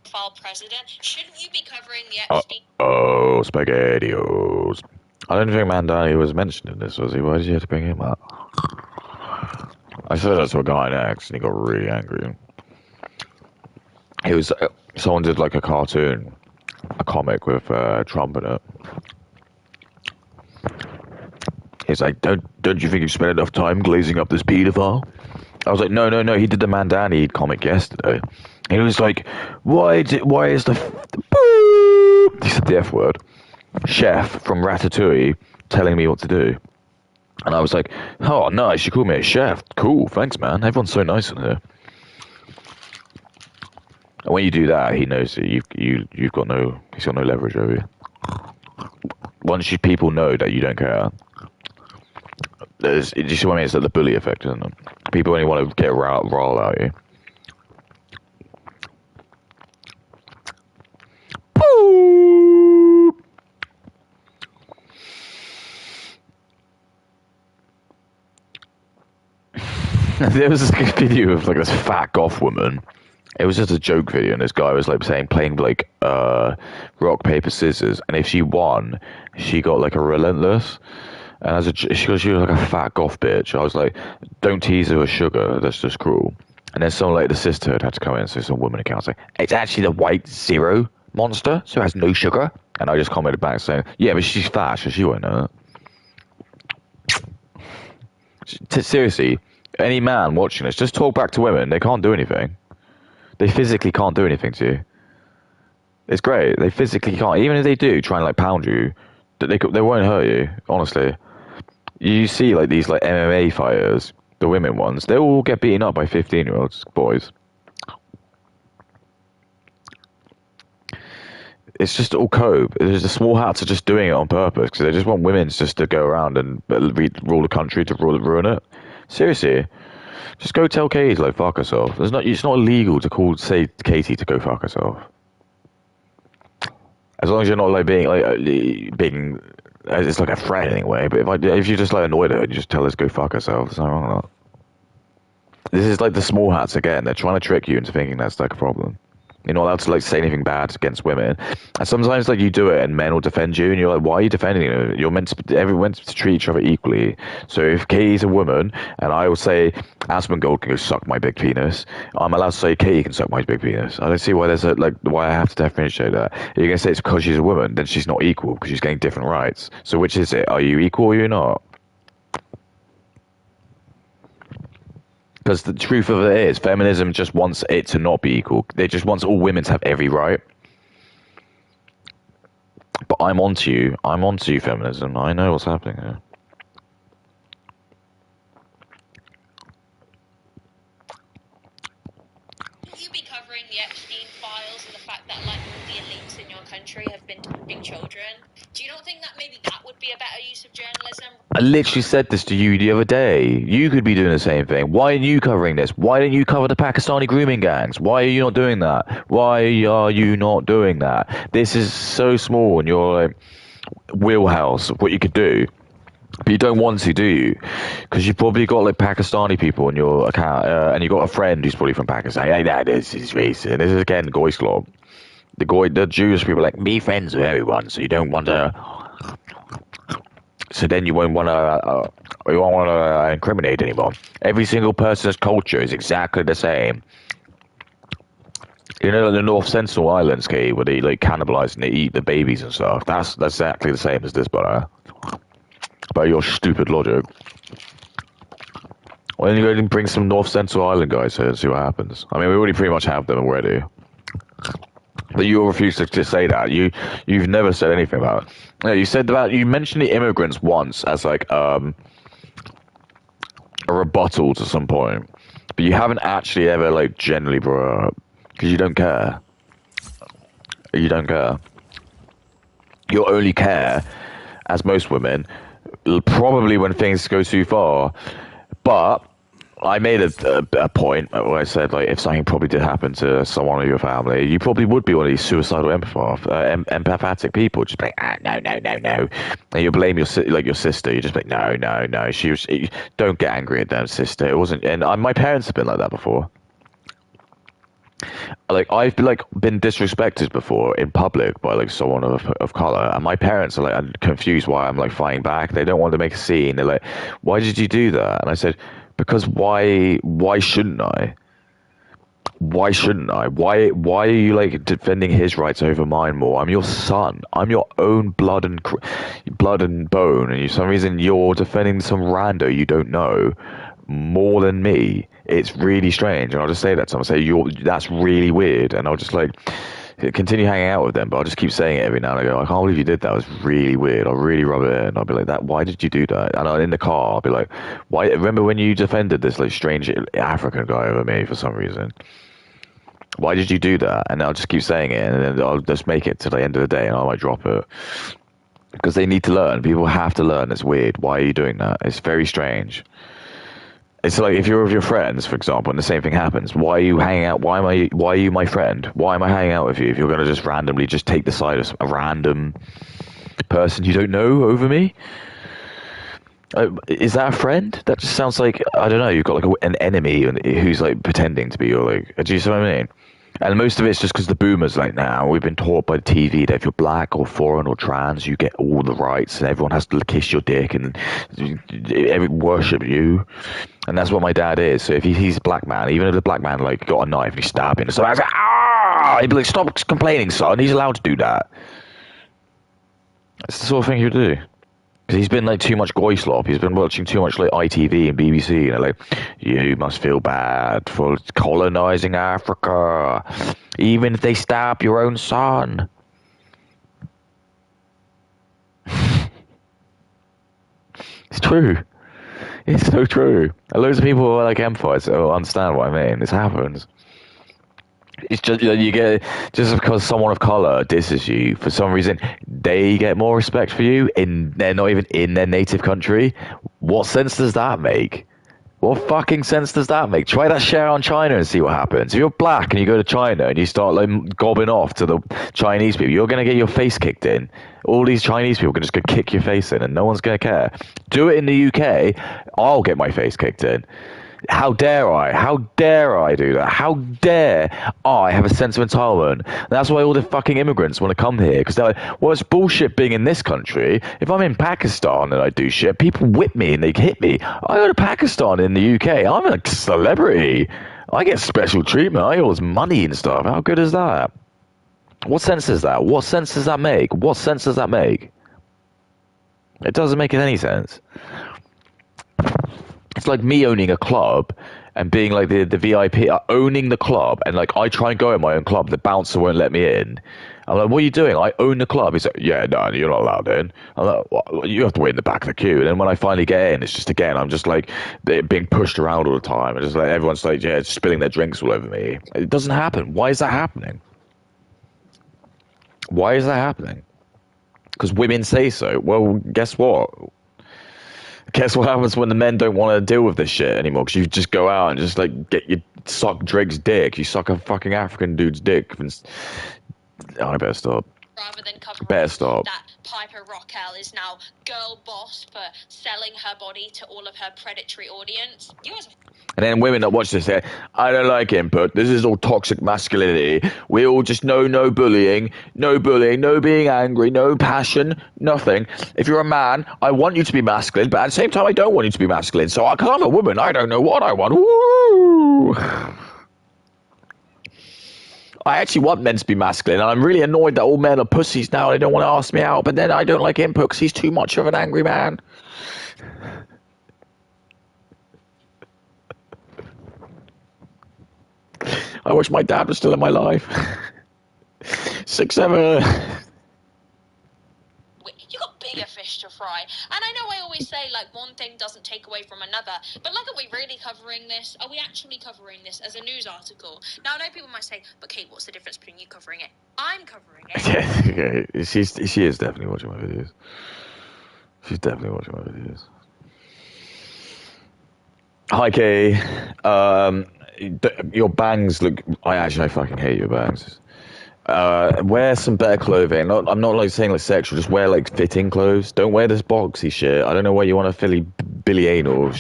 file president? Shouldn't you be covering the Epstein? Oh, SpaghettiOs. I don't think Mandani was mentioned in this, was he? Why did you have to bring him up? I said that to a guy next, and he got really angry. He was... someone did like a cartoon, a comic with Trump in it. He's like, don't you think you've spent enough time glazing up this pedophile? I was like, no, he did the Mandani comic yesterday. And he was like, why is the boop? He said the F word. Chef from Ratatouille telling me what to do. And I was like, oh, nice, you called me a chef. Cool, thanks, man. Everyone's so nice in here. And when you do that, he knows that he's got no leverage over you. Once people know that you don't care, do you see what I mean? It's like the bully effect, isn't it? People only want to get a rile out of you. Boop. There was this video of like this fat goth woman. It was just a joke video, and this guy was like playing like rock paper scissors, and if she won, she got like a relentless. And she was like a fat goth bitch. I was like, don't tease her with sugar. That's just cruel. And then someone like the sisterhood had to come in, so some woman account like, it's actually the white zero monster, so it has no sugar. And I just commented back saying, yeah, but she's fat, so she won't know it. Seriously, any man watching this, just talk back to women. They can't do anything. They physically can't do anything to you. It's great. They physically can't. Even if they do try and like pound you, they won't hurt you. Honestly, you see like these like MMA fighters, the women ones, they all get beaten up by 15-year-olds boys. It's just all cope. There's the small hats are just doing it on purpose because they just want women just to go around and rule the country to ruin it. Seriously, just go tell Katie to like fuck herself. It's not illegal to say Katie to go fuck herself. As long as you're not like being it's like a threat anyway. But if you just like annoyed her, you just tell her to go fuck herself. There's nothing wrong with that. This is like the small hats again. They're trying to trick you into thinking that's like a problem. You're not allowed to like say anything bad against women, and sometimes like you do it, and men will defend you, and you're like, why are you defending her? You're meant to. Everyone's to treat each other equally. So if Katie's a woman, and I will say Asmongold can go suck my big penis, I'm allowed to say Katie can suck my big penis. I don't see why why I have to differentiate that. If you're gonna say it's because she's a woman, then she's not equal because she's getting different rights. So which is it? Are you equal or you're not? Because the truth of it is, feminism just wants it to not be equal. They just want all women to have every right. But I'm onto you. I'm onto you, feminism. I know what's happening here. Will you be covering the Epstein files and the fact that like all the elites in your country have been touching children? Do you not think that maybe that would be a better use of journalism? I literally said this to you the other day. You could be doing the same thing. Why aren't you covering this? Why don't you cover the Pakistani grooming gangs? Why are you not doing that? Why are you not doing that? This is so small in your like, wheelhouse of what you could do. But you don't want to, do you? Because you've probably got like Pakistani people in your account, and you've got a friend who's probably from Pakistan. Hey, this is racist. This is again Goy Slob. The Jewish people are like, be friends with everyone, so you don't want to. So then you won't want to incriminate anyone. Every single person's culture is exactly the same. You know, the North Sentinel Islands, Kate, where they like cannibalize and they eat the babies and stuff. That's exactly the same as this, but by your stupid logic. Why don't you go and bring some North Sentinel Island guys here and see what happens? I mean, we already pretty much have them already. But you refuse to say that. You've never said anything about it. No, you mentioned the immigrants once as like a rebuttal to some point, but you haven't actually ever like generally brought it up because you don't care. You don't care. You'll only care, as most women, probably when things go too far. But I made a point where I said, like, if something probably did happen to someone in your family, you probably would be one of these suicidal empathic people. Just like, no. And you blame your sister. You just like, no. Don't get angry at them, sister. It wasn't. And my parents have been like that before. Like, I've been disrespected before in public by like someone of color, and my parents are like confused why I'm like fighting back. They don't want to make a scene. They're like, why did you do that? And I said, because why shouldn't I? Why shouldn't I? Why are you like defending his rights over mine more? I'm your son. I'm your own blood and bone, and for some reason you're defending some rando you don't know more than me. It's really strange, and I'll just say that to them. I'll say that's really weird, and I'll just like continue hanging out with them, but I'll just keep saying it every now and again. I can't believe you did that. It was really weird. I'll really rub it in. I'll be like, that. Why did you do that? And in the car, I'll be like, why? Remember when you defended this like strange African guy over me for some reason? Why did you do that? And I'll just keep saying it, and then I'll just make it to the end of the day, and I might drop it because they need to learn. People have to learn. It's weird. Why are you doing that? It's very strange. It's like if you're with your friends, for example, and the same thing happens. Why are you hanging out? Why are you my friend? Why am I hanging out with you if you're going to just randomly just take the side of a random person you don't know over me? Is that a friend? That just sounds like, I don't know. You've got like an enemy who's like pretending to be your like. Do you see what I mean? And most of it's just because the boomers like now we've been taught by the TV that if you're black or foreign or trans, you get all the rights, and everyone has to kiss your dick and worship you. And that's what my dad is. So if he's a black man, even if the black man like got a knife and he's stabbing, so I was like, ah, he'd be like, stop complaining, son. He's allowed to do that. It's the sort of thing he'd do. Because he's been like too much goy slop. He's been watching too much like ITV and BBC. And they're like, you must feel bad for colonizing Africa, even if they stab your own son. It's true. It's so true. And loads of people who are like empires will understand what I mean. This happens. It's just you get just because someone of color disses you for some reason, they get more respect for you in they're not even in their native country. What sense does that make? What fucking sense does that make? Try that share on China and see what happens. If you're black and you go to China and you start like gobbing off to the Chinese people, you're gonna get your face kicked in. All these Chinese people can just go kick your face in and no one's gonna care. Do it in the UK, I'll get my face kicked in. How dare I? How dare I do that? How dare I have a sense of entitlement? And that's why all the fucking immigrants want to come here, because they're like, well, it's bullshit being in this country. If I'm in Pakistan and I do shit, people whip me and they hit me. I go to Pakistan in the UK. I'm a celebrity. I get special treatment. I get all this money and stuff. How good is that? What sense is that? What sense does that make? What sense does that make? It doesn't make any sense. It's like me owning a club and being like the VIP, owning the club, and like I try and go in my own club, the bouncer won't let me in. I'm like, what are you doing? I own the club. He's like, yeah, no, you're not allowed in. I'm like, well, you have to wait in the back of the queue. And then when I finally get in, it's just again, I'm just like being pushed around all the time. And just like everyone's like, yeah, spilling their drinks all over me. It doesn't happen. Why is that happening? Why is that happening? Because women say so. Well, guess what? Guess what happens when the men don't want to deal with this shit anymore? Because you just go out and just like get you suck Drake's dick. You suck a fucking African dude's dick. Oh, I better stop. Rather than covering Better stop. that Piper Rockell is now girl boss for selling her body to all of her predatory audience. You as a And then women that watch this say, I don't like input. This is all toxic masculinity. We all just know no bullying, no being angry, no passion, nothing. If you're a man, I want you to be masculine, but at the same time, I don't want you to be masculine. So, because I'm a woman, I don't know what I want. Woo! I actually want men to be masculine, and I'm really annoyed that all men are pussies now. They don't want to ask me out, but then I don't like input because he's too much of an angry man. I wish my dad was still in my life. 6'7". you got bigger fish to fry. And I know I always say, like, one thing doesn't take away from another, but, like, are we really covering this? Are we actually covering this as a news article? Now, I know people might say, but Kate, what's the difference between you covering it? I'm covering it. Yeah, okay. She is definitely watching my videos. She's definitely watching my videos. Hi, Kay. Your bangs look... I fucking hate your bangs. Wear some better clothing. I'm not like saying like sexual. Just wear like fitting clothes. Don't wear this boxy shit. I don't know why you want to Billy Anal.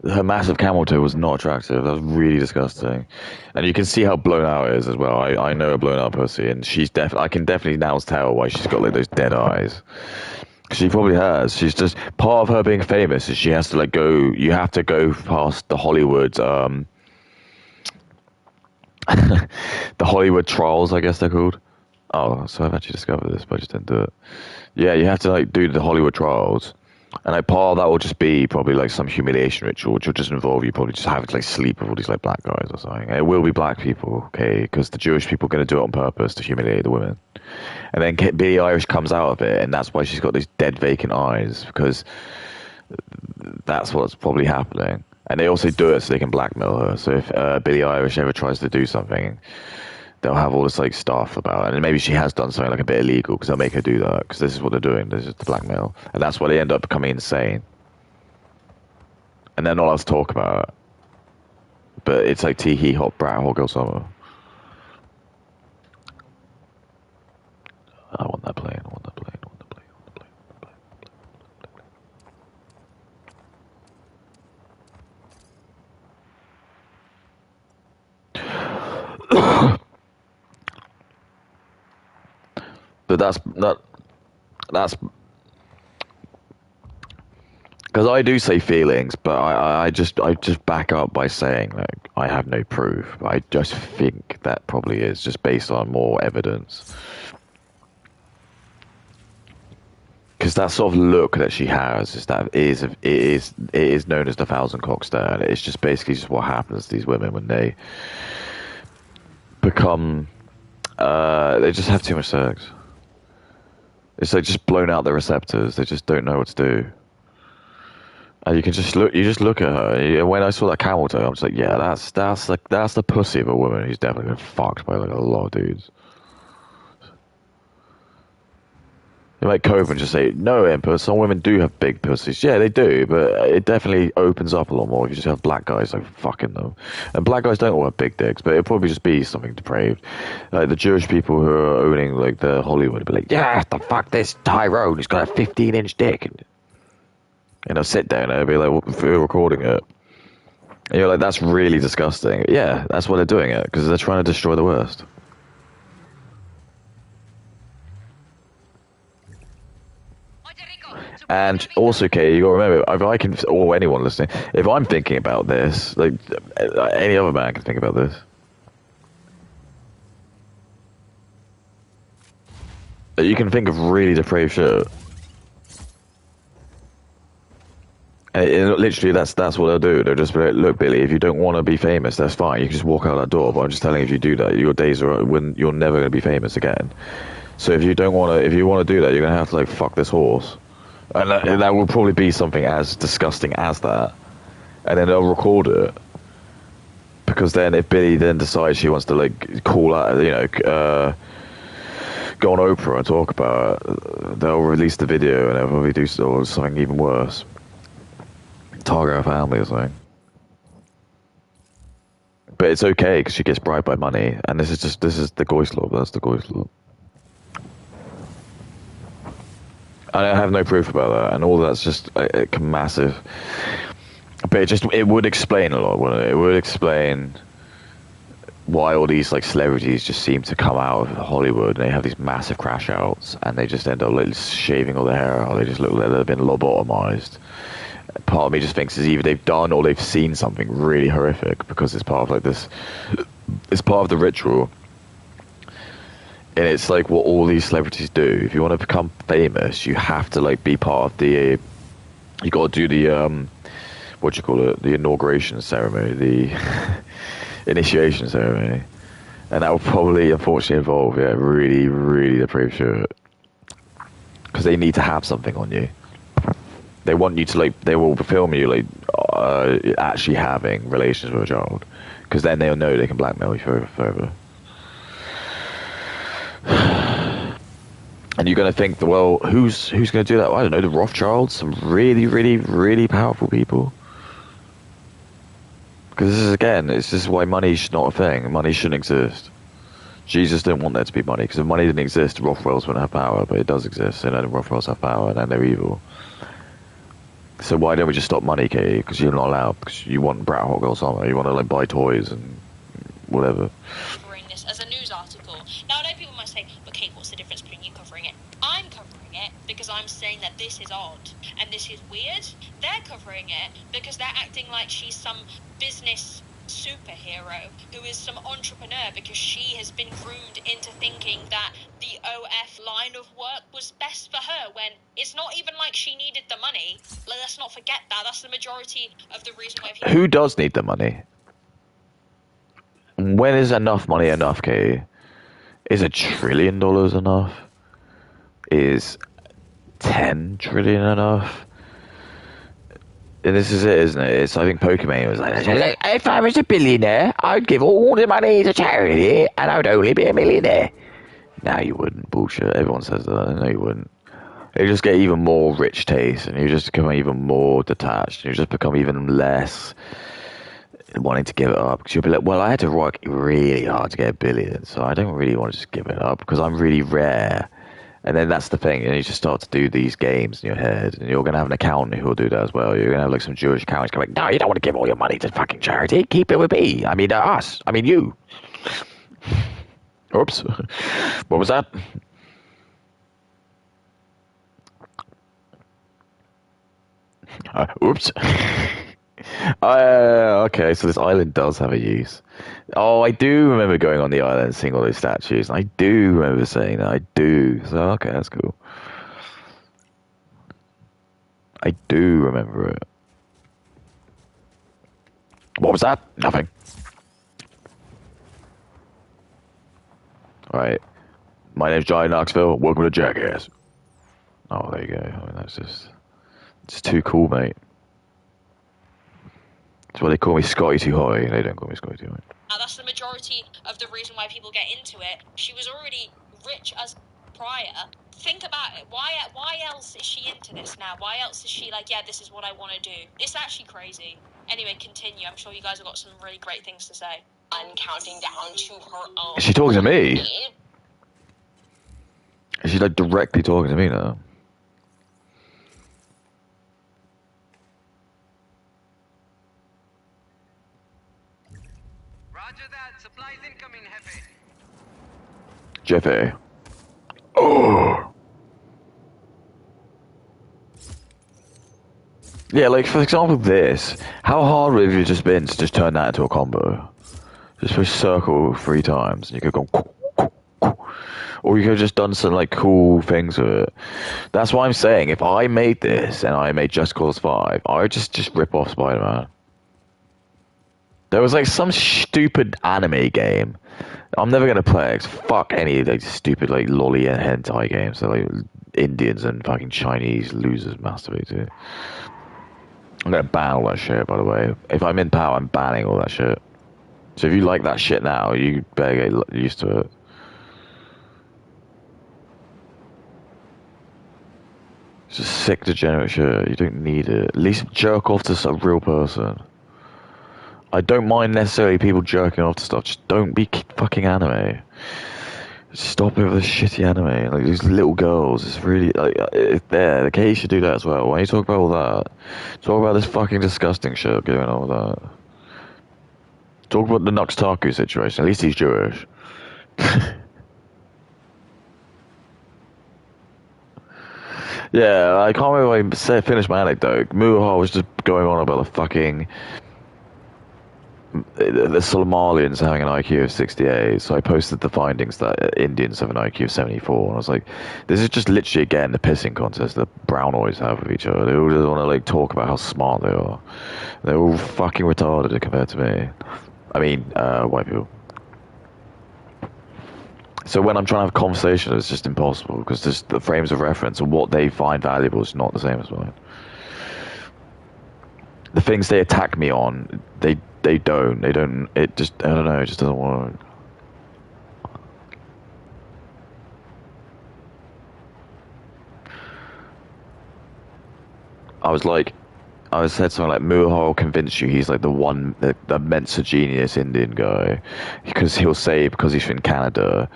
Her massive camel toe was not attractive. That was really disgusting. And you can see how blown out it is as well. I know a blown out pussy, and I can definitely now tell why she's got like those dead eyes. She probably has. She's just part of her being famous is she has to like go. You have to go past the Hollywood. The Hollywood trials, I guess they're called. Oh, so I've actually discovered this, but I just didn't do it. Yeah, you have to like do the Hollywood trials, and like part of that will just be probably like some humiliation ritual, which will just involve you probably just having to like sleep with all these like black guys or something. And it will be black people, okay? Because the Jewish people are going to do it on purpose to humiliate the women. And then Billie Eilish comes out of it, and that's why she's got these dead vacant eyes, because that's what's probably happening. And they also do it so they can blackmail her. So if Billie Eilish ever tries to do something, they'll have all this like stuff about it. And maybe she has done something like a bit illegal, because they'll make her do that, because this is what they're doing. This is the blackmail. And that's why they end up becoming insane. And they're not allowed to talk about it. But it's like tee-hee, hot brat, hot girl summer. I want that plane, I want that plane, I want that plane, I want that plane. But that's because I do say feelings, but I just back up by saying like I have no proof. I just think that probably is just based on more evidence. Because that sort of look that she has it is known as the thousand cock stare. And it's just basically just what happens to these women when they become they just have too much sex. It's like just blown out their receptors. They just don't know what to do. And you just look at her. And when I saw that camel toe, I'm just like, yeah, that's the pussy of a woman who's definitely been fucked by like a lot of dudes. You might cope and just say, no, Emperor, some women do have big pussies. Yeah, they do, but it definitely opens up a lot more if you just have black guys like fucking them. And black guys don't all have big dicks, but it'll probably just be something depraved. Like the Jewish people who are owning like the Hollywood be like, yeah, the fuck this Tyrone, he's got a 15-inch dick. And they'll sit down and they'll be like, well, we're recording it. And you're like, that's really disgusting. Yeah, that's why they're doing it, because they're trying to destroy the West. And also, Kate, you got to remember, if I can, or anyone listening, if I'm thinking about this, like any other man can think about this. You can think of really depraved shit. And literally, that's what they'll do. They'll just be like, look, Billy, if you don't want to be famous, that's fine. You can just walk out that door. But I'm just telling you, if you do that, your days are when you're never going to be famous again. So if you want to do that, you're going to have to like fuck this horse. And that will probably be something as disgusting as that. And then they'll record it. Because then if Billy then decides she wants to like call out, go on Oprah and talk about it, they'll release the video and they'll probably do something even worse. Target her family or something. But it's okay because she gets bribed by money. And this is the Goyce law. That's the Goyce law. I have no proof about that, and all that's just massive. But it would explain a lot, wouldn't it? It would explain why all these like celebrities just seem to come out of Hollywood and they have these massive crash outs, and they just end up like shaving all their hair, or they just look like they've been lobotomized. Part of me just thinks is either they've done or they've seen something really horrific, because it's part of like this. It's part of the ritual. And it's like what all these celebrities do. If you want to become famous, you have to like be part of the. You got to do the what do you call it? The inauguration ceremony, the initiation ceremony, and that will probably, unfortunately, involve really, really depraved shit. Because they need to have something on you. They want you to like. They will film you like actually having relations with a child, because then they'll know they can blackmail you further. And you're going to think, well, who's going to do that? Well, I don't know, the Rothschilds, some really, really, really powerful people. Because this is why money's not a thing. Money shouldn't exist. Jesus didn't want there to be money, because if money didn't exist, Rothschilds wouldn't have power, but it does exist, and then Rothschilds have power, and then they're evil. So why don't we just stop money, Katie? Because you're not allowed, because you want Brat Hot Girl Summer, you want to like buy toys and whatever. Covering this as a news article. Now, I know people might say, but Kate, what's the difference between you covering it? I'm covering it because I'm saying that this is odd and this is weird. They're covering it because they're acting like she's some business superhero who is some entrepreneur because she has been groomed into thinking that the OF line of work was best for her, when it's not even like she needed the money. Let's not forget that. That's the majority of the reason why people... Who does need the money? When is enough money enough, Katie? Is $1 trillion enough? Is 10 trillion enough? And this is it, isn't it? I think Pokemon was like, if I was a billionaire, I'd give all the money to charity, and I'd only be a millionaire. No, you wouldn't. Bullshit. Everyone says that. No, you wouldn't. You just get even more rich taste, and you just become even more detached. You just become even less wanting to give it up, because you'll be like, well, I had to work really hard to get $1 billion, so I don't really want to just give it up because I'm really rare. And then that's the thing, you just start to do these games in your head, and you're going to have an accountant who will do that as well. You're going to have like some Jewish accountants going, no, you don't want to give all your money to fucking charity. Keep it with me. I mean, us. I mean, you. Oops. What was that? Oops. Okay, so this island does have a use. Oh, I do remember going on the island and seeing all those statues. I do remember saying that. I do. So, okay, that's cool. I do remember it. What was that? Nothing. Alright. My name's Johnny Knoxville. Welcome to Jackass. Oh, there you go. I mean, that's just too cool, mate. That's why they call me Scotty Too High. They don't call me Scotty Too High. That's the majority of the reason why people get into it. She was already rich as prior. Think about it. Why else is she into this now? Why else is she like, yeah, this is what I want to do? It's actually crazy. Anyway, continue. I'm sure you guys have got some really great things to say. Counting down to her own. Is she talking to me? Is she like directly talking to me now? Roger that. Supplies incoming, Hefe. Jeffy. Oh. Yeah, like for example this. How hard would it have just been to just turn that into a combo? Just push circle 3 times and you could go or you could have just done some like cool things with it. That's why I'm saying if I made this and I made Just Cause 5, I would just rip off Spider-Man. There was like some stupid anime game. I'm never gonna play it. Fuck any like stupid like lolly and hentai games. They're like Indians and fucking Chinese losers masturbate to. I'm gonna ban all that shit, by the way. If I'm in power, I'm banning all that shit. So if you like that shit now, you better get used to it. It's just sick, degenerate shit. You don't need it. At least jerk off to a real person. I don't mind necessarily people jerking off to stuff. Just don't be fucking anime. Stop it with the shitty anime. Like these little girls. It's really like it's there. The K should do that as well. Why you talk about all that? Talk about this fucking disgusting shit going on with that. Talk about the Nuxtaku situation. At least he's Jewish. Yeah, I can't remember if I finished my anecdote. Muha was just going on about the fucking the Somalians having an IQ of 68. So I posted the findings that Indians have an IQ of 74, and I was like, this is just literally again the pissing contest that brown boys have with each other. They all just want to like talk about how smart they are. They're all fucking retarded compared to me. I mean, white people. So when I'm trying to have a conversation, it's just impossible because just the frames of reference and what they find valuable is not the same as mine. The things they attack me on, they don't. It just, I don't know, it just doesn't work. I said something like, Muha will convince you he's like the Mensa genius Indian guy. Because he'll say, because he's from Canada,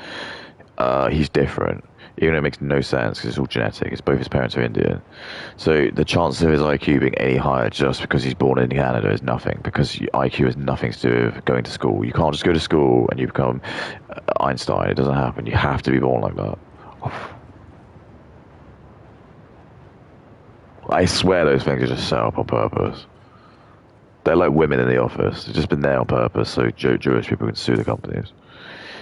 he's different. Even though it makes no sense because it's all genetic. It's both his parents are Indian. So the chances of his IQ being any higher just because he's born in Canada is nothing. Because IQ has nothing to do with going to school. You can't just go to school and you become Einstein. It doesn't happen. You have to be born like that. I swear those things are just set up on purpose. They're like women in the office. They've just been there on purpose so Jewish people can sue the companies.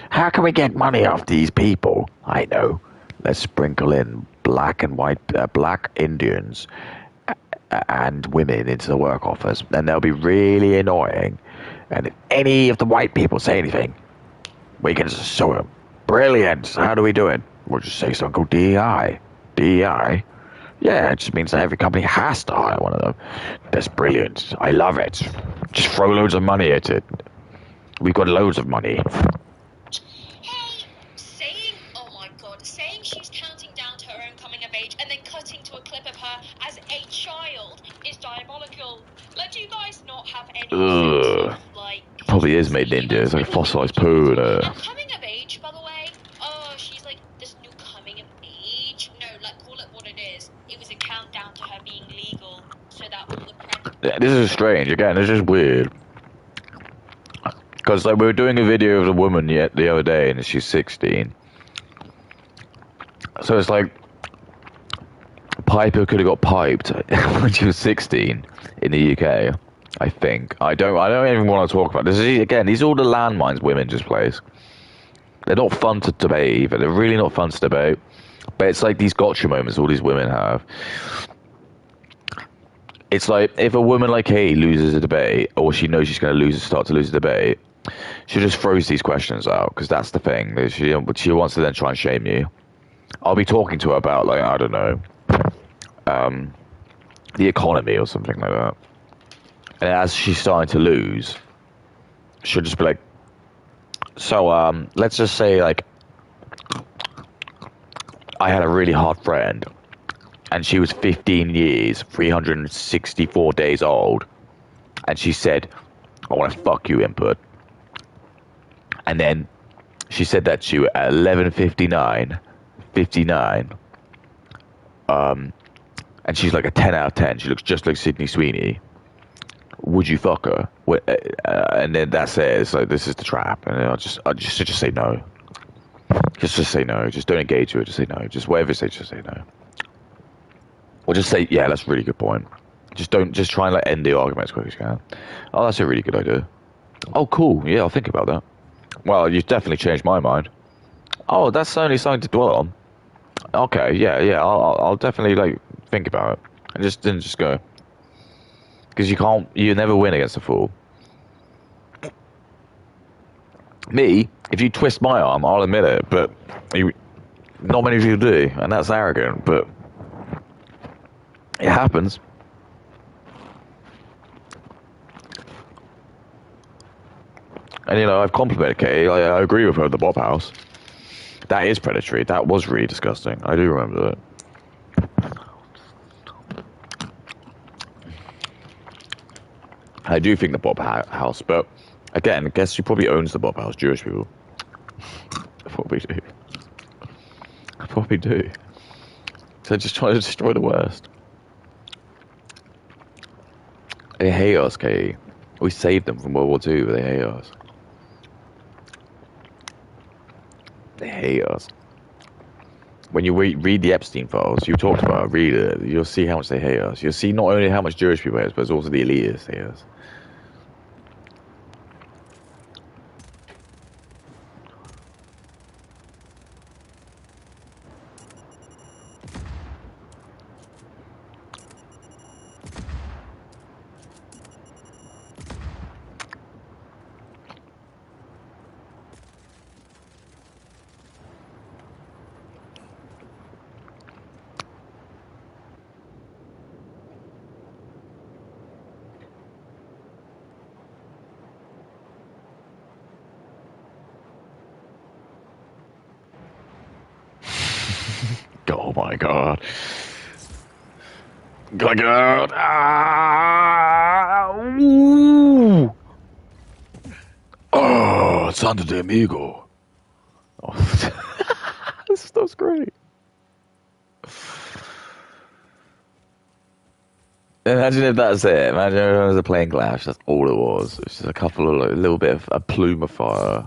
How can we get money off these people? I know. Let's sprinkle in black and white, black Indians and women into the work office. And they'll be really annoying. And if any of the white people say anything, we can just sue them. Brilliant. How do we do it? We'll just say something called DEI. DEI? Yeah, it just means that every company has to hire one of them. That's brilliant. I love it. Just throw loads of money at it. We've got loads of money. Hey, oh my god, saying she's counting down to her own coming of age and then cutting to a clip of her as a child is diabolical. Like, do you guys not have any sense of, like... Probably is made in India. It's like fossilized poo. And coming of age, by the way, she's like this new coming of age. No, like, call it what it is. It was a countdown to her being legal so that all the Yeah, this is strange. Again, it's just weird. Because like we were doing a video of the woman yet the other day, and she's 16. So it's like Piper could have got piped when she was 16 in the UK. I think. I don't even want to talk about this. Again, these are all the landmines women just place. They're not fun to debate either. They're really not fun to debate. But it's like these gotcha moments all these women have. It's like if a woman like Katie loses a debate, or she knows she's going to start to lose a debate, she just throws these questions out because that's the thing. She wants to then try and shame you. I'll be talking to her about, like, I don't know, the economy or something like that. And as she's starting to lose, she'll just be like, so let's just say, like, I had a really hot friend and she was 15 years, 364 days old, and she said, I want to fuck you, input. And then she said that to you at 11:59, and she's like a 10 out of 10. She looks just like Sydney Sweeney. Would you fuck her? And then that's it. It's like, this is the trap. And I'll just say no. Just say no. Just don't engage with it. Just say no. Just whatever it says, just say no. Or just say, yeah, that's a really good point. Just try and like end the argument as quick as you can. Oh, that's a really good idea. Oh, cool. Yeah, I'll think about that. Well, you've definitely changed my mind. Oh, that's only something to dwell on. Okay, yeah. I'll definitely like think about it and just go. Because you never win against a fool. Me, if you twist my arm, I'll admit it, but not many of you do, and that's arrogant, but it happens. And, I've complimented Katie. I agree with her at the Bob House. That is predatory. That was really disgusting. I do remember that. I do think the Bob House, but again, I guess she probably owns the Bob House, Jewish people. Probably do. Probably do. So just trying to destroy the West. They hate us, Katie. We saved them from World War II, but they hate us. They hate us. When you read the Epstein files, you talked about it, read it, you'll see how much they hate us. You'll see not only how much Jewish people hate us, but it's also the elitists hate us. Oh my god. Gotta get out. Ah, ooh. Oh, Santa de Amigo. Oh, this stuff's great. Imagine if that's it. Imagine if it was a plane clash. That's all it was. It's just a couple of, like, a little bit of a plume of fire.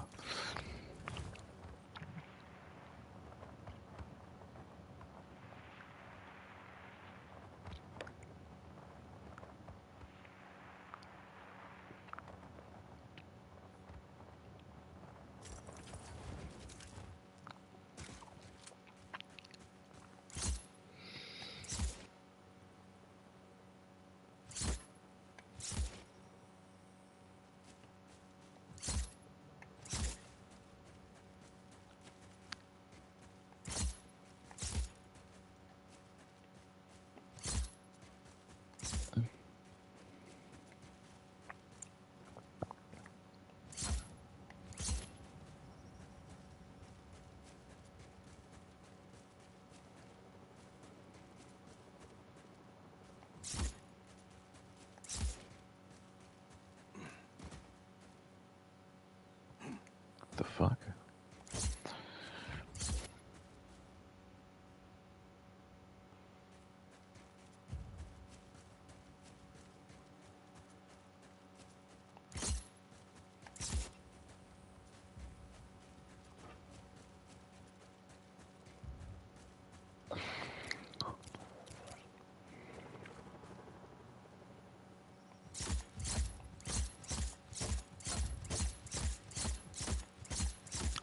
The fuck?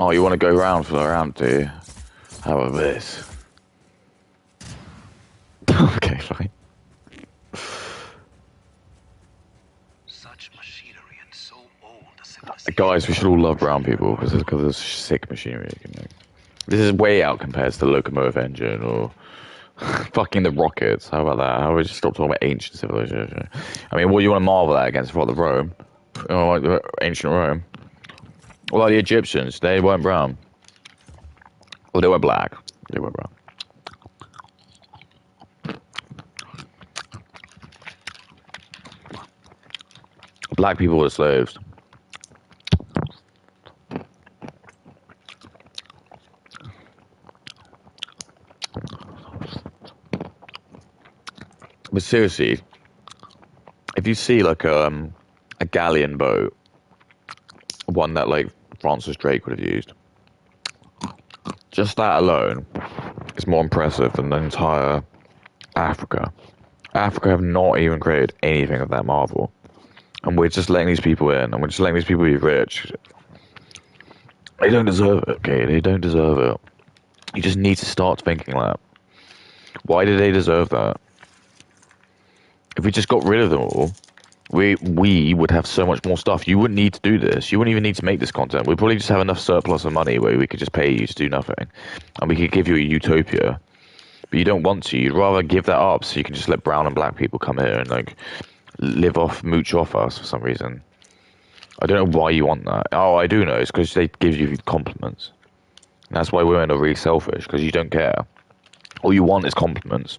Oh, you want to go round for the round, do you? How about this? Okay, fine. Such machinery and so old a civilization. Guys, we should all love brown people because there's sick machinery you can make. This is way out compared to the locomotive engine or fucking the rockets. How about that? How about we just stop talking about ancient civilization? I mean, what do you want to marvel at against what the Rome? You know, like the ancient Rome. Well, like the Egyptians, they weren't brown. Well, they were black. They were brown. Black people were slaves. But seriously, if you see like a galleon boat, one that like Francis Drake would have used, just that alone is more impressive than the entire Africa. Africa have not even created anything of that marvel. And we're just letting these people in, and we're just letting these people be rich. They don't deserve it, okay? They don't deserve it. You just need to start thinking that. Why do they deserve that? If we just got rid of them all, we would have so much more stuff. You wouldn't need to do this. You wouldn't even need to make this content. We'd probably just have enough surplus of money where we could just pay you to do nothing. And we could give you a utopia. But you don't want to. You'd rather give that up so you can just let brown and black people come here and like mooch off us for some reason. I don't know why you want that. Oh, I do know. It's because they give you compliments. And that's why women are really selfish, because you don't care. All you want is compliments.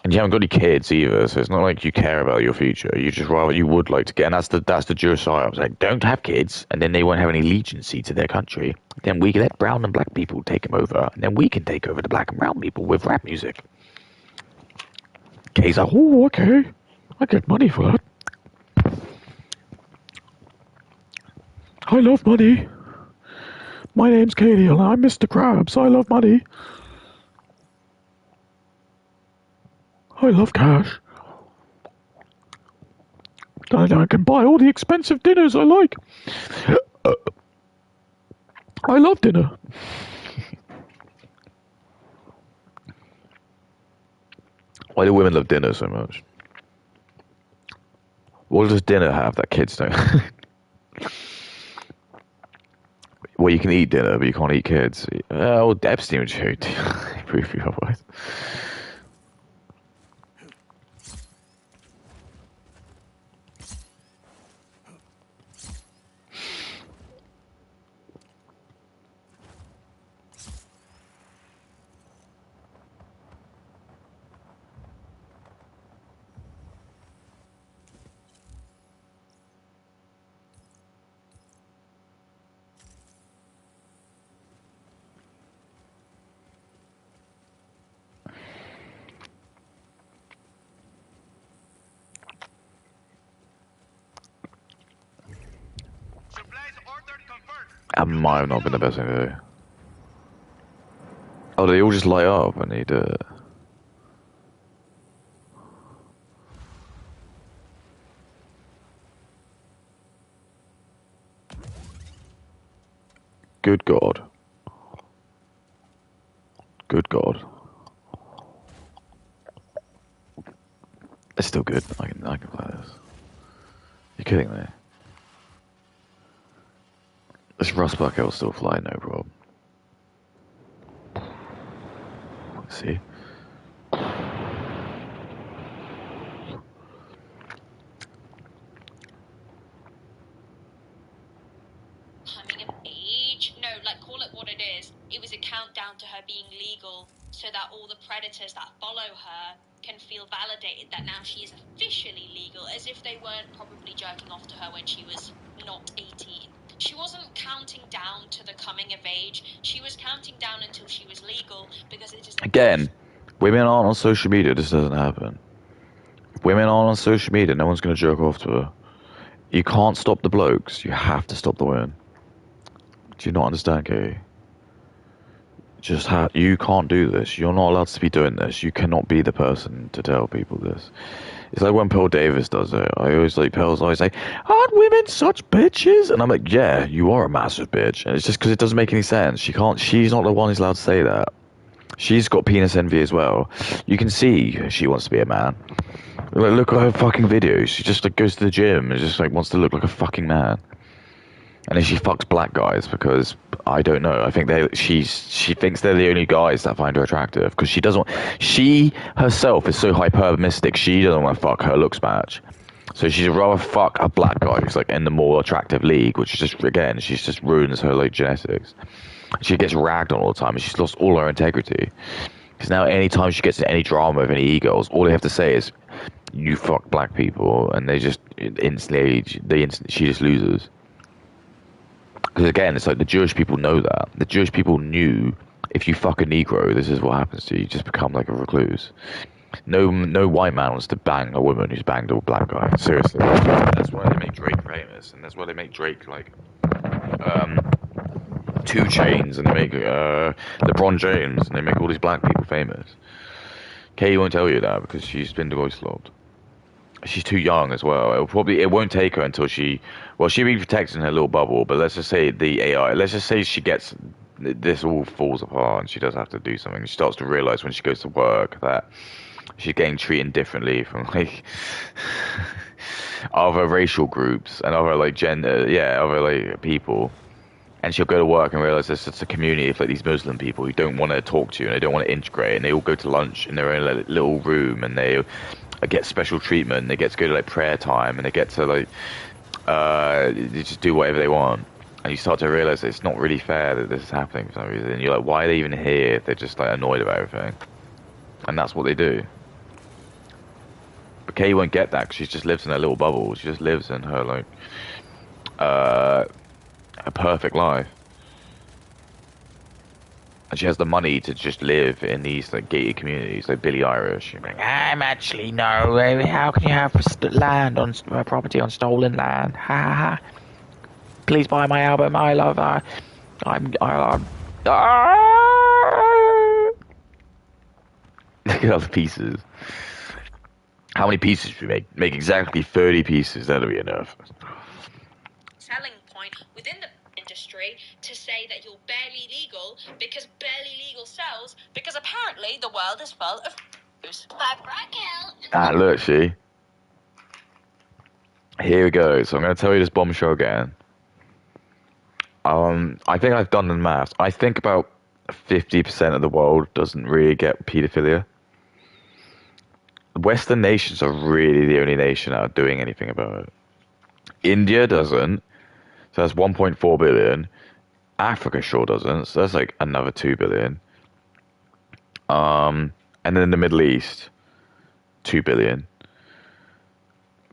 And you haven't got any kids either, so it's not like you care about your future. You would like to get, and that's the Jewish side. I was like, don't have kids, and then they won't have any allegiancy to their country. Then we let brown and black people take them over, and then we can take over the black and brown people with rap music. Kay's like, Oh, okay. I get money for that. I love money. My name's Katie and I'm Mr. Krabs. I love money. I love cash. And I can buy all the expensive dinners I like. I love dinner. why do women love dinner so much? What does dinner have that kids don't? Well, you can eat dinner, but you can't eat kids. Well, Epstein would show prove you otherwise. That might have not been the best thing to do. Oh, they all just light up when you do it. Good God. Good God. It's still good. I can play this. You're kidding me. This rust bucket will still fly, no problem. Let's see. Coming of age? No, like call it what it is. It was a countdown to her being legal so that all the predators that follow her can feel validated that now she is officially legal, as if they weren't probably jerking off to her when she was not 18. She wasn't counting down to the coming of age. She was counting down until she was legal because it is... Again, women aren't on social media, this doesn't happen. If women aren't on social media, no one's going to jerk off to her. You can't stop the blokes, you have to stop the women. Do you not understand, Katie? You can't do this. You're not allowed to be doing this. You cannot be the person to tell people this. It's like when Pearl Davis does it. I always like Pearl's always like, "Aren't women such bitches?" And I'm like, "Yeah, you are a massive bitch." And it's just because it doesn't make any sense. She can't. She's not the one who's allowed to say that. She's got penis envy as well. You can see she wants to be a man. Like, look at her fucking videos. She just like goes to the gym and just like wants to look like a fucking man. And then she fucks black guys because I don't know. I think she thinks they're the only guys that find her attractive because she herself is so hypermistic. She doesn't want to fuck her looks match. So she'd rather fuck a black guy who's like in the more attractive league, which is just again, she's just ruins her like genetics. She gets ragged on all the time, and she's lost all her integrity. Because now, anytime she gets in any drama with any e-girls, all they have to say is, "You fuck black people," and they just instantly, she just loses. Because again, it's like the Jewish people know that. The Jewish people knew if you fuck a Negro, this is what happens to you. You just become like a recluse. No white man wants to bang a woman who's banged a black guy. Seriously, that's why they make Drake famous, and that's why they make Drake like 2 Chainz, and they make LeBron James, and they make all these black people famous. Katie won't tell you that because she's been divorce lobbed. She's too young as well. It won't take her until she'll be protected in her little bubble. But let's just say the AI. Let's just say this all falls apart, and she does have to do something. She starts to realize when she goes to work that she's getting treated differently from like other racial groups and other like gender, other like people. And she'll go to work and realize there's just a community of like these Muslim people who don't want to talk to you and they don't want to integrate, and they all go to lunch in their own like, little room, and they get special treatment. They get to go to like prayer time, and they get to like they just do whatever they want. And you start to realize that it's not really fair that this is happening for some reason. And you're like, why are they even here if they're just like annoyed about everything? And that's what they do. But Kay won't get that because she just lives in her little bubble. She just lives in her like a perfect life, and she has the money to just live in these like gated communities like Billie Irish. She's like, "I'm actually no. How can you have land on property on stolen land? Ha ha ha! Please buy my album. I love. I'm. Look at all the pieces. How many pieces should we make? Make exactly 30 pieces. That'll be enough." Selling point within the industry to say that you're barely legal because barely legal sells, because apparently the world is full of look, see. Here we go. So I'm going to tell you this bombshell again. I think I've done the maths. I think about 50% of the world doesn't really get paedophilia. Western nations are really the only nation that are doing anything about it. India doesn't. So that's 1.4 billion. Africa sure doesn't. So that's like another 2 billion. And then the Middle East, 2 billion.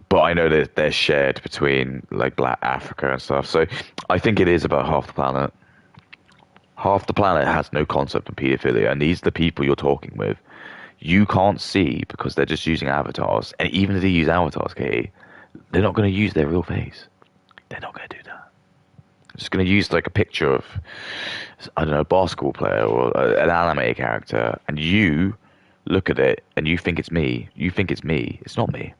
But I know that they're shared between like Black Africa and stuff. So I think it is about half the planet. Half the planet has no concept of paedophilia, and these are the people you're talking with. You can't see because they're just using avatars. And even if they use avatars, Katie, they're not going to use their real face. They're not going to do that. They're just going to use like a picture of, I don't know, a basketball player or an anime character, and you look at it and you think it's me. You think it's me. It's not me.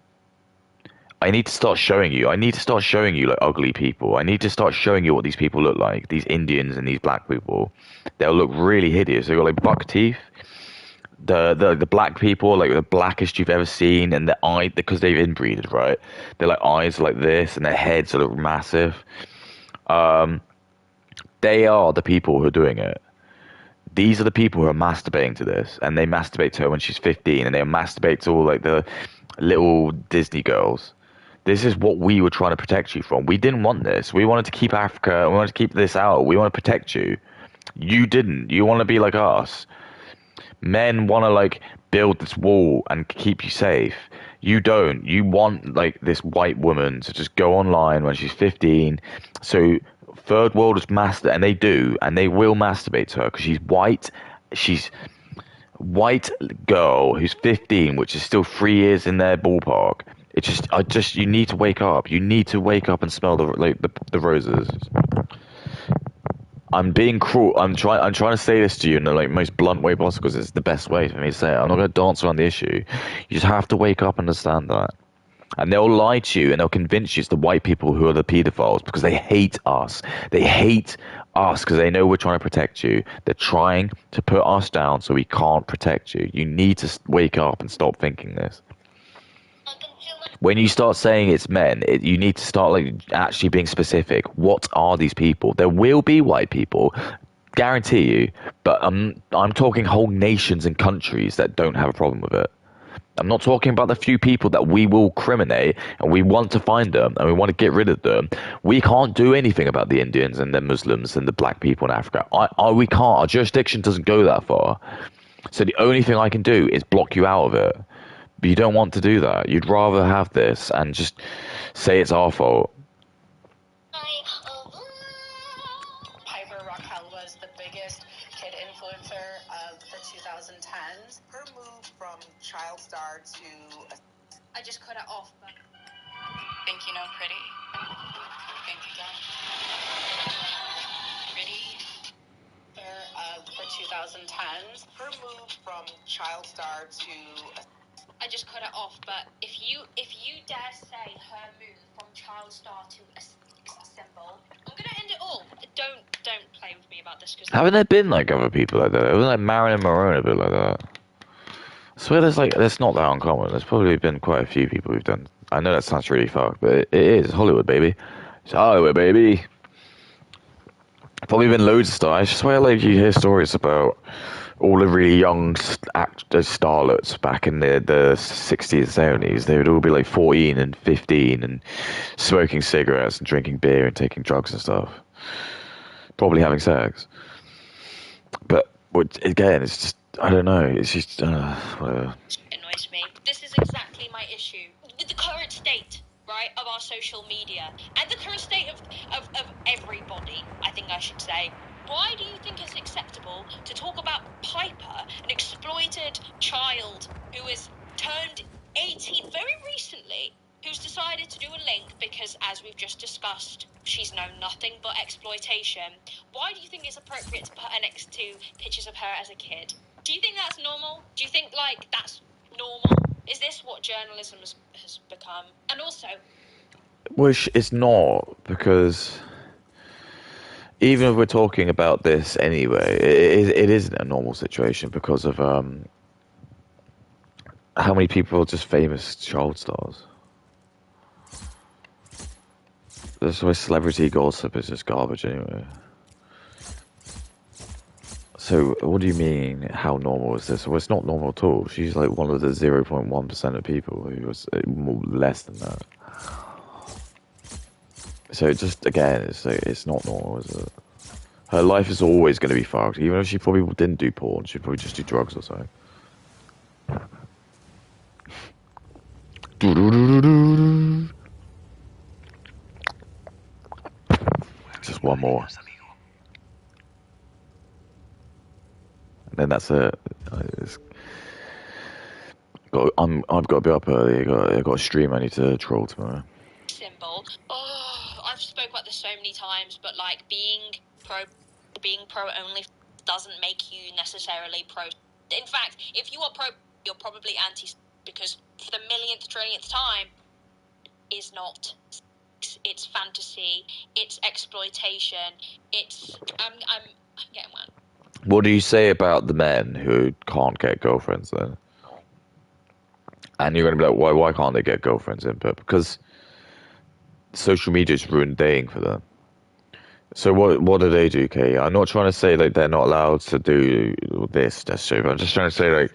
I need to start showing you. I need to start showing you like ugly people. I need to start showing you what these people look like. These Indians and these black people. They'll look really hideous. They've got like buck teeth. The black people, like the blackest you've ever seen, and their eye, because they've inbreeded, right? Their like eyes like this, and their heads look massive. They are the people who are doing it. These are the people who are masturbating to this, and they masturbate to her when she's 15, and they masturbate to all like the little Disney girls. This is what we were trying to protect you from. We didn't want this. We wanted to keep Africa. We wanted to keep this out. We want to protect you. You didn't. You want to be like us. Men want to like build this wall and keep you safe. You don't. You want like this white woman to just go online when she's 15. So third world is master, and they do, and they will masturbate to her because she's white. She's white girl who's 15, which is still 3 years in their ballpark. It's just, you need to wake up. You need to wake up and smell the roses. I'm being cruel. I'm trying to say this to you in the like most blunt way possible because it's the best way for me to say it. I'm not going to dance around the issue. You just have to wake up and understand that. And they'll lie to you and they'll convince you it's the white people who are the pedophiles because they hate us. They hate us because they know we're trying to protect you. They're trying to put us down so we can't protect you. You need to wake up and stop thinking this. When you start saying it's men, you need to start like actually being specific. What are these people? There will be white people, guarantee you. But I'm talking whole nations and countries that don't have a problem with it. I'm not talking about the few people that we will criminate and we want to find them and we want to get rid of them. We can't do anything about the Indians and the Muslims and the black people in Africa. We can't. Our jurisdiction doesn't go that far. So the only thing I can do is block you out of it. But you don't want to do that. You'd rather have this and just say it's our fault. Piper Raquel was the biggest kid influencer of the 2010s. Her move from child star to... I just cut it off, but... Think you know Pretty? Think again. Pretty of the 2010s. Her move from child star to... I just cut it off, but if you dare say her move from child star to a symbol, I'm gonna end it all. Don't play with me about this because Haven't there been like other people like that? It was like Marilyn Monroe a bit like that. I swear that's not that uncommon. There's probably been quite a few people who've done. I know that sounds really fucked, but it is. It's Hollywood, baby. It's Hollywood, baby. Probably been loads of stuff. I swear, like you hear stories about all the really young starlets back in the 60s and 70s. They would all be like 14 and 15 and smoking cigarettes and drinking beer and taking drugs and stuff. Probably having sex. But again, it's just, I don't know. It's just, whatever. annoys me. This is exactly my issue. With the current state, right, of our social media and the current state of everybody, I think I should say. Why do you think it's acceptable to talk about Piper, an exploited child who has turned 18 very recently, who's decided to do a link because, as we've just discussed, she's known nothing but exploitation? Why do you think it's appropriate to put her next to pictures of her as a kid? Do you think that's normal? Do you think, like, that's normal? Is this what journalism has become? And also... Which it's not, because... Even if we're talking about this anyway, it isn't a normal situation because of how many people are just famous child stars. That's why celebrity gossip is just garbage anyway. So what do you mean, how normal is this? Well, it's not normal at all. She's like one of the 0.1% of people who was less than that. So just, again, it's not normal, is it? Her life is always going to be fucked. Even if she probably didn't do porn, she'd probably just do drugs or something. Just one more. And then that's it. I've got to be up early. I've got a stream I need to troll tomorrow. Symbol. Oh, I've spoke about this so many times, but like being pro only doesn't make you necessarily pro. In fact, if you are pro, you're probably anti, because for the millionth, trillionth time, is not. It's fantasy. It's exploitation. It's. I'm getting one. What do you say about the men who can't get girlfriends then? And you're going to be like, why can't they get girlfriends in? But because social media's ruined dating for them. So what do they do, Kate? I'm not trying to say like they're not allowed to do this, that's true, but I'm just trying to say like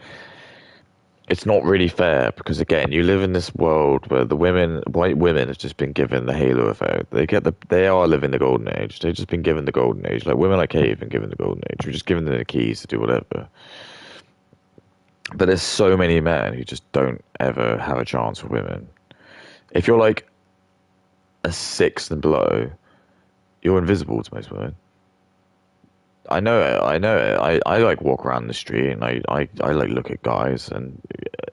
it's not really fair because again, you live in this world where white women have just been given the halo effect. They are living the golden age. They've just been given the golden age. Like women like Kate have been given the golden age. We're just giving them the keys to do whatever. But there's so many men who just don't ever have a chance with women. If you're like a 6 and below, you're invisible to most women. I know it. I like walk around the street and I like look at guys and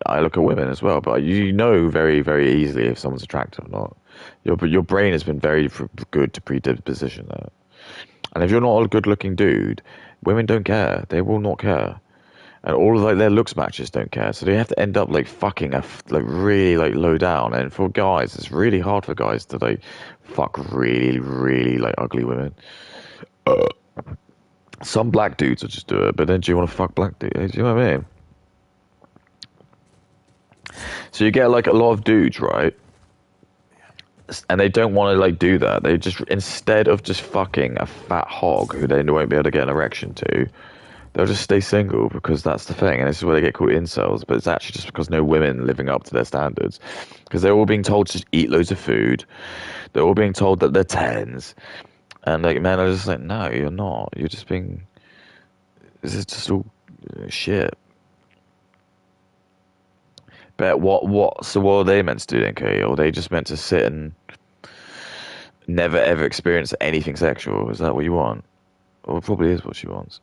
I look at women as well. But you know very, very easily if someone's attractive or not. Your brain has been very good to predisposition that. And if you're not a good-looking dude, women don't care. They will not care. And all of like their looks matches don't care. So they have to end up like fucking like really like low down. And for guys, it's really hard for guys to like fuck really, really like ugly women. Some black dudes will just do it, but then do you want to fuck black dudes? Do you know what I mean? So you get like a lot of dudes, right? And they don't want to like do that. They just, instead of just fucking a fat hog who they won't be able to get an erection to, they'll just stay single because that's the thing. And this is where they get called incels. But it's actually just because no women living up to their standards. Because they're all being told to just eat loads of food. They're all being told that they're tens. And like men are just like, no, you're not. You're just being. This is just all shit. But so what are they meant to do then, Kay? Or are they just meant to sit and never ever experience anything sexual? Is that what you want? Well, it probably is what she wants.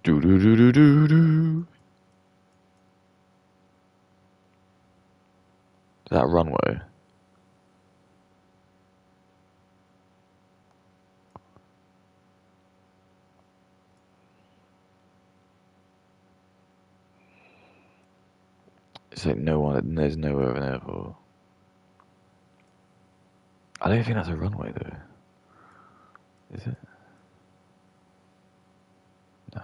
Do do do do do do. That runway. It's like no one. There's nowhere of an airport. I don't think that's a runway though. Is it? No.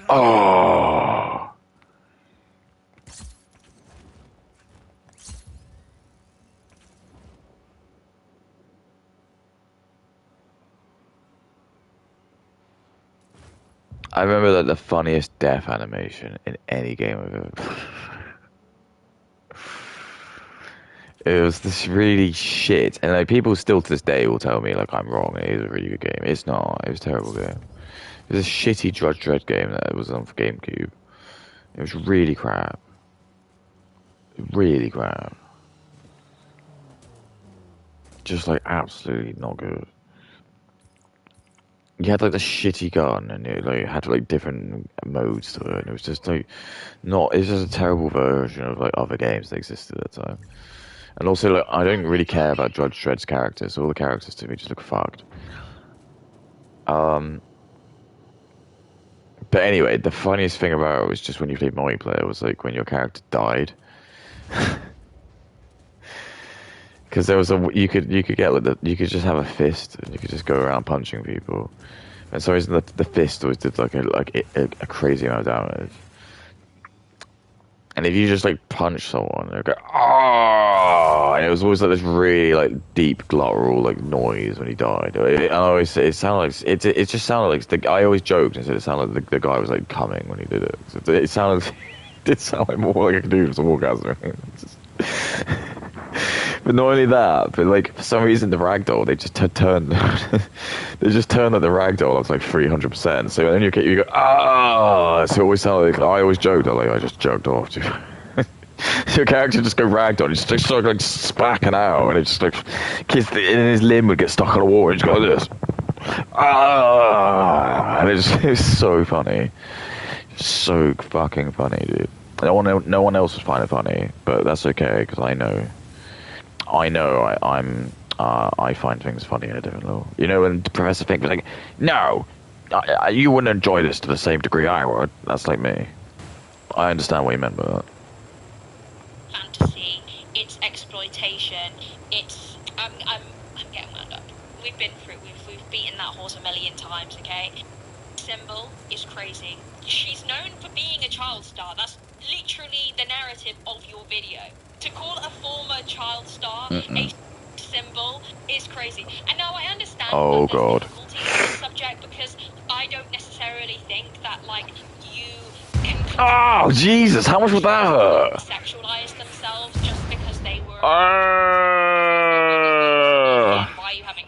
Oh. I remember that the funniest death animation in any game I've ever played. It was this really shit, and like people still to this day will tell me like I'm wrong. It is a really good game. It's not. It was a terrible game. It was a shitty Judge Dredd game that was on for GameCube. It was really crap. Really crap. Just like absolutely not good. You had like the shitty gun, and it like had like different modes to it. And it was just like not. It's just a terrible version of like other games that existed at the time. And also, like, I don't really care about Judge Dredd's characters. All the characters to me just look fucked. But anyway, the funniest thing about it was just when you played multiplayer was like when your character died. Because there was you could get like you could just have a fist and you could just go around punching people. And so the fist always did like a crazy amount of damage. And if you just like punch someone, they go ah, and it was always like this really like deep guttural like noise when he died. And I always say it sounded like it just sounded like I always joked and said it sounded like the guy was like coming when he did it. It sounded it did sound like more like a dude was an orgasm. But not only that, but like for some reason the ragdoll they just turned they just turned like the ragdoll up to like 300%. So then you go ah. So it always sounded like I always joked like I just joked off. Your character just go ragdoll, just like start like spacking out, and it just like and his limb would get stuck on the wall, and just go like this. Ah, and it's so funny, so fucking funny, dude. No one else would find it funny, but that's okay because I know I find things funny at a different level. You know, when Professor Fink was like, "No, you wouldn't enjoy this to the same degree I would." That's like me. I understand what you meant by that. Fantasy, it's exploitation, it's I'm getting wound up. We've been through, we've beaten that horse a million times, okay? Symbol is crazy. She's known for being a child star. That's literally the narrative of your video. To call a former child star a symbol is crazy. And now I understand Oh that there's God. difficulty in this subject because I don't necessarily think that like you can Oh Jesus! How much would that hurt? sexualize themselves just because they were why are you having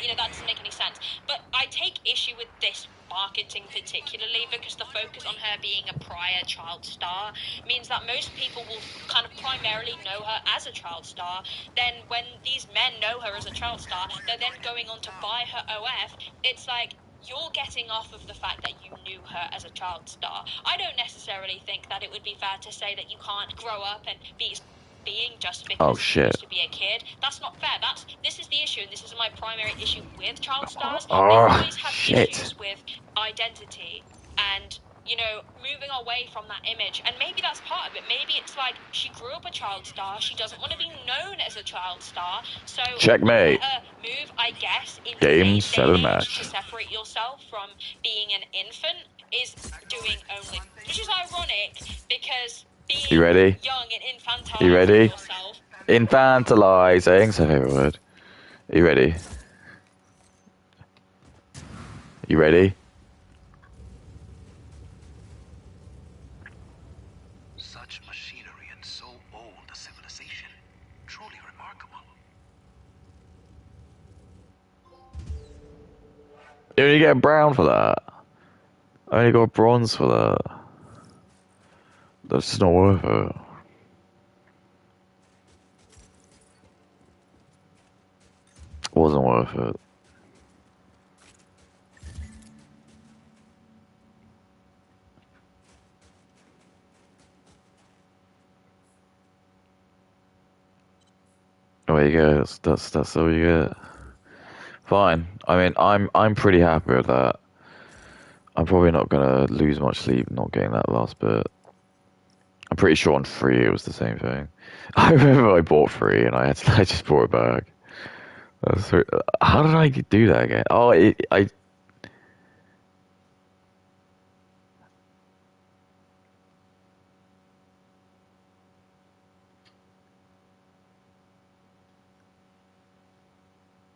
you know, that doesn't make any sense. But I take issue with this marketing particularly because the focus on her being a prior child star means that most people will kind of primarily necessarily know her as a child star, then when these men know her as a child star, they're then going on to buy her OF. It's like, you're getting off of the fact that you knew her as a child star. I don't necessarily think that it would be fair to say that you can't grow up and be being just because Oh, you shit. used to be a kid. That's not fair. This is the issue, and this is my primary issue with child stars. They Oh, always have shit. issues with identity and, you know, moving away from that image. And maybe that's part of it. Maybe it's like she grew up a child star. She doesn't want to be known as a child star. So Checkmate. a move, I guess, in Game, today's day and settle age match. to separate yourself from being an infant is doing only, which is ironic because being You ready? young and infantilizing You ready? yourself. Infantilizing. It's my favorite word. Are you ready? You ready? Such machinery and so old a civilization. Truly remarkable. You only get a brown for that. I only got a bronze for that. That's just not worth it. Wasn't worth it. There you go. That's all you get. Fine. I mean, I'm pretty happy with that. I'm probably not gonna lose much sleep not getting that last bit. I'm pretty sure on 3 it was the same thing. I remember I bought 3 and I just brought it back. How did I do that again? Oh, I.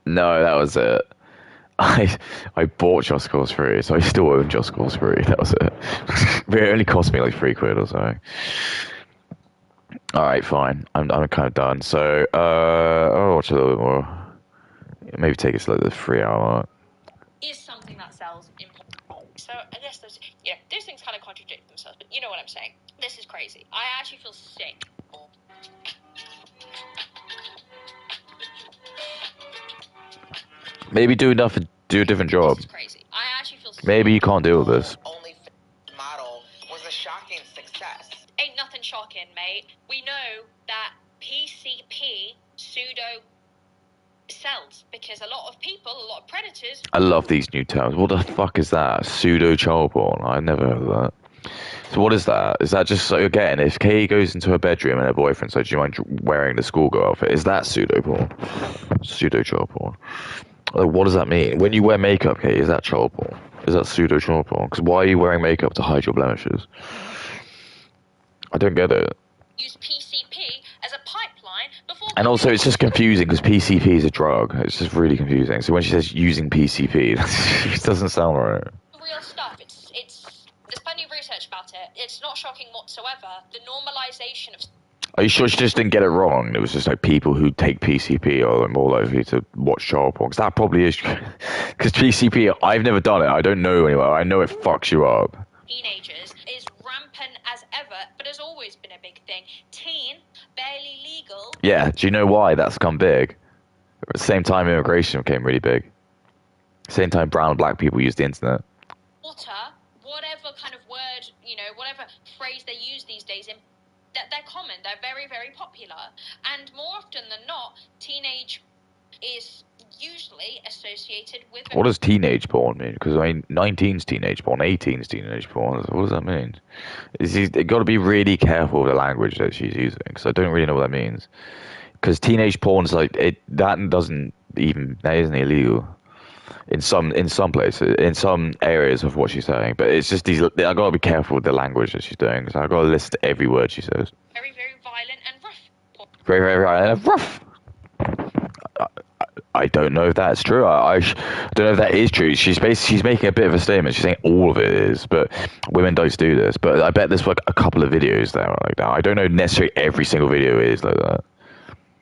No, that was it. I bought Just Cause 3, so I still own Just Cause 3. That was it. But it only cost me like £3 or so. Alright, fine. I'm kind of done. So, I'll watch a little bit more. Maybe take it to like the 3 hour mark. Is something that sells in. So I guess those things kind of contradict themselves, but you know what I'm saying. This is crazy. I actually feel sick. Maybe do a different job. This is crazy. I actually feel sick. Maybe you can't deal with this. Only model was a shocking success. Ain't nothing shocking, mate. We know that PCP pseudo sells because a lot of people, a lot of predators. I love these new terms. What the fuck is that? Pseudo child porn. I never heard of that. So what is that? Is that just, so again, if Kay goes into her bedroom and her boyfriend says, do you mind wearing the schoolgirl outfit? Is that pseudo porn? Pseudo child porn. Like, what does that mean? When you wear makeup, Kay, is that child porn? Is that pseudo child porn? Because why are you wearing makeup to hide your blemishes? I don't get it. Use PCP as a pipeline before. And also, it's just confusing because PCP is a drug. It's just really confusing. So when she says using PCP, it doesn't sound right. Real stuff. There's plenty of research about it. It's not shocking whatsoever. The normalization of. Are you sure she just didn't get it wrong? It was just like people who take PCP are more likely to watch child porn. Because that probably is. Because PCP, I've never done it. I don't know anyone. I know it fucks you up. Teenagers is rampant as ever, but has always been a big thing. Teen, barely legal. Yeah, do you know why that's come big? At the same time, immigration became really big. Same time, brown and black people used the internet. Water, whatever kind of word, whatever phrase they use these days, they're common. They're very, very popular. And more often than not, teenage is usually associated with. What does teenage porn mean? Because I mean, 19's teenage porn, 18's teenage porn. What does that mean? You've got to be really careful with the language that she's using, because I don't really know what that means. Because teenage porn is like that isn't illegal in some places, in some areas of what she's saying. But it's just these. I got to be careful with the language that she's doing. So I got to listen to every word she says. Very, very violent and rough. Very, very violent and rough. I don't know if that's true. I don't know if that is true. She's making a bit of a statement. She's saying all of it is, but women don't do this. But I bet there's like a couple of videos that are like that. I don't know necessarily every single video is like that.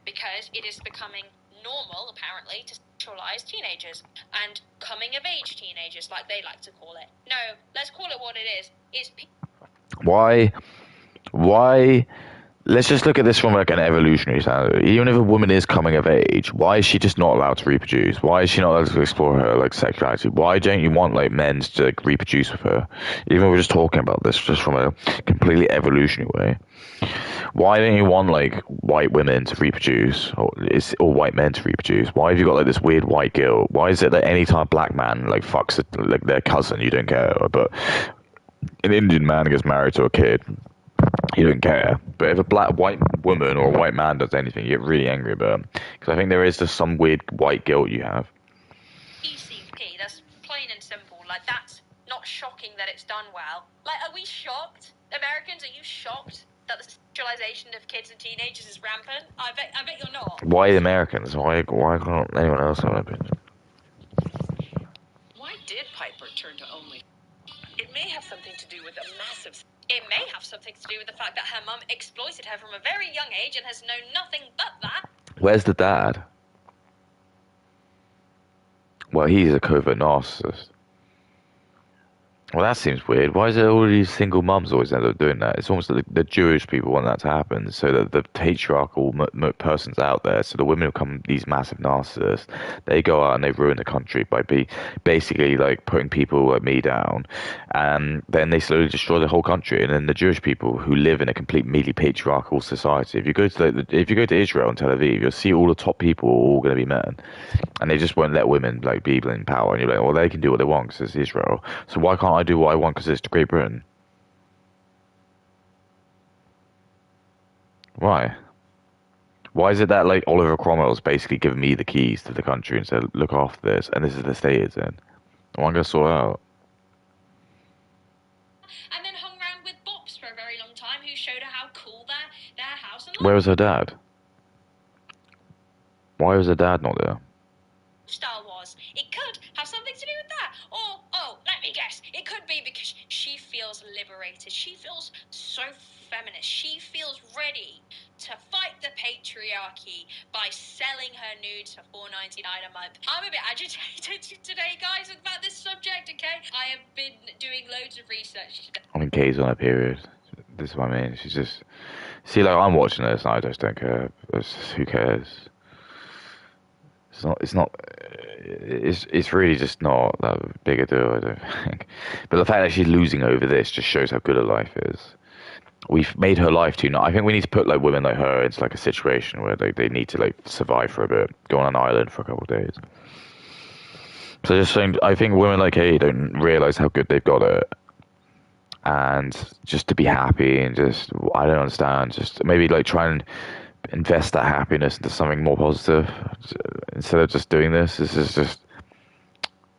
Because it is becoming normal, apparently, to sexualize teenagers and coming-of-age teenagers, like they like to call it. No, let's call it what it is. It's Why let's just look at this from like an evolutionary standpoint. Even if a woman is coming of age, why is she just not allowed to reproduce? Why is she not allowed to explore her like sexuality? Why don't you want like men to like, reproduce with her? Even if we're just talking about this just from a completely evolutionary way. Why don't you want like white women to reproduce, or white men to reproduce? Why have you got like this weird white guilt? Why is it that any time a black man like fucks like their cousin, you don't care, but an Indian man gets married to a kid, you don't care? But if a white woman or a white man does anything, you get really angry about it. Because I think there is just some weird white guilt you have. ECP, that's plain and simple. Like, that's not shocking that it's done well. Like, are we shocked? Americans, are you shocked that the sexualization of kids and teenagers is rampant? I bet you're not. Why Americans? Why can't anyone else have an opinion? Why did Piper turn to only? It may have something to do with a massive. It may have something to do with the fact that her mum exploited her from a very young age and has known nothing but that. Where's the dad? Well, he's a covert narcissist. Well, that seems weird. Why is it all these single mums always end up doing that? It's almost like the Jewish people want that to happen, so that the patriarchal person's out there, so the women become these massive narcissists. They go out and they ruin the country by basically like putting people like me down, and then they slowly destroy the whole country. And then the Jewish people who live in a completely patriarchal society. If you go to Israel and Tel Aviv, you'll see all the top people are all going to be men, and they just won't let women like be in power. And you're like, well, they can do what they want because it's Israel. So why can't I do what I want because it's Great Britain? Why? Why is it that like Oliver Cromwell's basically given me the keys to the country and said, look after this, and this is the state it's in? I'm going to sort it out. And then hung around with bops for a very long time who showed her how cool their house and Where was her dad? Why was her dad not there? lifestyle was. It could have something to do with that. Or, oh, let me guess, it could be because she feels liberated. She feels so feminist. She feels ready to fight the patriarchy by selling her nudes for $4.99 a month. I'm a bit agitated today, guys, about this subject, okay? I have been doing loads of research today. I mean, Kay's on a period. This is what I mean. She's just... See, like, I'm watching this and I just don't care. Who cares? It's really just not that big a deal, I don't think. But the fact that she's losing over this just shows how good her life is. We've made her life too. I think we need to put like women like her into like a situation where they need to like survive for a bit, go on an island for a couple of days. So just saying, I think women like Kay don't realize how good they've got it, and just to be happy and just, I don't understand, just maybe like try and invest that happiness into something more positive instead of just doing this. This is just,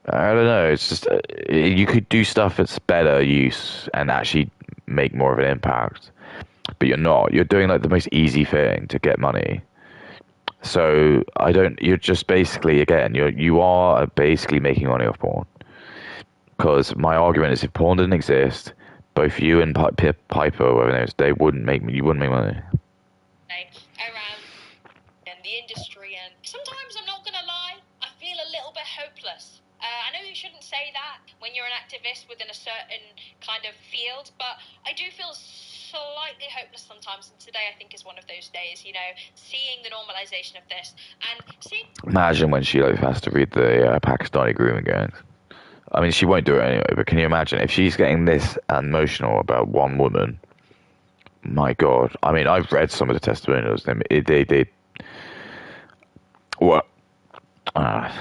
I don't know, it's just, you could do stuff that's better use and actually make more of an impact, but you're doing like the most easy thing to get money. So you're just basically, again, you are basically making money off porn, because my argument is if porn didn't exist, both you and Piper, whatever it is, you wouldn't make money. Around in the industry, and sometimes I'm not gonna lie, I feel a little bit hopeless. I know you shouldn't say that when you're an activist within a certain kind of field, but I do feel slightly hopeless sometimes, and today I think is one of those days, you know, seeing the normalization of this and seeing... Imagine when she like has to read the Pakistani grooming gangs. I mean, she won't do it anyway, but can you imagine if she's getting this emotional about one woman? My God. I mean, I've read some of the testimonials. They well, I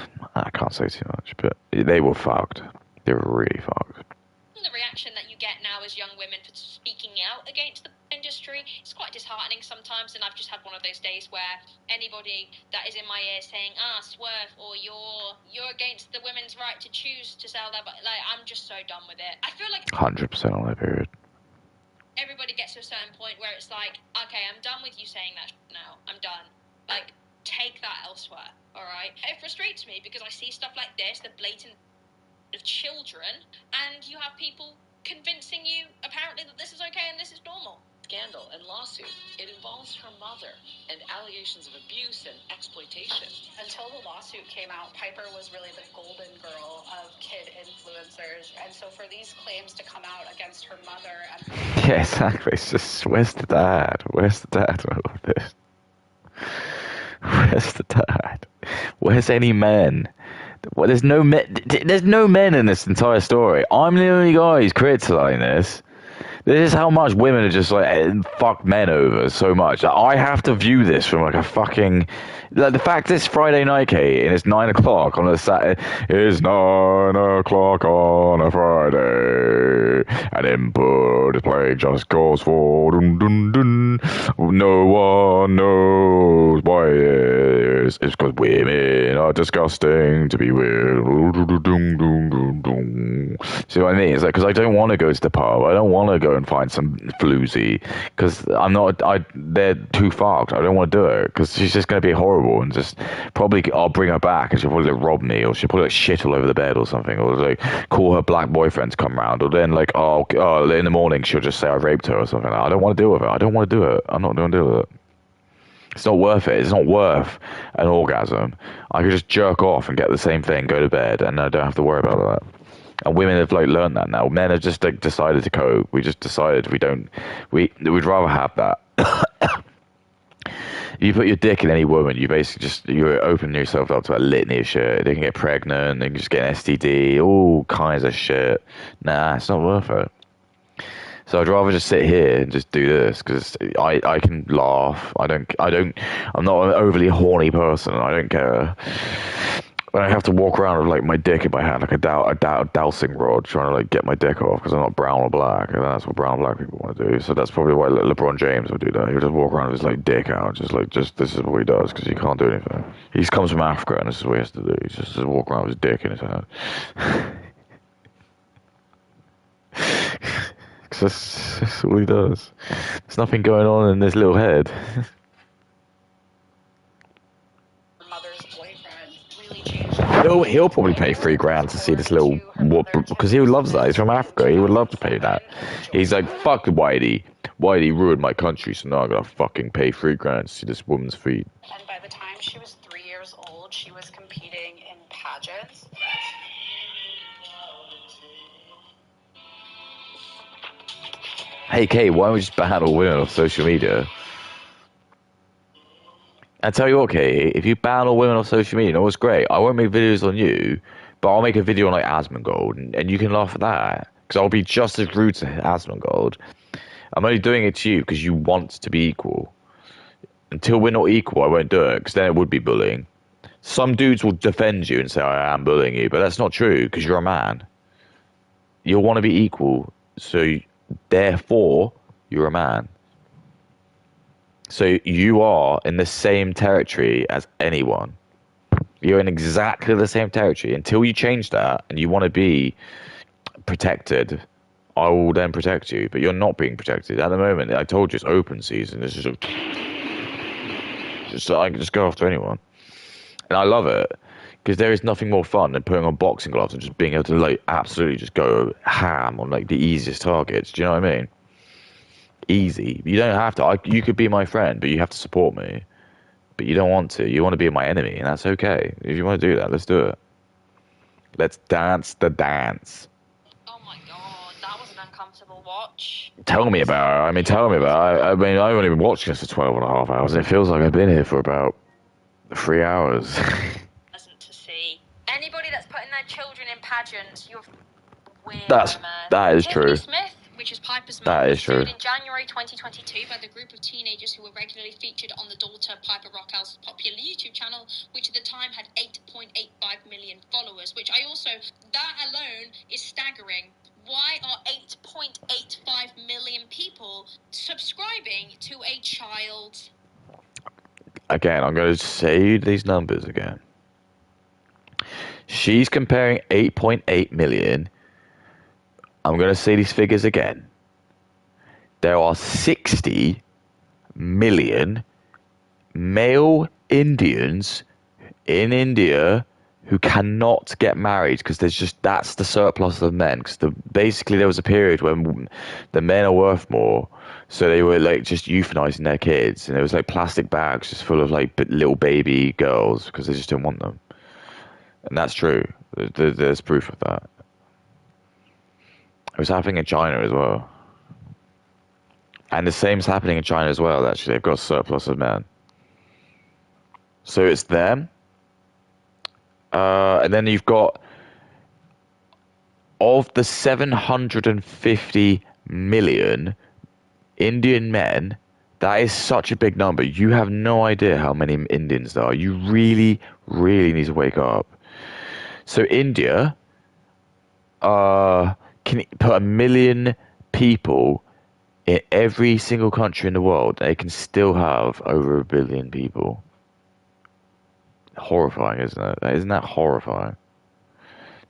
can't say too much, but they were fucked. They were really fucked. The reaction that you get now as young women for speaking out against the industry, it's quite disheartening sometimes, and I've just had one of those days where anybody that is in my ear saying, swerve, or you're against the women's right to choose to sell their body, like, I'm just so done with it. I feel like 100% on that period. Everybody gets to a certain point where it's like, okay, I'm done with you saying that now. I'm done. Like, take that elsewhere, alright? It frustrates me because I see stuff like this, the blatant of children, and you have people convincing you apparently that this is okay and this is normal. scandal and lawsuit. It involves her mother and allegations of abuse and exploitation. Until the lawsuit came out, Piper was really the golden girl of kid influencers. And so for these claims to come out against her mother and her... Yeah, exactly. It's just, where's the dad? Where's the dad in all of this? Where's the dad? Where's any men? Well, there's no men. There's no men in this entire story. I'm the only guy who's criticizing this. This is how much women are just like fuck men over so much. I have to view this from like a fucking like the fact it's Friday night, Kate, and it's 9 o'clock on a Saturday. It's 9 o'clock on a Friday, and input is playing Just Cause 4. Dun, dun, dun. No one knows why it is. It's because women are disgusting to be with. See what I mean? It's like because I don't want to go to the pub. I don't want to go and find some floozy because they're too fucked. I don't want to do it because she's just going to be horrible and just probably I'll bring her back and she'll probably like, rob me or she'll probably like shit all over the bed or something or like call her black boyfriend to come round or then like oh in the morning she'll just say I raped her or something. I don't want to deal with it. I don't want to do it. I'm not going to deal with it. It's not worth it. It's not worth an orgasm. I could just jerk off and get the same thing, go to bed, and I don't have to worry about that. And women have like learned that now. Men have just like decided to cope. We just decided we'd rather have that. You put your dick in any woman, you basically you open yourself up to a litany of shit. They can get pregnant, they can just get an STD, all kinds of shit. Nah, it's not worth it. So I'd rather just sit here and just do this because I can laugh. I'm not an overly horny person. I don't care. I have to walk around with like my dick in my hand, like a dowsing rod, trying to like get my dick off because I'm not brown or black, and that's what brown and black people want to do. So that's probably why LeBron James would do that. He would just walk around with his like dick out, just this is what he does because he can't do anything. He comes from Africa, and this is what he has to do. He just walk around with his dick in his hand. Because that's all he does. There's nothing going on in this little head. He'll probably pay $3,000 to see this little whoop because he loves that. He's from Africa. He would love to pay that. He's like, fuck Whitey. Whitey ruined my country, so now I gotta fucking pay $3,000 to see this woman's feet. And by the time she was 3 years old, she was competing in pageants. Hey, Kate, why don't we just ban all women off social media? I tell you what, Kate, if you ban all women off social media, you know what's great? I won't make videos on you, but I'll make a video on like Asmongold, and you can laugh at that. Because I'll be just as rude to Asmongold. I'm only doing it to you because you want to be equal. Until we're not equal, I won't do it, because then it would be bullying. Some dudes will defend you and say, I am bullying you, but that's not true, because you're a man. You'll want to be equal, so therefore, you're a man. So you are in the same territory as anyone. You're in exactly the same territory. Until you change that and you want to be protected, I will then protect you. But you're not being protected. At the moment, I told you it's open season. It's just I can just go after anyone. And I love it. Because there is nothing more fun than putting on boxing gloves and just being able to like absolutely just go ham on like the easiest targets. Do you know what I mean? Easy. You don't have to. You could be my friend, but you have to support me. But you don't want to. You want to be my enemy, and that's okay. If you want to do that, let's do it. Let's dance the dance. Oh my god, that was an uncomfortable watch. Tell me about it. Tell me about it. I've only been watching this for 12 and a half hours, and it feels like I've been here for about 3 hours. Pleasant to see. Anybody that's putting their children in pageants, you're weird. That is true. Smith, which is Piper's That mum, is true. sued in January 2022 by the group of teenagers who were regularly featured on the daughter Piper Rockhouse's popular YouTube channel, which at the time had 8.85 million followers, which that alone is staggering. Why are 8.85 million people subscribing to a child? Again, I'm going to say these numbers again. She's comparing 8.8 million. I'm going to say these figures again. There are 60 million male Indians in India who cannot get married because that's the surplus of men. Because basically there was a period when the men are worth more So they were like just euthanizing their kids, and it was like plastic bags just full of like little baby girls because they just didn't want them. And that's true. There's proof of that. It was happening in China as well. And the same's happening in China as well, actually. They've got a surplus of men. So it's them. And then you've got, of the 750 million Indian men, that is such a big number. You have no idea how many Indians there are. You really, really need to wake up. So India can put 1 million people in every single country in the world. They can still have over 1 billion people. Horrifying, isn't it? Isn't that horrifying?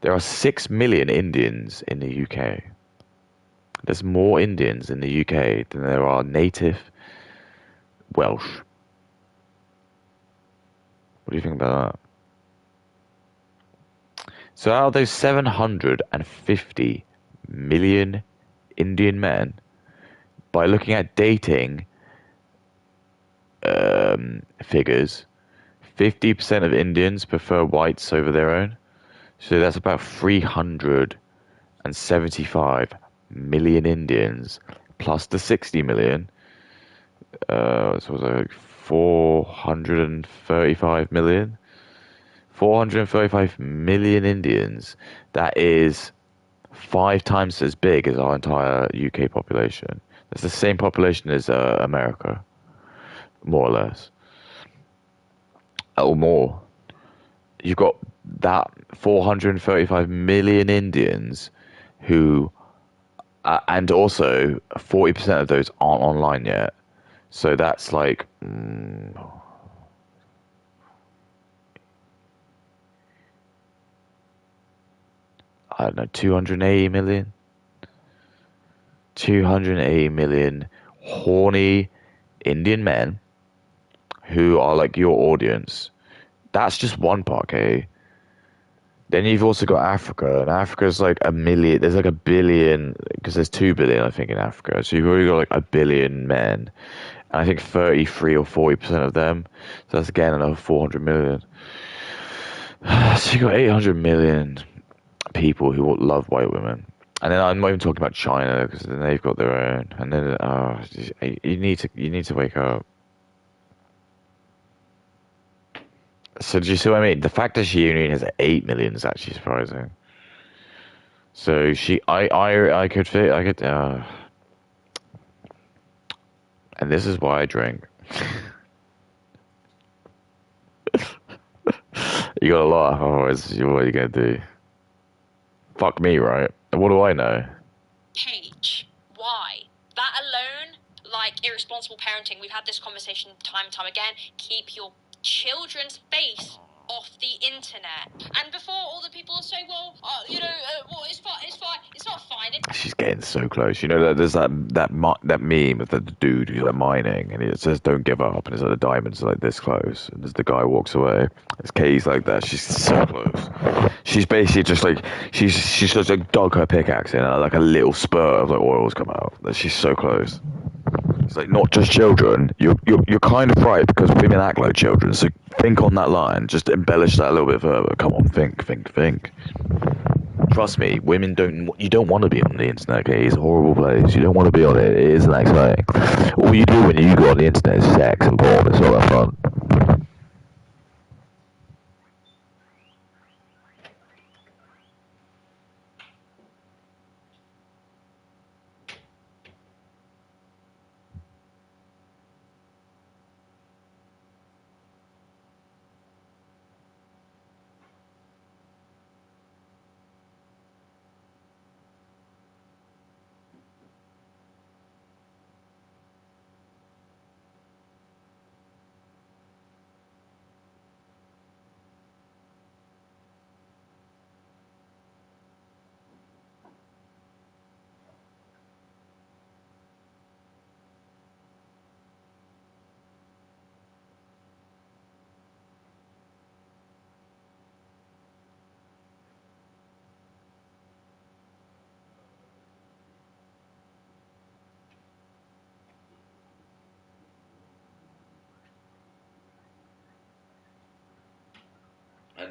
There are 6 million Indians in the UK. There's more Indians in the UK than there are native Welsh. What do you think about that? So out of those 750 million Indian men, by looking at dating figures, 50% of Indians prefer whites over their own. So that's about 375 million Indians plus the 60 million. So it was like 435 million. 435 million Indians. That is 5 times as big as our entire UK population. That's the same population as America, more or less. Or more. You've got that 435 million Indians who, and also 40% of those aren't online yet. So that's like, I don't know, 280 million? 280 million horny Indian men who are like your audience. That's just one part, okay? Then you've also got Africa, and Africa's like 1 million. There's like 1 billion, because there's 2 billion, I think, in Africa. So you've already got like 1 billion men, and I think 33 or 40% of them. So that's again another 400 million. So you got 800 million people who love white women. And then I'm not even talking about China, because then they've got their own. And then you need to wake up. So do you see what I mean? The fact that she only has 8 million is actually surprising. So I could fit, and this is why I drink. You gotta laugh, otherwise what are you gonna do? Fuck me, right? What do I know? Page. Why? That alone, like irresponsible parenting, we've had this conversation time and time again. Keep your children's face off the internet. And before all the people say, well, well, it's fine, it's not fine. She's getting so close. You know that there's that meme of the dude who's like mining, and it says "Don't give up," and it's like the diamonds are like this close, and as the guy walks away, it's Katie's like that. She's so close. She's basically just like she's just like dug her pickaxe in, and like a little spurt of like oil's come out. She's so close. It's like not just children. You're kind of right, because women act like children. So think on that line. Just embellish that a little bit further. Come on, think. Trust me, women you don't want to be on the internet, okay? It's a horrible place. You don't want to be on it. It isn't exciting. All you do when you go on the internet is sex and porn. It's not that fun.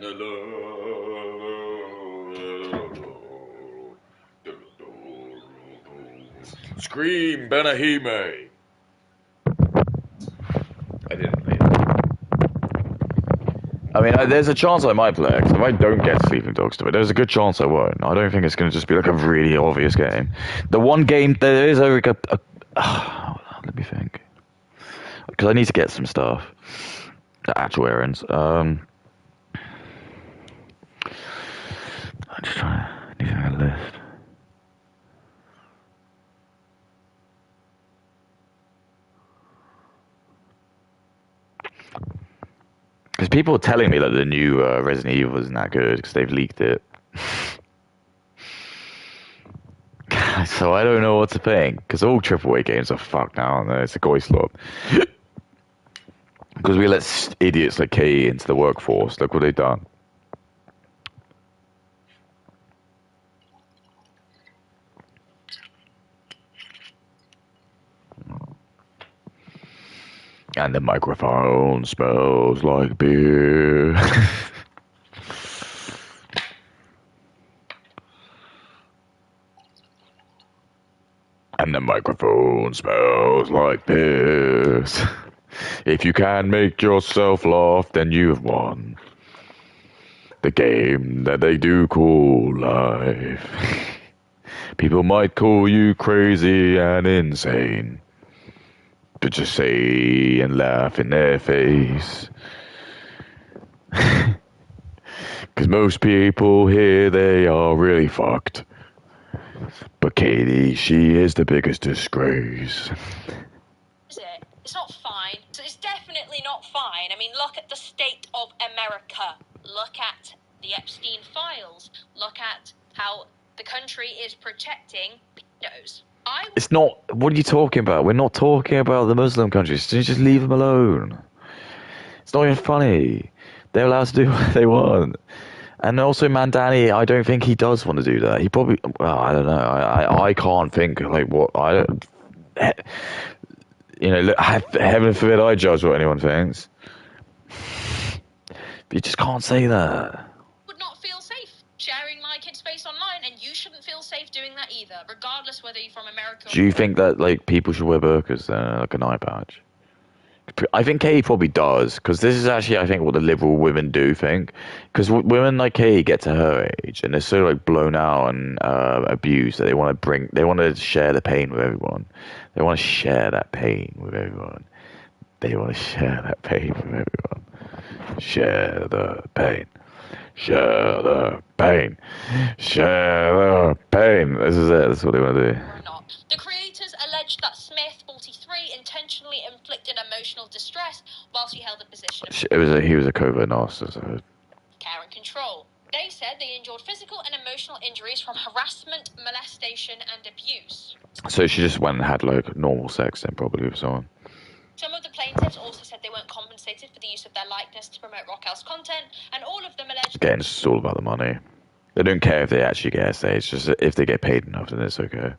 And the Scream, Benahime. I didn't play that. I mean, there's a chance I might play it, 'cause if I don't get Sleeping Dogs to it, there's a good chance I won't. I don't think it's going to just be like a really obvious game. The one game, there is like let me think. Because I need to get some stuff. The actual errands. I'm just trying to need a list. Because people are telling me that the new Resident Evil isn't that good because they've leaked it. So I don't know what to think. Because all AAA games are fucked now, aren't they? It's a goy slop. Because we let idiots like Kay into the workforce. Look what they've done. And the microphone smells like beer. And the microphone smells like piss. If you can make yourself laugh, then you've won. The game that they do call life. People might call you crazy and insane, but just say and laugh in their face. Because most people here, they are really fucked. But Katie, she is the biggest disgrace. Is it? It's not fine. It's definitely not fine. I mean, look at the state of America. Look at the Epstein files. Look at how the country is protecting pedos. It's not. What are you talking about? We're not talking about the Muslim countries. Just leave them alone. It's not even funny. They're allowed to do what they want. And also, Mandani, I don't think he does want to do that. He probably. Well, I don't know. I can't think like what I don't. You know, look, heaven forbid I judge what anyone thinks. But you just can't say that. Would not feel safe sharing my kid's face online, and you shouldn't feel safe doing that either, regardless whether you're from America. Do you think that like people should wear burqas then, like an eye patch? I think Katie probably does, because this is actually, I think, what the liberal women do think. Because women like Katie get to her age, and they're so like blown out and abused that they want to share the pain with everyone. They want to share that pain with everyone. They want to share that pain with everyone. Share the pain. Share the pain. Share the pain. This is it. That's what they want to do. The creators alleged that Smith, 43, intentionally inflicted emotional distress whilst he held the position of He was a covert narcissist. Care and control. They said they endured physical and emotional injuries from harassment, molestation, and abuse. So she just went and had like normal sex then, probably, with someone. Some of the plaintiffs also said they weren't compensated for the use of their likeness to promote Rockwell's content, and all of them alleged... Again, it's all about the money. They don't care if they actually get a say. It's just if they get paid enough, then it's okay.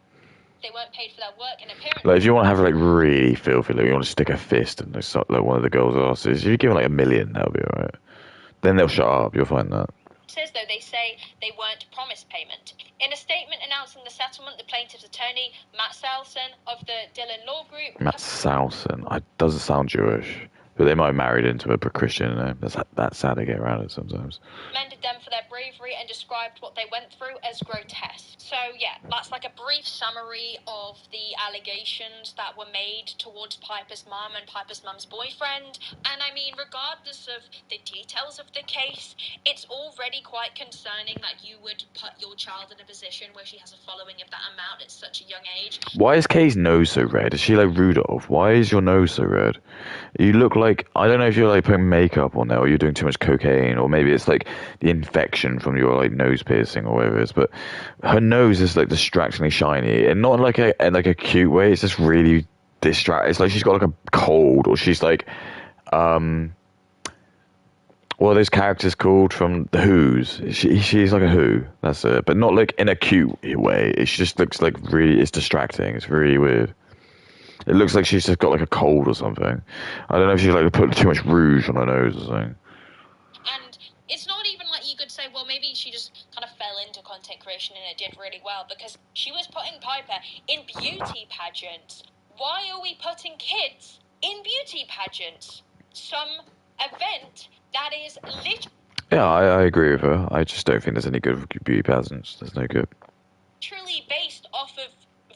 They weren't paid for their work and appearance. Like, if you want to have like really filthy, like you want to stick a fist in like one of the girls' asses, if you give them like $1 million, that'll be alright. Then they'll shut up. You'll find that. Says though they say they weren't promised payment. In a statement announcing the settlement, the plaintiff's attorney, Matt Salson of the Dillon Law Group... Matt Salson. Doesn't sound Jewish. But they might have married into a Christian name. That's how they get around it sometimes. Commended them for their bravery and described what they went through as grotesque. So yeah, that's like a brief summary of the allegations that were made towards Piper's mum and Piper's mum's boyfriend. And I mean, regardless of the details of the case, it's already quite concerning that you would put your child in a position where she has a following of that amount at such a young age. Why is Kay's nose so red? Is she like Rudolph? Why is your nose so red? You look like, I don't know if you're like putting makeup on there or you're doing too much cocaine, or maybe it's like the infection from your like nose piercing or whatever it is, but her nose is like distractingly shiny, and not in like a cute way. It's just really distracting. It's like she's got like a cold, or she's like what are those characters called from the Who's? She's like a Who, that's it, but not like in a cute way. It just looks like really, it's distracting. It's really weird. It looks like she's just got like a cold or something. I don't know if she's like put too much rouge on her nose or something. And it's not even she just kind of fell into content creation and it did really well because she was putting Piper in beauty pageants. Why are we putting kids in beauty pageants? Some event that is Yeah, I agree with her. I just don't think there's any good beauty pageants. There's no good. literally based off of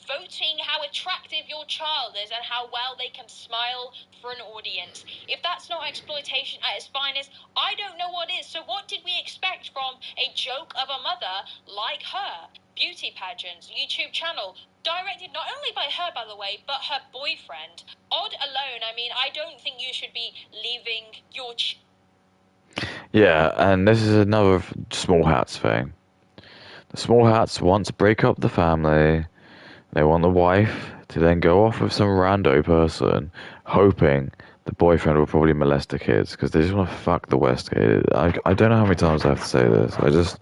voting how attractive your child is and how well they can smile for an audience. If that's not exploitation at its finest, I don't know what is. So what did we expect from a joke of a mother like her? Beauty pageants, YouTube channel, directed not only by her, by the way, but her boyfriend. Odd alone, I mean, I don't think you should be leaving your Yeah, and this is another small hats thing. The small hats want to break up the family. They want the wife to then go off with some rando person, hoping the boyfriend will probably molest the kids because they just want to fuck the West kid. I don't know how many times I have to say this. I just.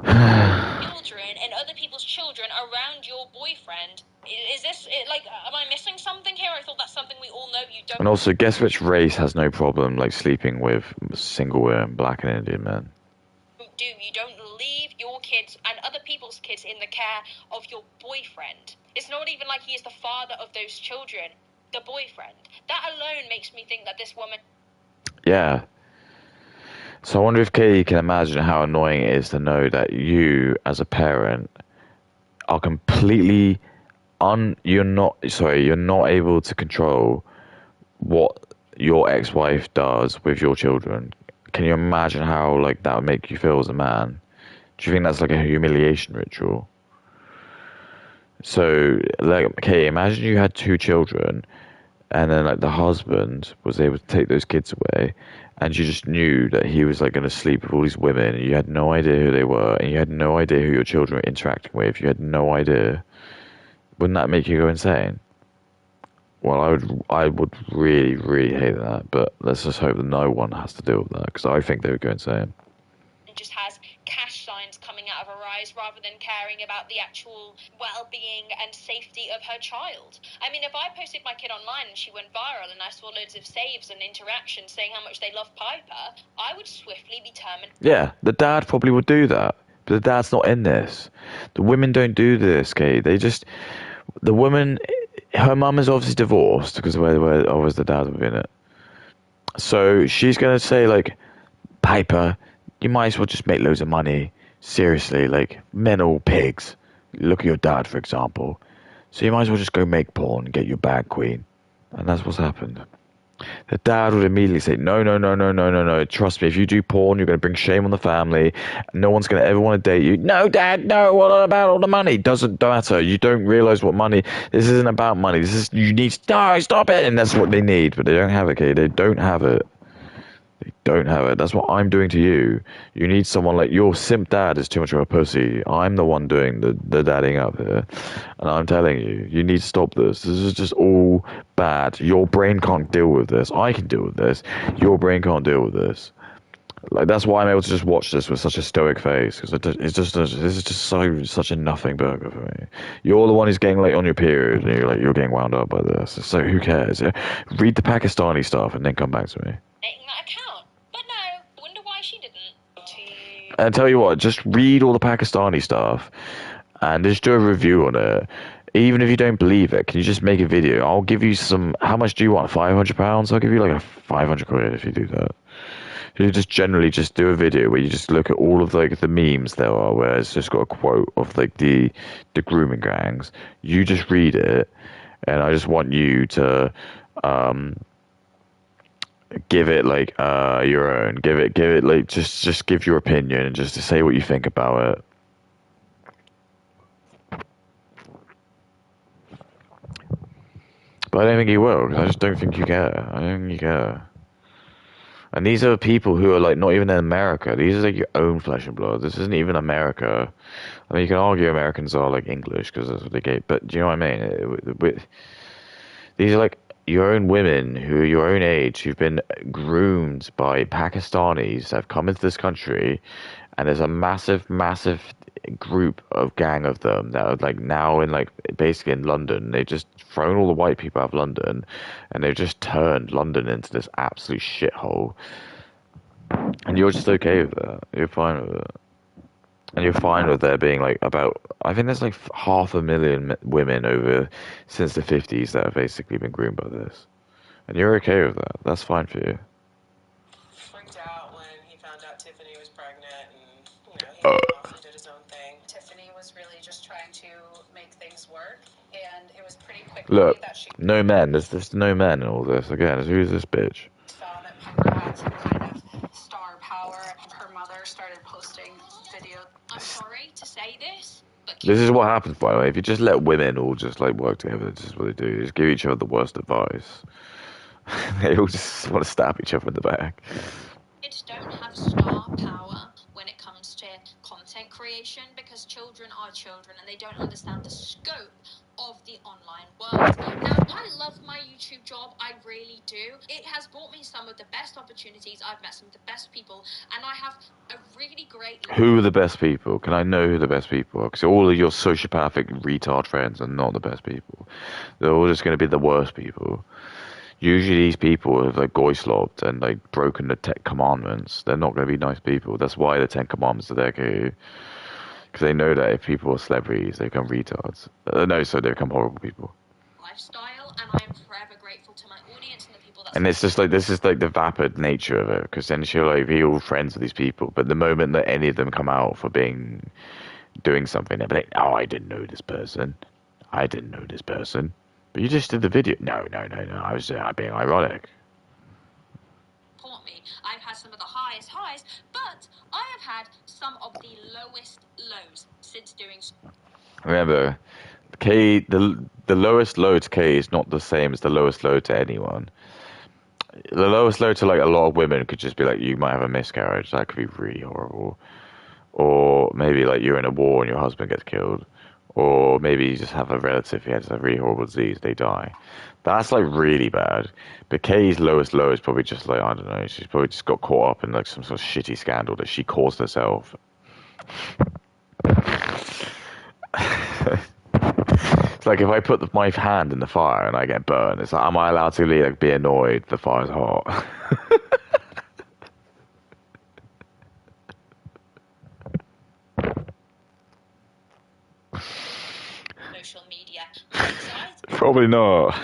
children and other people's children around your boyfriend. Is this like? Am I missing something here? I thought that's something we all know. You don't. And also, guess which race has no problem like sleeping with single women, black and Indian men? You don't leave your kids and other people's kids in the care of your boyfriend. It's not even like he is the father of those children. The boyfriend. That alone makes me think that this woman. Yeah. So I wonder if Katie can imagine how annoying it is to know that you, as a parent, are completely you're not able to control what your ex-wife does with your children. Can you imagine how like that would make you feel as a man? Do you think that's like a humiliation ritual? So like, okay, imagine you had 2 children and then like the husband was able to take those kids away and you just knew that he was like going to sleep with all these women and you had no idea who they were and you had no idea who your children were interacting with. You had no idea. Wouldn't that make you go insane? Well, I would really, really hate that, but let's just hope that no one has to deal with that, because I think they would go insane. Just has cash signs coming out of her eyes rather than caring about the actual well-being and safety of her child. I mean, if I posted my kid online and she went viral and I saw loads of saves and interactions saying how much they love Piper, I would swiftly be terminated. Yeah, the dad probably would do that, but the dad's not in this. The women don't do this, Kate. The woman, her mum is obviously divorced because where always the dad would be in it. So she's gonna say like, Piper, you might as well just make loads of money. Seriously, like men are all pigs. Look at your dad, for example. So you might as well just go make porn and get your bag, queen. And that's what's happened. The dad would immediately say, no, no, no, no, no, no, no. Trust me, if you do porn, you're going to bring shame on the family. No one's going to ever want to date you. No, Dad, no. What about all the money? Doesn't matter. You don't realize what money. This isn't about money. This is, you need, no, stop it. And that's what they need. But they don't have it, okay? They don't have it. They don't have it. That's what I'm doing to you. You need someone like your simp dad is too much of a pussy. I'm the one doing the dadding up here. And I'm telling you, you need to stop this. This is just all bad. Your brain can't deal with this. I can deal with this. Your brain can't deal with this. Like, that's why I'm able to just watch this with such a stoic face. Because this is just such a nothing burger for me. You're the one who's getting late on your period. And you're getting wound up by this. So who cares? Yeah? Read the Pakistani stuff and then come back to me. That account. But no, I wonder why she didn't. And tell you what, just read all the Pakistani stuff and just do a review on it. Even if you don't believe it, can you just make a video? I'll give you some. How much do you want? £500? I'll give you like a 500 quid if you do that. You just generally just do a video where you just look at all of like the memes there are, where it's just got a quote of like the grooming gangs. You just read it, and I just want you to give it like your own. Give it like just give your opinion and just to say what you think about it. But I don't think you will, because I just don't think you care. I don't think you care. And these are people who are like not even in America. These are like your own flesh and blood. This isn't even America. I mean, you can argue Americans are like English because that's what they get. But do you know what I mean? These are like your own women who are your own age, who've been groomed by Pakistanis that have come into this country, and there's a massive, massive group of gang of them that are like now in like basically in London. They've just thrown all the white people out of London, and they've just turned London into this absolute shithole. And you're just okay with that. You're fine with it. And you're fine with there being like about, I think there's like 500,000 women over since the 50s that have basically been groomed by this. And you're okay with that. That's fine for you. Freaked out when he found out Tiffany was pregnant, and he Uh, went off and did his own thing. Tiffany was really just trying to make things work, and it was pretty quickly Look, that she no men. There's no men in all this. Again, who's this bitch? saw that Piper had some kind of star power. Her mother started posting videos. I'm sorry to say this, but This is what happens, by the way. If you just let women all just like work together, this is what they do. They just give each other the worst advice. They all just want to stab each other in the back. kids don't have star power when it comes to content creation because children are children and they don't understand the scope of the online world. Now, I love my YouTube job, I really do. It has brought me some of the best opportunities, I've met some of the best people, and I have a really great... Who are the best people? Can I know who the best people are? Because all of your sociopathic retard friends are not the best people. They're all just going to be the worst people. Usually these people have like goy slobbed and like broken the 10 commandments. They're not going to be nice people. That's why the 10 commandments are there, because they know that if people are celebrities, they become retards. No, so they become horrible people. lifestyle, and I am forever grateful to my audience and the people that... And it's just like, this is like the vapid nature of it, because then she'll like be all friends with these people, but the moment that any of them come out for doing something, they'll be like, oh, I didn't know this person. I didn't know this person. But you just did the video. No. I was being ironic. Support me. I've had some of the highest highs, but I have had some of the lowest lows since doing... Remember, K, the lowest low to K is not the same as the lowest low to anyone. The lowest low to like a lot of women could just be like, you might have a miscarriage. That could be really horrible. Or maybe like you're in a war and your husband gets killed. Or maybe you just have a relative who has a really horrible disease, they die. That's like really bad. But Kay's lowest low is probably just like, I don't know, she's probably just got caught up in like some sort of shitty scandal that she caused herself. It's like if I put my hand in the fire and I get burned, it's like, am I allowed to be annoyed the fire's hot? social media. My anxiety Probably not.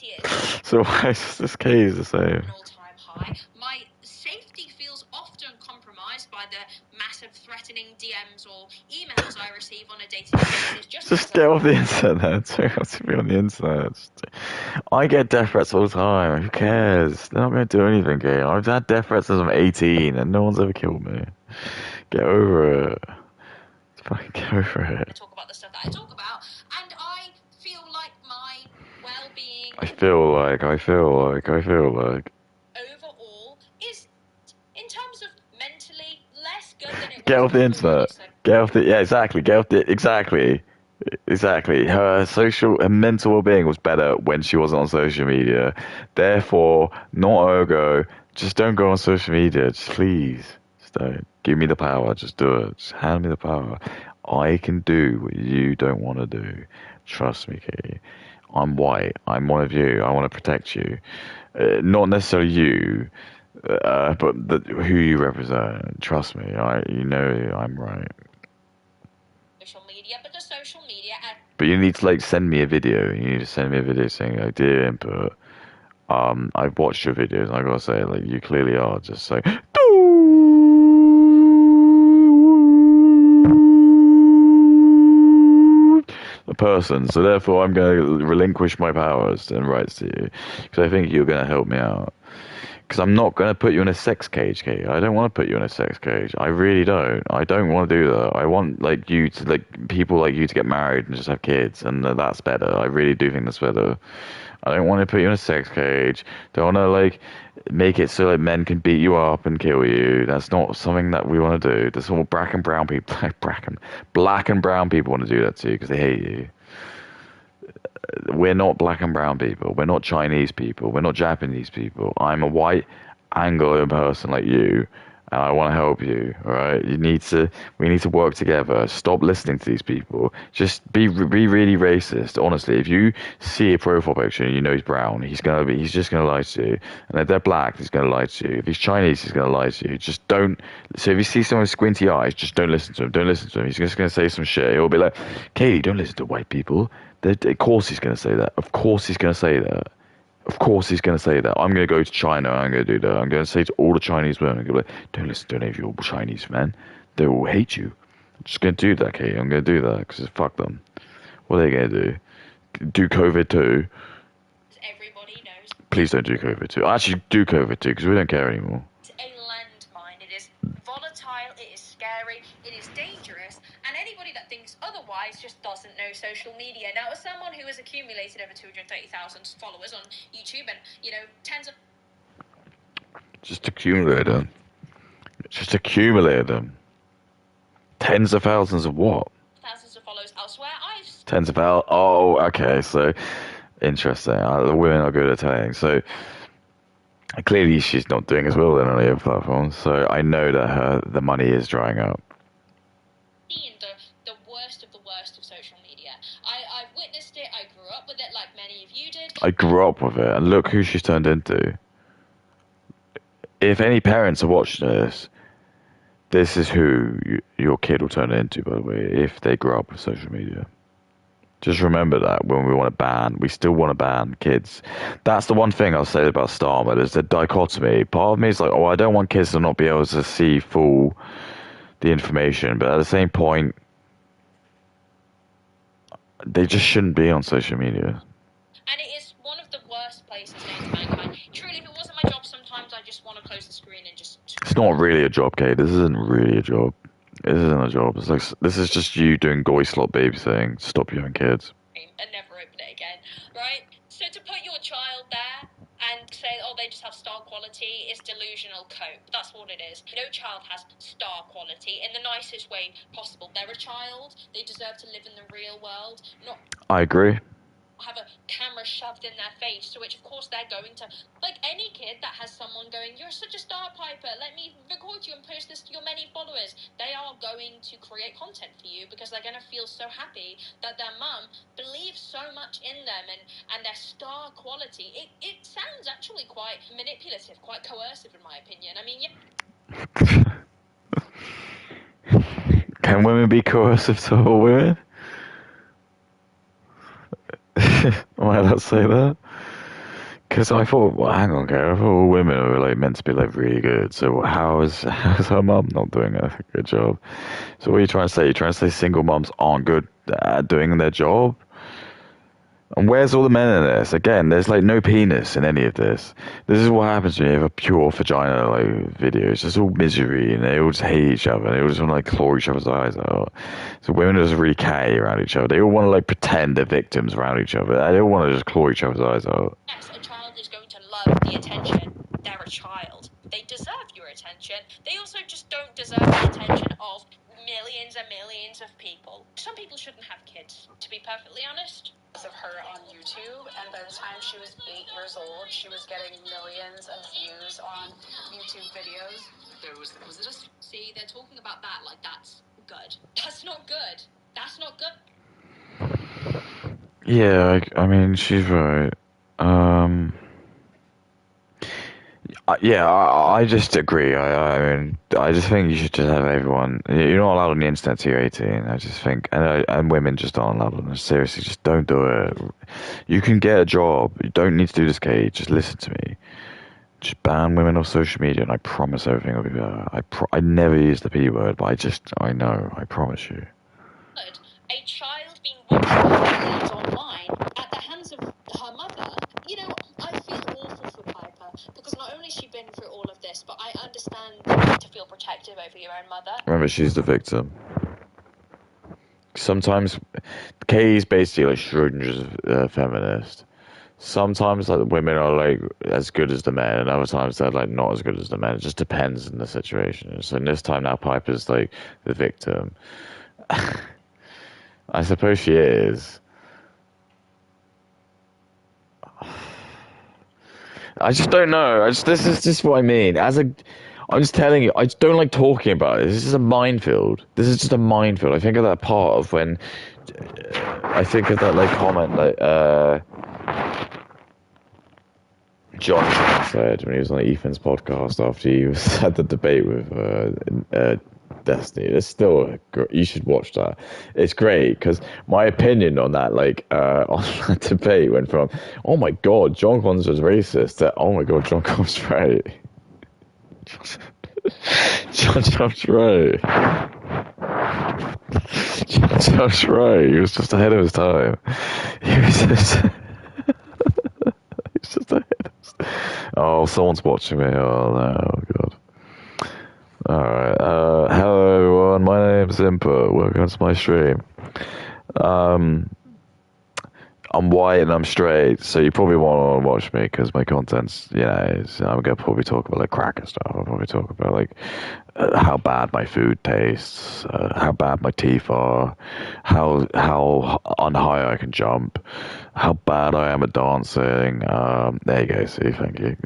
is So why is this case the same? an all-time high. My safety feels often compromised by the massive threatening DMs or emails I receive on a day-to-day basis. Just get off the internet. Don't have to be on the internet. I get death threats all the time. Who cares? They're not going to do anything, gay. I've had death threats since I'm 18 and no one's ever killed me. Get over it. Fucking get over it. talk about the stuff that I talk about, and I feel like my well-being I feel like overall is, in terms of mentally, less good than it get was off the internet. previously. Get off the, yeah, exactly. Get off the, exactly. Her mental well-being was better when she wasn't on social media. Therefore, not ergo, just don't go on social media. Just please, just don't. Give me the power. Just do it. Just hand me the power. I can do what you don't want to do. Trust me, Katie. I'm white. I'm one of you. I want to protect you. Not necessarily you, but who you represent. Trust me. You know I'm right. Social media, because social media and But you need to like send me a video. You need to send me a video saying like, dear input, I've watched your videos and I gotta say, like, you clearly are just so a person, so therefore I'm going to relinquish my powers and rights to you, because I think you're going to help me out. Because I'm not going to put you in a sex cage, Kate. I don't want to put you in a sex cage. I really don't. I don't want to do that. I want like you to, like, people like you to get married and just have kids, and that's better. I really do think that's better. I don't want to put you in a sex cage. Don't want to like make it so like men can beat you up and kill you. That's not something that we want to do. That's all black and brown people. Black and brown people want to do that to you because they hate you. We're not black and brown people. We're not Chinese people. We're not Japanese people. I'm a white Anglo person like you. and I want to help you. All right, we need to work together. Stop listening to these people. Just be really racist. Honestly, if you see a profile picture and you know he's brown, he's just gonna lie to you. And if they're black, he's gonna lie to you. If he's Chinese, he's gonna lie to you. Just don't. So if you see someone with squinty eyes, just don't listen to him. Don't listen to him. He's just gonna say some shit. He'll be like, Katie, don't listen to white people. Of course he's gonna say that. Of course he's gonna say that. Of course he's going to say that. I'm going to go to China and I'm going to do that. I'm going to say to all the Chinese women, I'm going to be like, don't listen to any of your Chinese men. They will hate you. I'm just going to do that, Kate. I'm going to do that because fuck them. What are they going to do? Do COVID too? Everybody knows. Please don't do COVID too. Actually, do COVID too because we don't care anymore. It's a landmine. It is volatile. It is scary. It is dangerous. And anybody that thinks otherwise just doesn't know social media. Now, as someone who has accumulated over 230,000 followers on YouTube and, tens of... Just accumulate them. Just accumulate them. Tens of thousands of what? Thousands of followers elsewhere. Tens of thousands. Oh, okay. So, interesting. The women are good at telling. So, clearly she's not doing as well on any other platforms. So, I know that the money is drying up. The worst of the worst of social media. I've witnessed it. I grew up with it like many of you did. I grew up with it. And look who she's turned into. If any parents are watching this is who your kid will turn into, by the way, if they grow up with social media. Just remember that when we still want to ban kids. That's the one thing I'll say about Starmer. There's a dichotomy. Part of me is like, I don't want kids to not be able to see the information. But at the same point, they just shouldn't be on social media. And it is one of the worst places known to mankind. Truly, if it wasn't my job, sometimes I just want to close the screen and just... It's not really a job, Kate. This isn't really a job. This isn't a job. It's like, this is just you doing goy slot babysitting. Stop you having kids. And never open it again, right? So to put your child there and say, they just have star quality is delusional cope. That's what it is. No child has star quality in the nicest way possible. They're a child. They deserve to live in the real world, not... I agree. Have a camera shoved in their face, to which of course they're going to, like any kid that has someone going, you're such a star, Piper, let me record you and post this to your many followers. They are going to create content for you because they're going to feel so happy that their mum believes so much in them and their star quality. It sounds actually quite manipulative, quite coercive in my opinion. I mean, yeah. Can women be coercive to all women? Why did I say that? Because I thought, hang on, Kate, I thought all women were meant to be really good. So how's her mum not doing a good job? So what are you trying to say? You're trying to say single mums aren't good at doing their job? And where's all the men in this? Again, there's no penis in any of this. This is what happens when you have a pure vagina video. It's just all misery, and they all just hate each other. And they all just want to claw each other's eyes out. So women are just really catty around each other. They all want to pretend they're victims around each other. They all want to just claw each other's eyes out. Yes, a child is going to love the attention. They're a child. They deserve your attention. They also just don't deserve the attention of millions and millions of people. Some people shouldn't have kids, to be perfectly honest. Of her on YouTube, and by the time she was 8 years old, she was getting millions of views on YouTube videos. Was it just... See, they're talking about that like that's good. That's not good. That's not good. Yeah, I mean, she's right. I just agree. I mean, I just think you should just have everyone. You're not allowed on the internet till you're 18. I just think, and women just aren't allowed on it. Seriously, just don't do it. You can get a job. You don't need to do this, Kate. Just listen to me. Just ban women off social media, and I promise everything will be better. I never use the P word, but I know. I promise you. A child being watched online at the hands of her mother. I feel awful for Piper because not only has she been through all of this, but I understand to feel protective over your own mother. Remember, she's the victim. Sometimes, Katie's basically Schrodinger's feminist. Sometimes the women are as good as the men, and other times they're not as good as the men. It just depends on the situation. So in this time now, Piper's the victim. I suppose she is. I just don't know. This is just what I mean. I'm just telling you, I just don't like talking about it. This is a minefield. This is just a minefield. I think of that part of when I think of that like comment like Jonathan said when he was on Ethan's podcast after he had the debate with Destiny. It's still you should watch that. It's great because my opinion on that on that debate went from oh my god John Connors was racist to oh my god John Connors right. John's right. John's right. He was just ahead of his time. He was just. He's just ahead of his time. Oh, someone's watching me. Oh no, God. Alright. Hello everyone. My name's Impa. Welcome to my stream. I'm white and I'm straight, so you probably want to watch me because my content's, I'm gonna probably talk about like cracker stuff. I'll probably talk about like how bad my food tastes, how bad my teeth are, how on high I can jump, how bad I am at dancing. There you go. See, thank you.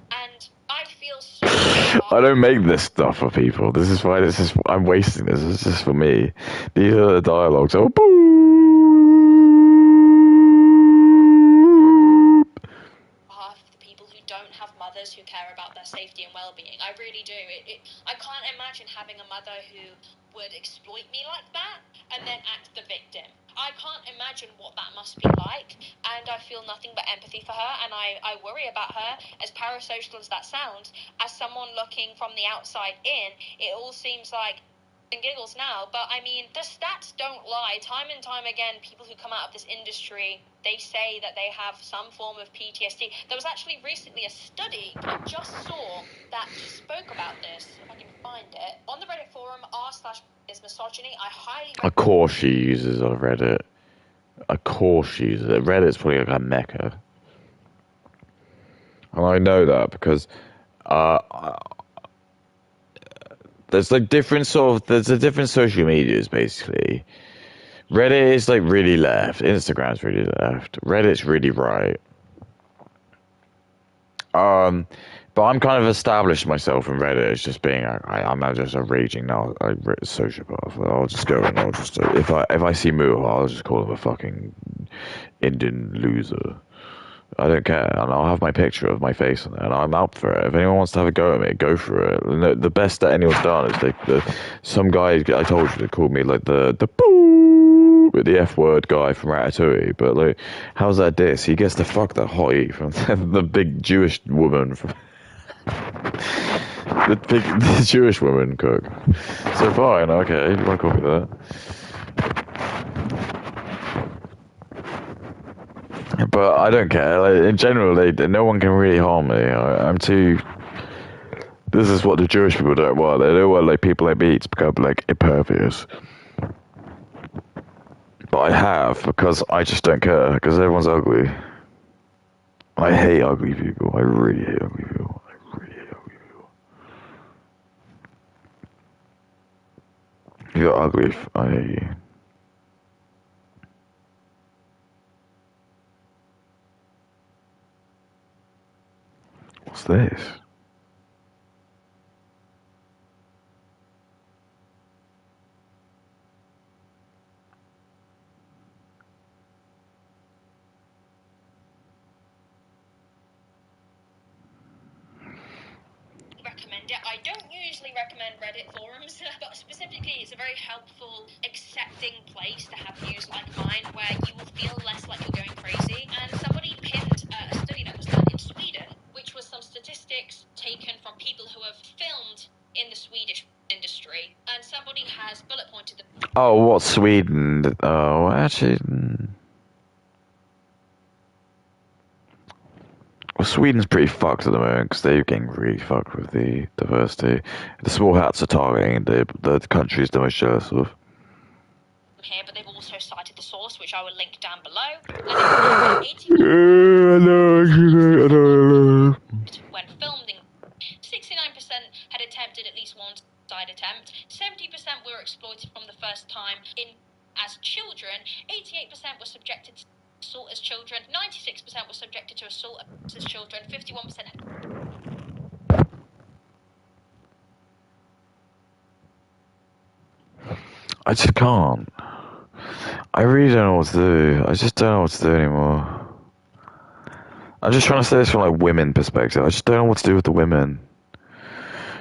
And I feel so I don't make this stuff for people. This is why I'm wasting this. This is just for me. These are the dialogues. Oh, behalf of the people who don't have mothers who care about their safety and well-being. I really do. I can't imagine having a mother who would exploit me like that and then act the victim. I can't imagine what that must be like, and I feel nothing but empathy for her, and I worry about her, as parasocial as that sounds. As someone looking from the outside in, it all seems like and giggles now, but I mean, the stats don't lie. Time and time again, people who come out of this industry, they say that they have some form of PTSD. There was actually recently a study I just saw that spoke about this, if I can find it, on the Reddit forum r/is misogyny. I highly of course she uses on Reddit. Of course she uses it. Reddit's probably like a mecca. And I know that because there's a different social medias basically. Reddit is like really left. Instagram's really left. Reddit's really right. But I'm kind of established myself in Reddit as just being I'm not just a raging sociopath. I'll just go and I'll just if I see Moo, I'll just call him a fucking Indian loser. I don't care, and I'll have my picture of my face on it, and I'm out for it. If anyone wants to have a go at me, go for it. The best that anyone's done is some guy I told you they called me like the boo with the F word guy from Ratatouille. But like, how's that diss? He gets to fuck that hottie from the big Jewish woman from the Jewish woman cook. So fine, okay, you want to call me that? But I don't care. Like, in general, no one can really harm me. I'm too. This is what the Jewish people don't want. They don't want like people like me to become like impervious. But I have because I just don't care because everyone's ugly. I hate ugly people. I really hate ugly people. I really hate ugly people. If you're ugly, I hate you. What's this? recommend it. I don't usually recommend Reddit forums, but specifically it's a very helpful, accepting place to have views like mine where you will feel less like you're going crazy. And somebody pinned a study that was done in Sweden, which was some statistics taken from people who have filmed in the Swedish industry, and somebody has bullet pointed them. Oh, what Sweden? Oh, actually. Well, Sweden's pretty fucked at the moment because they're getting really fucked with the diversity. The small hats are targeting the countries they're most jealous of. Here, but they've also cited the source, which I will link down below. When filmed, 69% had attempted at least one suicide attempt. 70% were exploited from the first time as children. 88% were subjected to assault as children. 96% were subjected to assault as children. 51% I just can't. I really don't know what to do. I just don't know what to do anymore. I'm just trying to say this from like women perspective. I just don't know what to do with the women.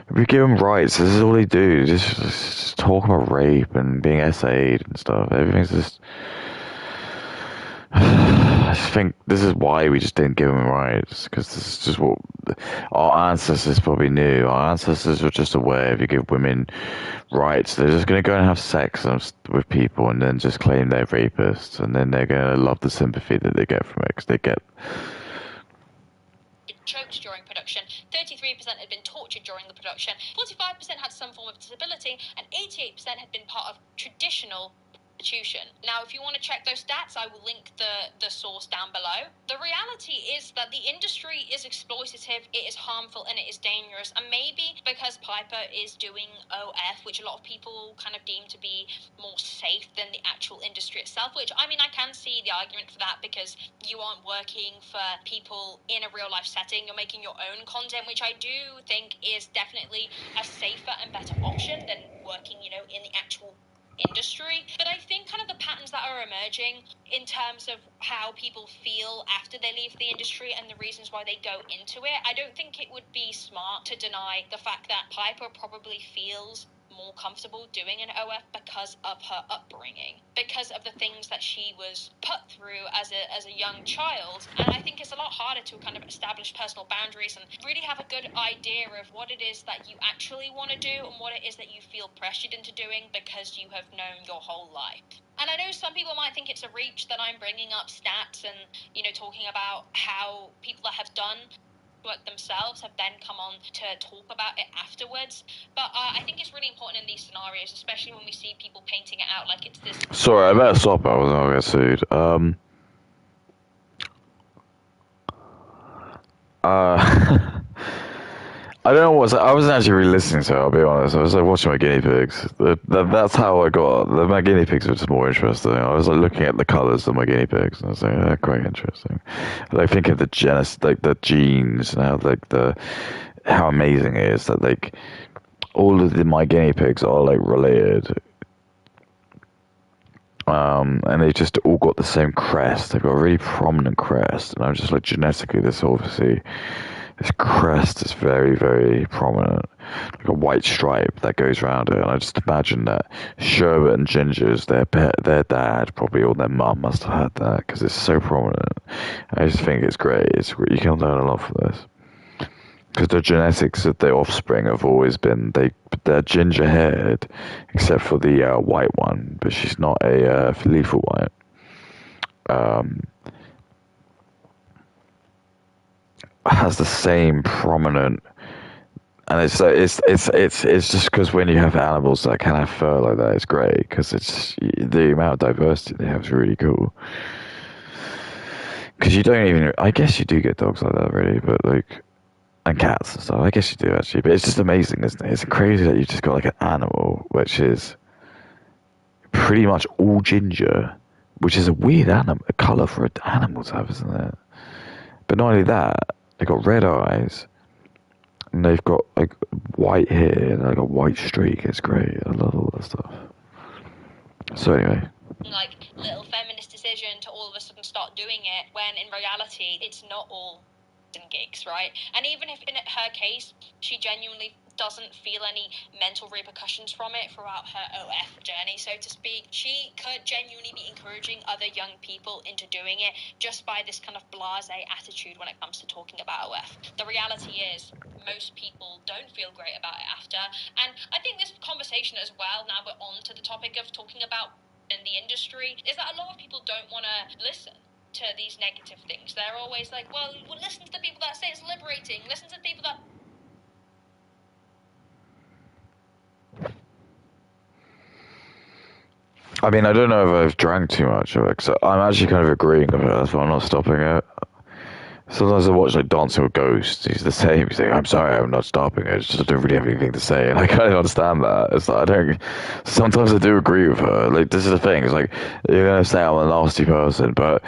If we give them rights, this is all they do. Just talk about rape and being essayed and stuff. Everything's just. I just think this is why we just didn't give them rights, because this is just what our ancestors probably knew. Our ancestors were just aware if you give women rights, they're just going to go and have sex with people and then just claim they're rapists, and then they're going to love the sympathy that they get from it, because they get. Choked during production, 33% had been tortured during the production, 45% had some form of disability, and 88% had been part of traditional prostitution. Now, if you want to check those stats, I will link the source down below. The reality is that the industry is exploitative, it is harmful, and it is dangerous. And maybe because Piper is doing OF, which a lot of people kind of deem to be more safe than the actual industry itself, which, I mean, I can see the argument for that, because you aren't working for people in a real life setting, you're making your own content, which I do think is definitely a safer and better option than working, you know, in the actual industry. But I think kind of the patterns that are emerging in terms of how people feel after they leave the industry and the reasons why they go into it, I don't think it would be smart to deny the fact that Piper probably feels more comfortable doing an OF because of her upbringing, because of the things that she was put through as a young child. And I think it's a lot harder to kind of establish personal boundaries and really have a good idea of what it is that you actually want to do and what it is that you feel pressured into doing because you have known your whole life. And I know some people might think it's a reach that I'm bringing up stats and, you know, talking about how people that have done work themselves have then come on to talk about it afterwards. But I think it's really important in these scenarios, especially when we see people painting it out like it's this. Sorry, I better stop. I was gonna get sued. I don't know what I wasn't actually really listening to it, I'll be honest. I was like watching my guinea pigs. That's how I got. My guinea pigs were just more interesting. I was like looking at the colours of my guinea pigs, and I was like, oh, quite interesting. Like thinking of the genes, and how amazing it is that like all of my guinea pigs are like related. And they just all got the same crest. They've got a really prominent crest, and I'm just like genetically, this crest is very, very prominent, like a white stripe that goes around it. And I just imagine that Sherbet and Ginger's their dad probably, or their mum must have had that because it's so prominent. I just think it's great. You can learn a lot from this. Because the genetics of the offspring have always been they're ginger haired, except for the white one, but she's not a lethal white. Has the same prominent, and it's just because when you have animals that can have fur like that, it's great because it's the amount of diversity they have is really cool. Because you don't even, I guess you do get dogs like that really, but like. And cats and stuff. I guess you do actually, but it's just amazing, isn't it? It's crazy that you've just got like an animal which is pretty much all ginger, which is a weird colour for an animal to have, isn't it? But not only that, they've got red eyes, and they've got like white hair, and like a white streak. It's great. I love all that stuff. So anyway. Like little feminist decision to all of a sudden start doing it, when in reality it's not all and gigs, right? And even if in her case she genuinely doesn't feel any mental repercussions from it throughout her OF journey, so to speak, she could genuinely be encouraging other young people into doing it just by this kind of blasé attitude when it comes to talking about OF. The reality is most people don't feel great about it after, and I think this conversation as well, now we're on to the topic of talking about in the industry, is that a lot of people don't want to listen to these negative things. They're always like, well, listen to the people that say it's liberating. Listen to the people that... I mean, I don't know if I've drank too much of it, so I'm actually kind of agreeing with her, that's why I'm not stopping it. Sometimes I watch like Dancing with Ghosts. He's the same. He's like, "I'm sorry, I'm not stopping. I just don't really have anything to say." And I kind of understand that. It's like I don't. Sometimes I do agree with her. Like this is the thing. It's like you're gonna say I'm a nasty person, but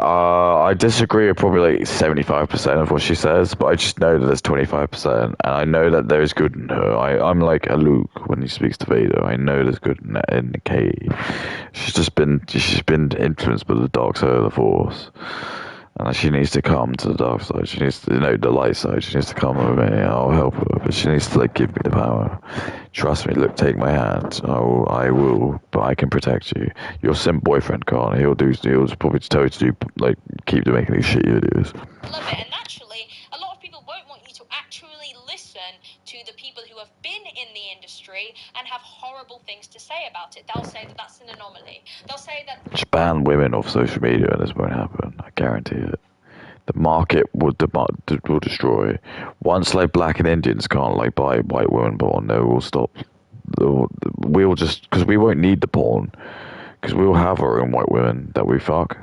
I disagree with probably like 75% of what she says. But I just know that there's 25%, and I know that there is good in her. I'm like a Luke when he speaks to Vader. I know there's good in Katie. She's been influenced by the dark side of the Force. And she needs to come to the dark side. She needs to, the light side. She needs to come with me. I'll help her, but she needs to like give me the power. Trust me. Look, take my hand. I will, but I can protect you. Your simp boyfriend can't. He'll probably tell you to do like keep making these shitty videos. Love it, and naturally, a lot of people won't want you to actually listen to the people who have been in the industry and have horrible things to say about it. They'll say that that's an anomaly. They'll say that Just ban women off social media, and this won't happen. I guarantee it. The market will destroy. Once like black and Indians can't like buy white women porn, they will stop. We'll just because we won't need the porn because we'll have our own white women that we fuck.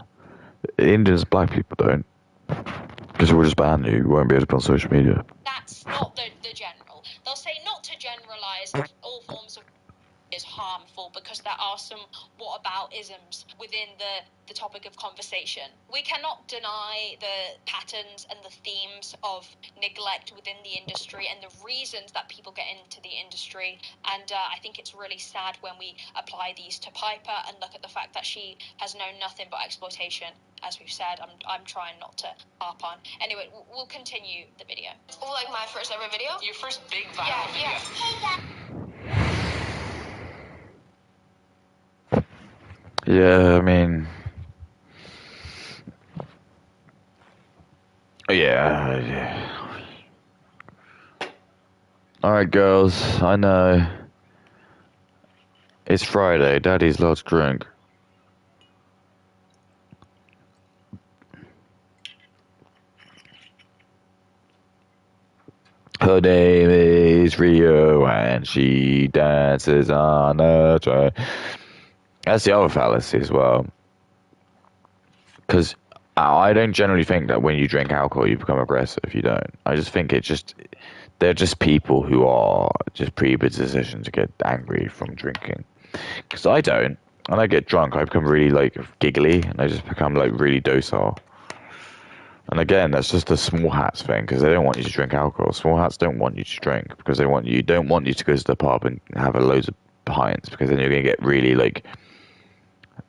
Indians, black people don't because we'll just ban you. You won't be able to put on social media. that's not the general. They'll say not to generalize all forms of is harmful because there are some whataboutisms within the topic of conversation. We cannot deny the patterns and the themes of neglect within the industry and the reasons that people get into the industry. And I think it's really sad when we apply these to Piper and look at the fact that she has known nothing but exploitation. As we've said, I'm trying not to harp on. Anyway, we'll continue the video. Like my first ever video? Your first big viral video. Yeah, I mean, yeah. All right, girls. I know it's Friday. Daddy's loves drink. Her name is Rio, and she dances on a train. That's the other fallacy as well. Because I don't generally think that when you drink alcohol you become aggressive. You don't. I just think they're just people who are just predispositioned to get angry from drinking. Because I don't. When I get drunk, I become really like giggly, and I just become like really docile. And again, that's just a small hats thing because they don't want you to drink alcohol. Small hats don't want you to drink because they don't want you to go to the pub and have a loads of pints because then you're gonna get really like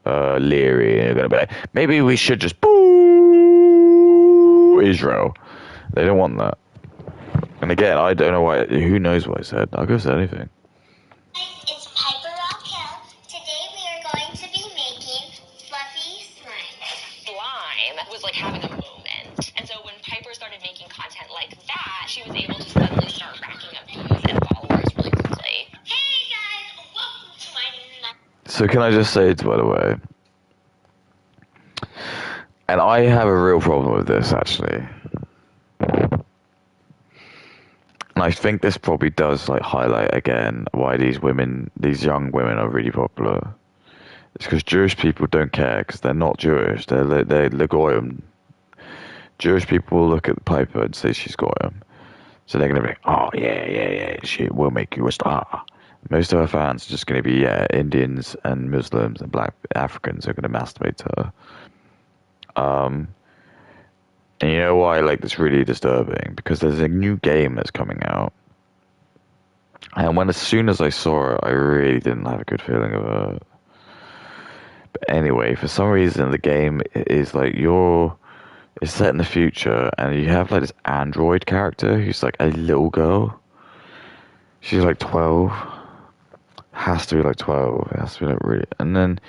leery and you're gonna be like, maybe we should just boo Israel. They don't want that. And again, I don't know why. Who knows what I said? I could have said anything. It's Piper Rockhill. Today we are going to be making fluffy slime. Slime was like having a moment. And so when Piper started making content like that, she was able to suddenly start racking up views and followers really quickly. Hey guys, welcome to my So can I just say, by the way, and I have a real problem with this actually. And I think this probably does like highlight again why these young women are really popular. It's because Jewish people don't care because they're not Jewish. They're Goyim. Jewish people will look at Piper and say she's Goyim. So they're going to be like, oh, yeah, she will make you a star. Most of her fans are just going to be, Indians and Muslims and black Africans are going to masturbate to her. And you know why, like, that's really disturbing? Because there's a new game that's coming out. And as soon as I saw it, I really didn't have a good feeling about it. But anyway, for some reason, the game is like it's set in the future, and you have like this android character who's like a little girl. She's like 12. Has to be like 12. It has to be like really. And then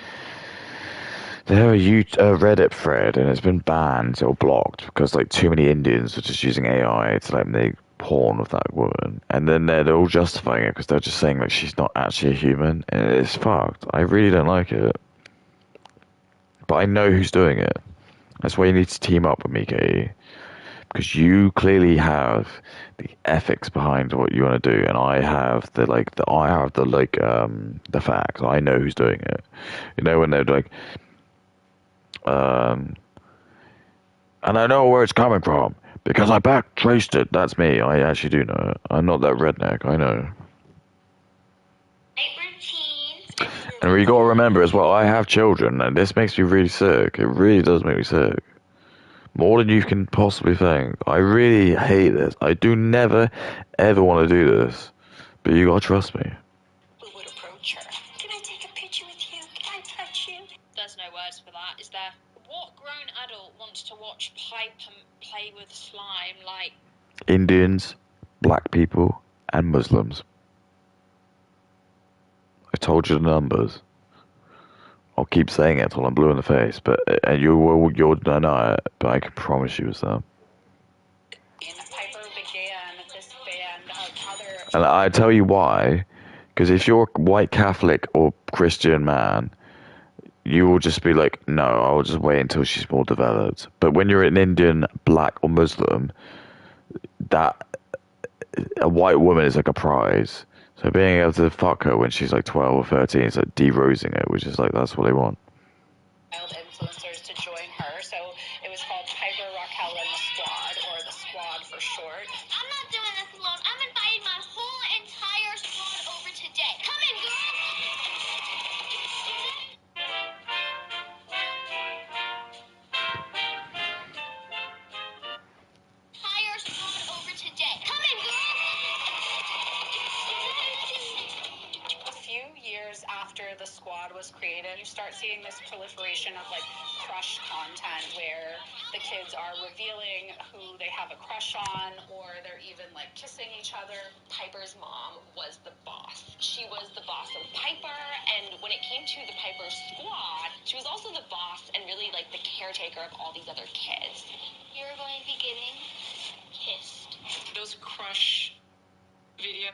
they have a Reddit thread, and it's been banned or blocked because like too many Indians are just using AI to like make porn of that woman, and then they're all justifying it because they're just saying like she's not actually a human, and it's fucked. I really don't like it, but I know who's doing it. That's why you need to team up with me, Katie, because you clearly have the ethics behind what you want to do, and I have the facts. I know who's doing it. You know when they're like, And I know where it's coming from because I back traced it. That's me. I actually do know it. I'm not that redneck. I know. Night routines. And you got to remember as well, I have children, and this makes me really sick. It really does make me sick. More than you can possibly think. I really hate this. I do never, ever want to do this. But you gotta trust me. Who would approach her? Can I take a picture with you? Can I touch you? There's no words for that, is there? What grown adult wants to watch Piper play with slime like... Indians, black people, and Muslims. I told you the numbers. I'll keep saying it till I'm blue in the face, but and you'll deny it. But I can promise you it's them. Piper began this band of other... And I tell you why, because if you're a white Catholic or Christian man, you will just be like, no, I'll just wait until she's more developed. But when you're an Indian, black, or Muslim, that a white woman is like a prize. So being able to fuck her when she's like 12 or 13 is like de-rosing it, which is like, that's what they want. Child influencers to join her, so it was called Piper, Raquel, and the Squad, or the Squad for short. I'm not doing this alone. I'm inviting my whole entire squad over today. Come in, girl. Entire squad over today. Come in, girl. A few years after the Squad was created, you start seeing this proliferation of like crush content where the kids are revealing who they have a crush on, or they're even like kissing each other. Piper's mom was the boss. She was the boss of Piper, and when it came to the Piper squad, she was also the boss and really like the caretaker of all these other kids. You're going to be getting kissed. Those crush video.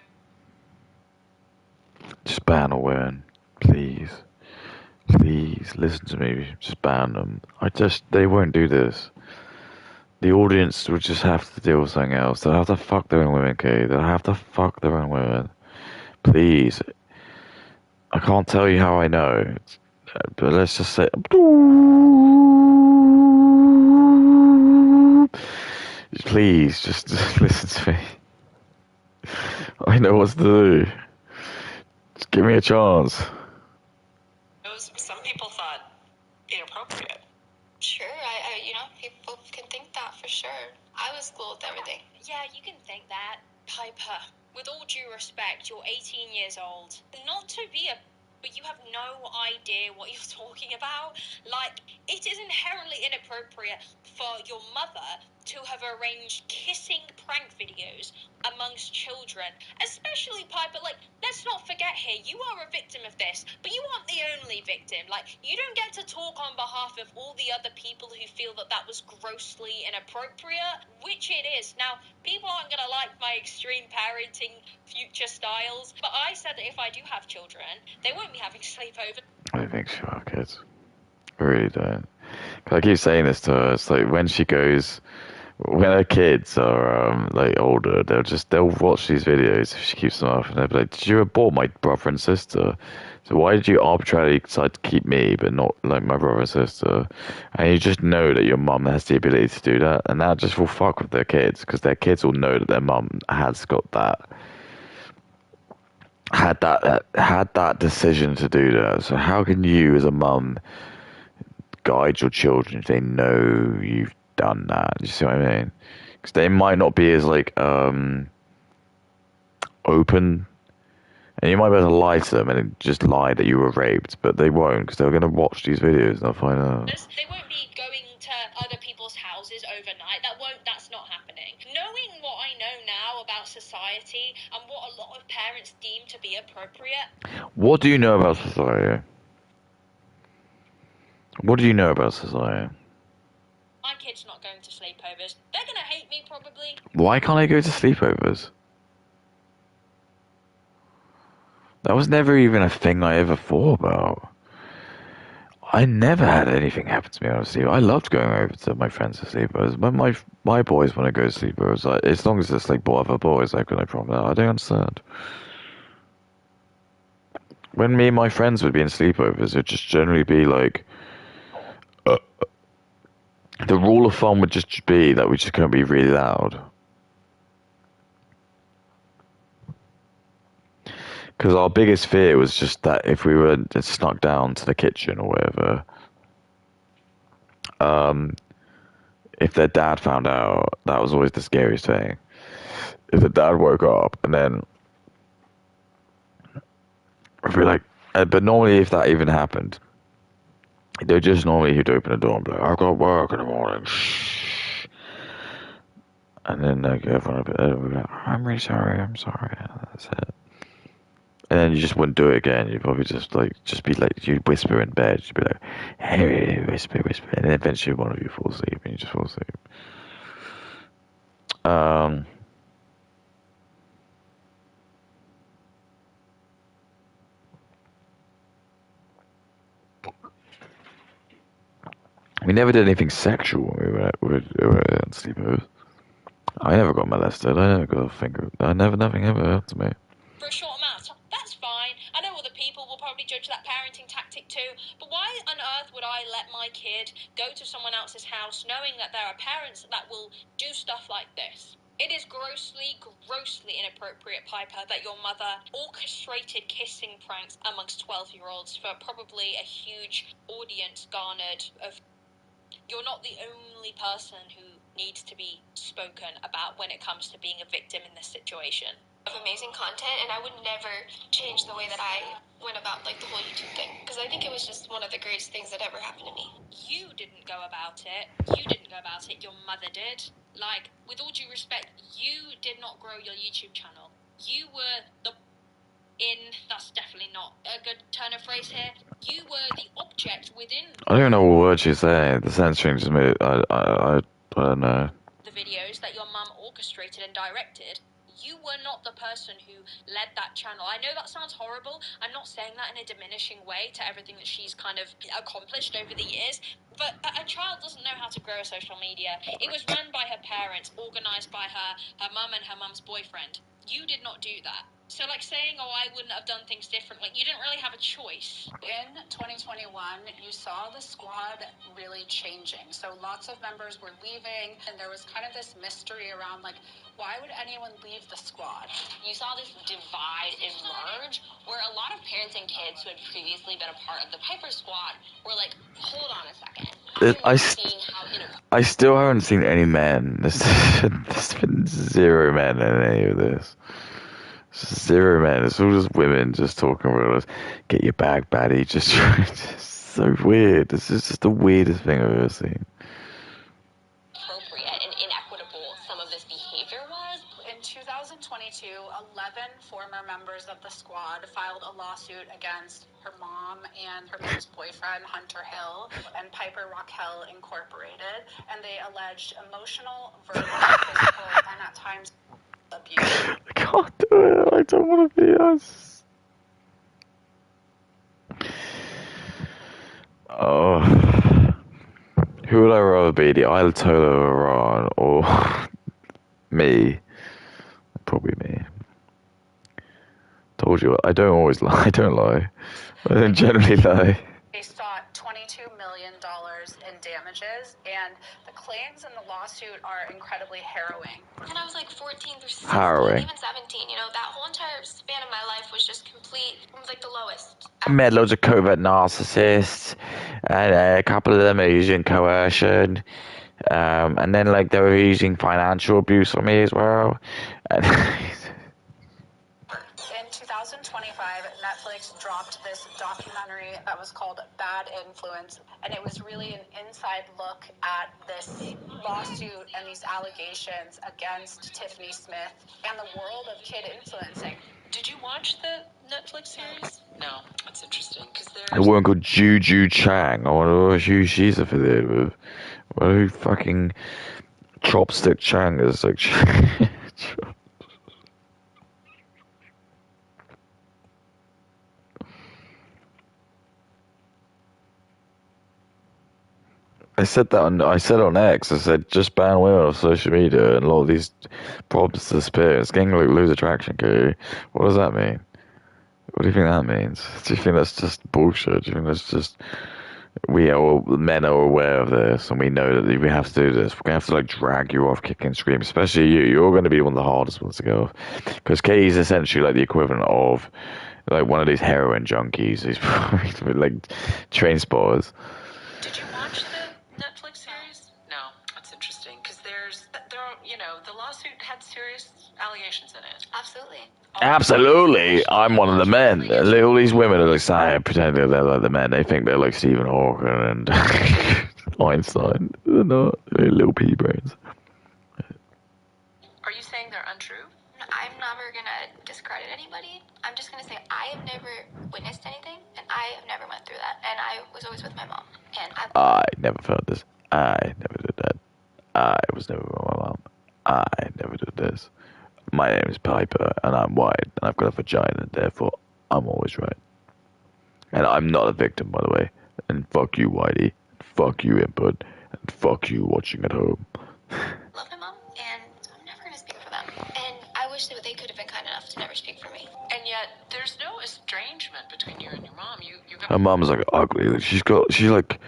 Just ban all women, please. Please, listen to me. Just ban them. They won't do this. The audience would just have to deal with something else. They'll have to fuck their own women, Kate. They'll have to fuck their own women. Please. I can't tell you how I know. But let's just say... Please, just listen to me. I know what to do. Just give me a chance. Some people thought inappropriate. Sure, people can think that for sure. I was cool with everything. Yeah, you can think that. Piper, with all due respect, you're 18 years old. Not to be a... but you have no idea what you're talking about. Like, it is inherently inappropriate for your mother to have arranged kissing prank videos amongst children. Especially, Piper, like, let's not forget here, you are a victim of this, but you aren't the only victim. Like, you don't get to talk on behalf of all the other people who feel that that was grossly inappropriate, which it is. Now, people aren't going to like my extreme parenting future styles, but I said that if I do have children, they won't be having sleepovers. I don't think she'll have kids. I really don't. 'Cause I keep saying this to her. It's like when her kids are like older, they'll watch these videos if she keeps them up, and they'll be like, "Did you abort my brother and sister? So why did you arbitrarily decide to keep me, but not like my brother and sister?" And you just know that your mum has the ability to do that, and that just will fuck with their kids, because their kids will know that their mum has got that. Had that decision to do that. So how can you, as a mum, guide your children if they know you've done that? You see what I mean? Because they might not be as like open, and you might be able to lie to them and just lie that you were raped, but they won't, because they're going to watch these videos and they'll find out. They won't be going to other people's houses overnight. That's not happening. Knowing what I know now about society and what a lot of parents deem to be appropriate. What do you know about society? What do you know about society? My kid's not going to sleepovers. They're going to hate me probably. Why can't I go to sleepovers? That was never even a thing I ever thought about. I never had anything happen to me on a sleepover. I loved going over to my friends' sleepovers. When my boys want to go to sleepovers, as long as it's like other boys, I've got no problem with that. I don't understand. When me and my friends would be in sleepovers, it'd just generally be like The rule of thumb would just be that we just couldn't be really loud. Because our biggest fear was just that if we were snuck down to the kitchen or whatever, if their dad found out, that was always the scariest thing. If the dad woke up and then if we like, but normally if that even happened, they just normally he'd open the door and be like, "I've got work in the morning." Shh. And then like everyone would be like, "I'm really sorry. I'm sorry." And that's it. And then you just wouldn't do it again. You'd probably just be like, you'd whisper in bed. You'd be like, "Hey, whisper, whisper," and then eventually one of you falls asleep, and you just fall asleep. We never did anything sexual when we were at sleepovers. I never got molested. I never got a finger. Nothing ever happened to me. For a short amount of time, that's fine. I know other people will probably judge that parenting tactic too, but why on earth would I let my kid go to someone else's house knowing that there are parents that will do stuff like this? It is grossly, grossly inappropriate, Piper, that your mother orchestrated kissing pranks amongst 12-year-olds for probably a huge audience garnered of... You're not the only person who needs to be spoken about when it comes to being a victim in this situation. Of amazing content, and I would never change the way that I went about like the whole YouTube thing, because I think it was just one of the greatest things that ever happened to me. You didn't go about it. You didn't go about it. Your mother did. Like, with all due respect, you did not grow your YouTube channel. You were the... that's definitely not a good turn of phrase here. You were the object within... I don't even know what word she's saying. The censoring just made it... I don't know. The videos that your mum orchestrated and directed, you were not the person who led that channel. I know that sounds horrible. I'm not saying that in a diminishing way to everything that she's kind of accomplished over the years, but a child doesn't know how to grow social media. It was run by her parents, organised by her mum and her mum's boyfriend. You did not do that. So, like, saying, "Oh, I wouldn't have done things differently," you didn't really have a choice. In 2021, you saw the squad really changing. So lots of members were leaving, and there was kind of this mystery around, like, why would anyone leave the squad? You saw this divide emerge where a lot of parents and kids who had previously been a part of the Piper squad were like, hold on a second. I still haven't seen any men. There's been zero men in any of this. Zero men. It's all just women just talking about us. Get your bag, baddie. Just so weird. This is just the weirdest thing I've ever seen. Appropriate and inequitable some of this behavior was. In 2022, 11 former members of the squad filed a lawsuit against her mom and her mom's boyfriend, Hunter Hill, and Piper Raquel Incorporated, and they alleged emotional, verbal, physical, and at times abuse. I can't do it. I don't want to be us. Oh. Who would I rather be? The Ayatollah of Iran or me? Probably me. Told you, I don't always lie. I don't lie. I don't generally lie. They sought $22 million in damages, and the claims in the lawsuit are incredibly harrowing. When I was like 14 through 16, Harrowing. even 17, that whole entire span of my life was just complete, it was like the lowest. I met loads of covert narcissists, and a couple of them are using coercion, and then like they were using financial abuse on me as well. And in 2025, Netflix dropped this documentary that was called Bad Influence, and it was really an inside look at this lawsuit and these allegations against Tiffany Smith and the world of kid influencing. Did you watch the Netflix series? No, that's interesting because there's a woman called Juju Chang. I wonder who she's affiliated with. Well, who fucking Chopstick Chang is like. I said on X, I said just ban women off social media and a lot of these problems disappear. It's getting like lose attraction, okay? What does that mean? What do you think that means? Do you think that's just bullshit? Do you think that's just men are aware of this, and we know that we have to do this. We're gonna have to like drag you off, kick and scream. Especially you. You're going to be one of the hardest ones to get off, because Katie's essentially like the equivalent of like one of these heroin junkies who's like train spotters. Did you watch the Netflix series? No, that's interesting because the lawsuit had serious allegations in it. Absolutely. Absolutely, I'm one of the men. All these women are like saying, pretending they're like the men. They think they're like Stephen Hawking and Einstein. They're not. They're little pea brains. Are you saying they're untrue? I'm never gonna discredit anybody. I'm just gonna say I have never witnessed anything, and I have never went through that. And I was always with my mom. And I never felt this. I never did that. I was never with my mom. I never did this. My name is Piper, and I'm white, and I've got a vagina, and therefore I'm always right. And I'm not a victim, by the way. And fuck you, Whitey. Fuck you, input. And fuck you, watching at home. love my mom, and I'm never gonna speak for them. And I wish that they could have been kind enough to never speak for me. And yet, there's no estrangement between you and your mom. Her mom's like ugly. Like, she's like,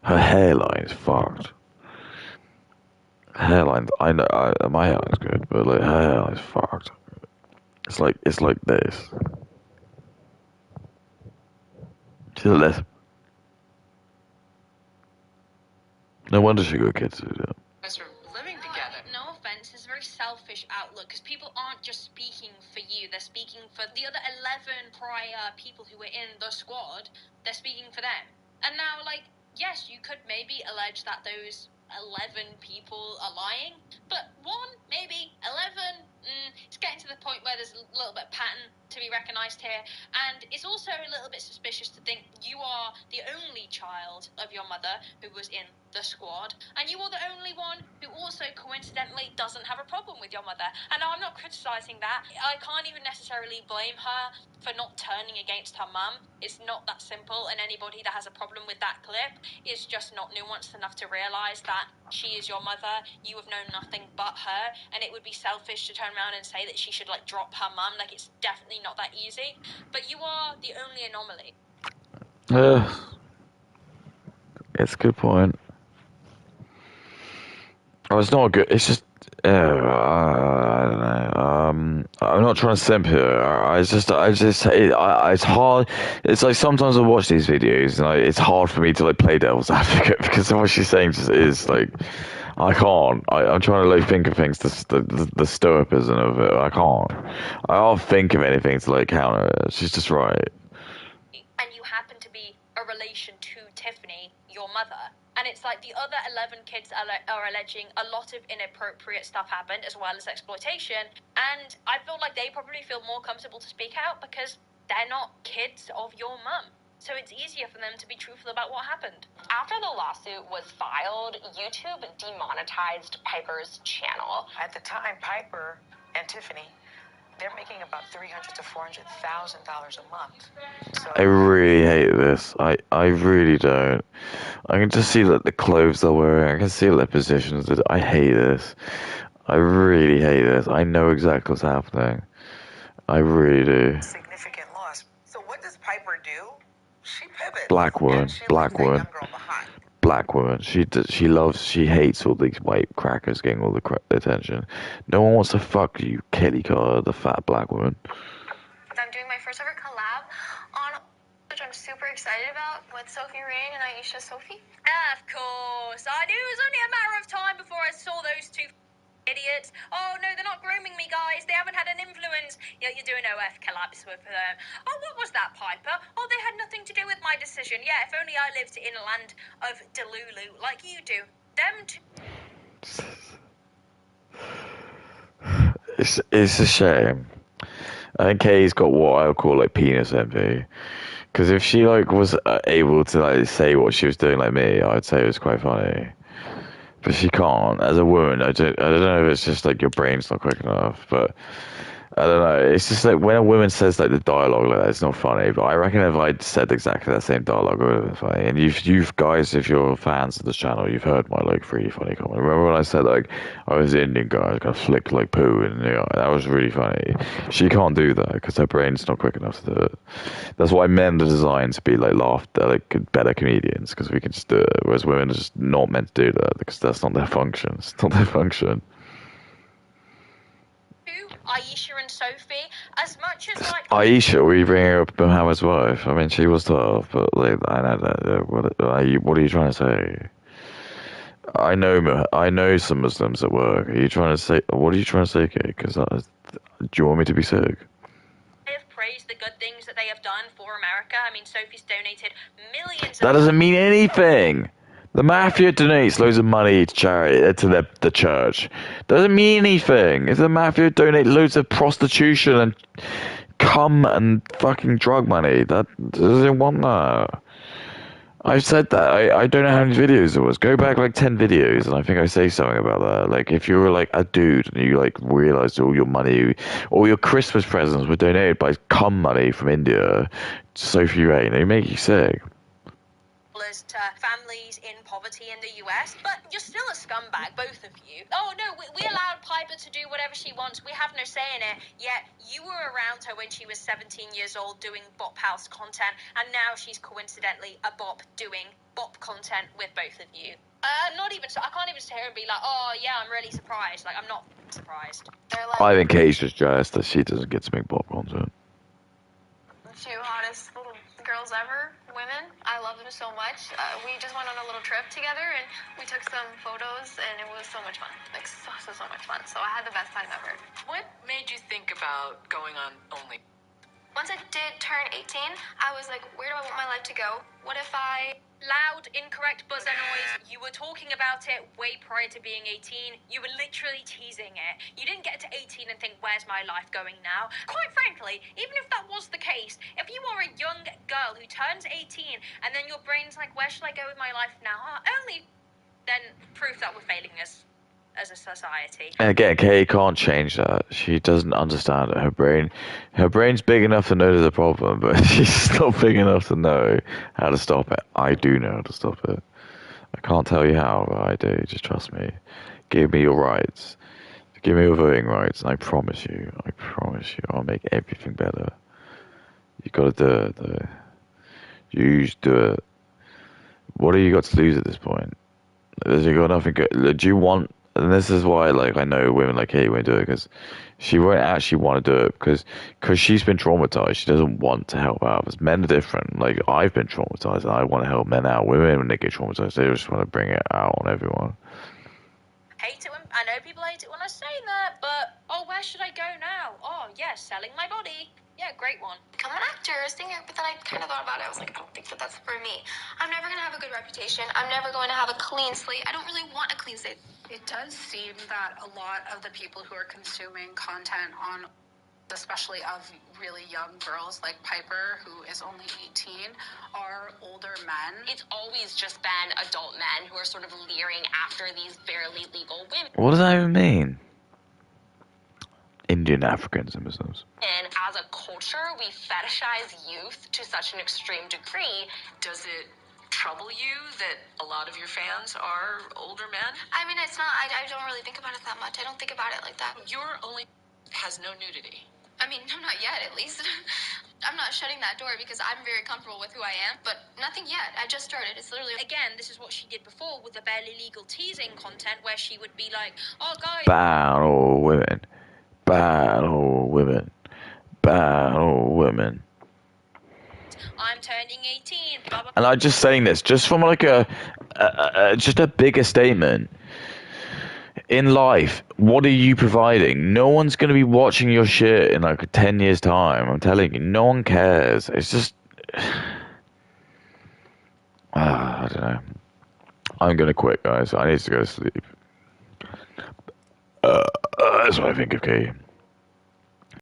her hairline is fucked. Hairline, I know, my hairline's good, but like her hairline's fucked. It's like this. She's a lesbian. No wonder she got kids to do that. guys are living together. No offense, it's a very selfish outlook because people aren't just speaking for you, they're speaking for the other 11 prior people who were in the squad. They're speaking for them. And now, like, yes, you could maybe allege that those 11 people are lying, but one, maybe 11, it's getting to the point where there's a little bit of pattern to be recognised here, and it's also a little bit suspicious to think you are the only child of your mother who was in the squad, and you are the only one who also coincidentally doesn't have a problem with your mother. And now I'm not criticising that. I can't even necessarily blame her for not turning against her mum. It's not that simple, and anybody that has a problem with that clip is just not nuanced enough to realise that she is your mother, you have known nothing but her, and it would be selfish to turn around and say that she should like drop her mum. Like, it's definitely not that easy, but you are the only anomaly. It's a good point. Oh, it's not good. It's just, I don't know. I'm not trying to simp here. It's hard. It's like sometimes I watch these videos and it's hard for me to like play devil's advocate because what she's saying just is like, I can't. I'm trying to like think of things, the stoicism of it. I can't. I don't think of anything to like counter it. She's just right. And you happen to be a relation to Tiffany, your mother. And it's like the other 11 kids are alleging a lot of inappropriate stuff happened, as well as exploitation. And I feel like they probably feel more comfortable to speak out because they're not kids of your mum. So it's easier for them to be truthful about what happened. After the lawsuit was filed, YouTube demonetized Piper's channel. At the time, Piper and Tiffany, they're making about $300,000 to $400,000 a month. So I really hate this. I really don't. I can just see like the clothes they're wearing. I can see their positions. I hate this. I really hate this. I know exactly what's happening. I really do. significant loss. So what does Piper do? She pivots. Black woman. And she Black leaves that woman. young girl behind. Black woman. She hates all these white crackers getting all the attention. No one wants to fuck you, Kelly Carter, the fat black woman. I'm doing my first ever collab on, which I'm super excited about, with Sophie Rain and Aisha Sophie. Of course. I knew it was only a matter of time before I saw those two idiots. Oh no, they're not grooming me, guys. They haven't had an influence. Yeah, you're doing OF collabs with them. Oh, what was that, Piper? Oh, they had nothing to do with my decision. Yeah, if only I lived in a land of Delulu like you do. Them two. It's a shame. I think Kay's got what I would call like penis envy. Because if she like was able to like say what she was doing like me, I'd say it was quite funny. But she can't. As a woman, I don't know if it's just like your brain's not quick enough. But I don't know. It's just like when a woman says like the dialogue like that, it's not funny. But I reckon if I'd said exactly that same dialogue, it would have been funny. And you've guys, if you're fans of this channel, you've heard my like really funny comment. Remember when I said like I was an Indian guy, I was gonna flick like poo, and that was really funny. She can't do that because her brain's not quick enough to do it. That's why men are designed to be like like better comedians because we can just do it, whereas women are just not meant to do that because that's not their function. It's not their function. Aisha and Sophie, as much as like Aisha, were you bringing up Muhammad's wife? I mean, she was tough, but like, I know that. What are you trying to say? I know some Muslims at work. Are you trying to say? What are you trying to say, Kate? Because do you want me to be sick? they have praised the good things that they have done for America. I mean, Sophie's donated millions. That doesn't mean anything. The mafia donates loads of money to charity to the church. Doesn't mean anything. If the mafia donate loads of prostitution and cum and fucking drug money, that doesn't want that. I've said that. I don't know how many videos it was. Go back like 10 videos and I think I say something about that. Like if you were like a dude and you like realized all your money, all your Christmas presents were donated by cum money from India, Sophie Rain, they make you sick. To families in poverty in the US, but you're still a scumbag, both of you. Oh no, we allowed Piper to do whatever she wants. We have no say in it. Yet you were around her when she was 17 years old doing Bop House content, and now she's coincidentally a Bop doing Bop content with both of you. Not even so. I can't even sit here and be like, oh yeah, I'm really surprised. Like I'm not surprised. They're like I think Kate's just jealous that she doesn't get to make Bop content. the two hottest little girls ever, women. I love them so much. We just went on a little trip together and we took some photos and it was so much fun. Like so much fun. So I had the best time ever. What made you think about going on Only? Once I did turn 18, I was like, where do I want my life to go? What if I... Loud, incorrect buzzer noise. You were talking about it way prior to being 18. You were literally teasing it. You didn't get to 18 and think, where's my life going now? Quite frankly, even if that was the case, if you are a young girl who turns 18 and then your brain's like, where should I go with my life now? Only then proof that we're failing as a society. And again, Kate can't change that. She doesn't understand it. Her brain's big enough to know there's a problem, but she's not big enough to know how to stop it. I do know how to stop it. I can't tell you how, but I do. Just trust me. Give me your rights. Give me your voting rights, and I promise you, I'll make everything better. You gotta do it, though. You just do it. What have you got to lose at this point? You got nothing good. Do you want... And this is why, like, I know women like Kate won't do it, because she won't actually want to do it, because she's been traumatized. She doesn't want to help out. Because men are different. Like, I've been traumatized, and I want to help men out. Women, when they get traumatized, they just want to bring it out on everyone. Hate it when... I know people hate it when I say that, but... Oh, where should I go now? Oh, yeah, selling my body. Yeah, great one. Become an actor, a singer, but then I kind of thought about it. I was like, I don't think that's for me. I'm never going to have a good reputation. I'm never going to have a clean slate. I don't really want a clean slate. It does seem that a lot of the people who are consuming content on, especially of really young girls like Piper, who is only 18, are older men. It's always just been adult men who are sort of leering after these barely legal women. What does that even mean? Indian Africans and Muslims. And as a culture, we fetishize youth to such an extreme degree. Does it trouble you that a lot of your fans are older men? I mean, it's not, I don't really think about it that much. I don't think about it like that. Your Only has no nudity. I mean, no, not yet, at least. I'm not shutting that door because I'm very comfortable with who I am, but nothing yet. I just started. It's literally... Again, this is what she did before with the barely legal teasing content, where she would be like, oh, guys... Battle women. Battle women. Battle women. I'm turning 18. Blah, blah. And I'm just saying this, just from like just a bigger statement. In life, what are you providing? No one's going to be watching your shit in like 10 years' time. I'm telling you, no one cares. It's just... I don't know. I'm going to quit, guys. I need to go to sleep. That's what I think of Kate.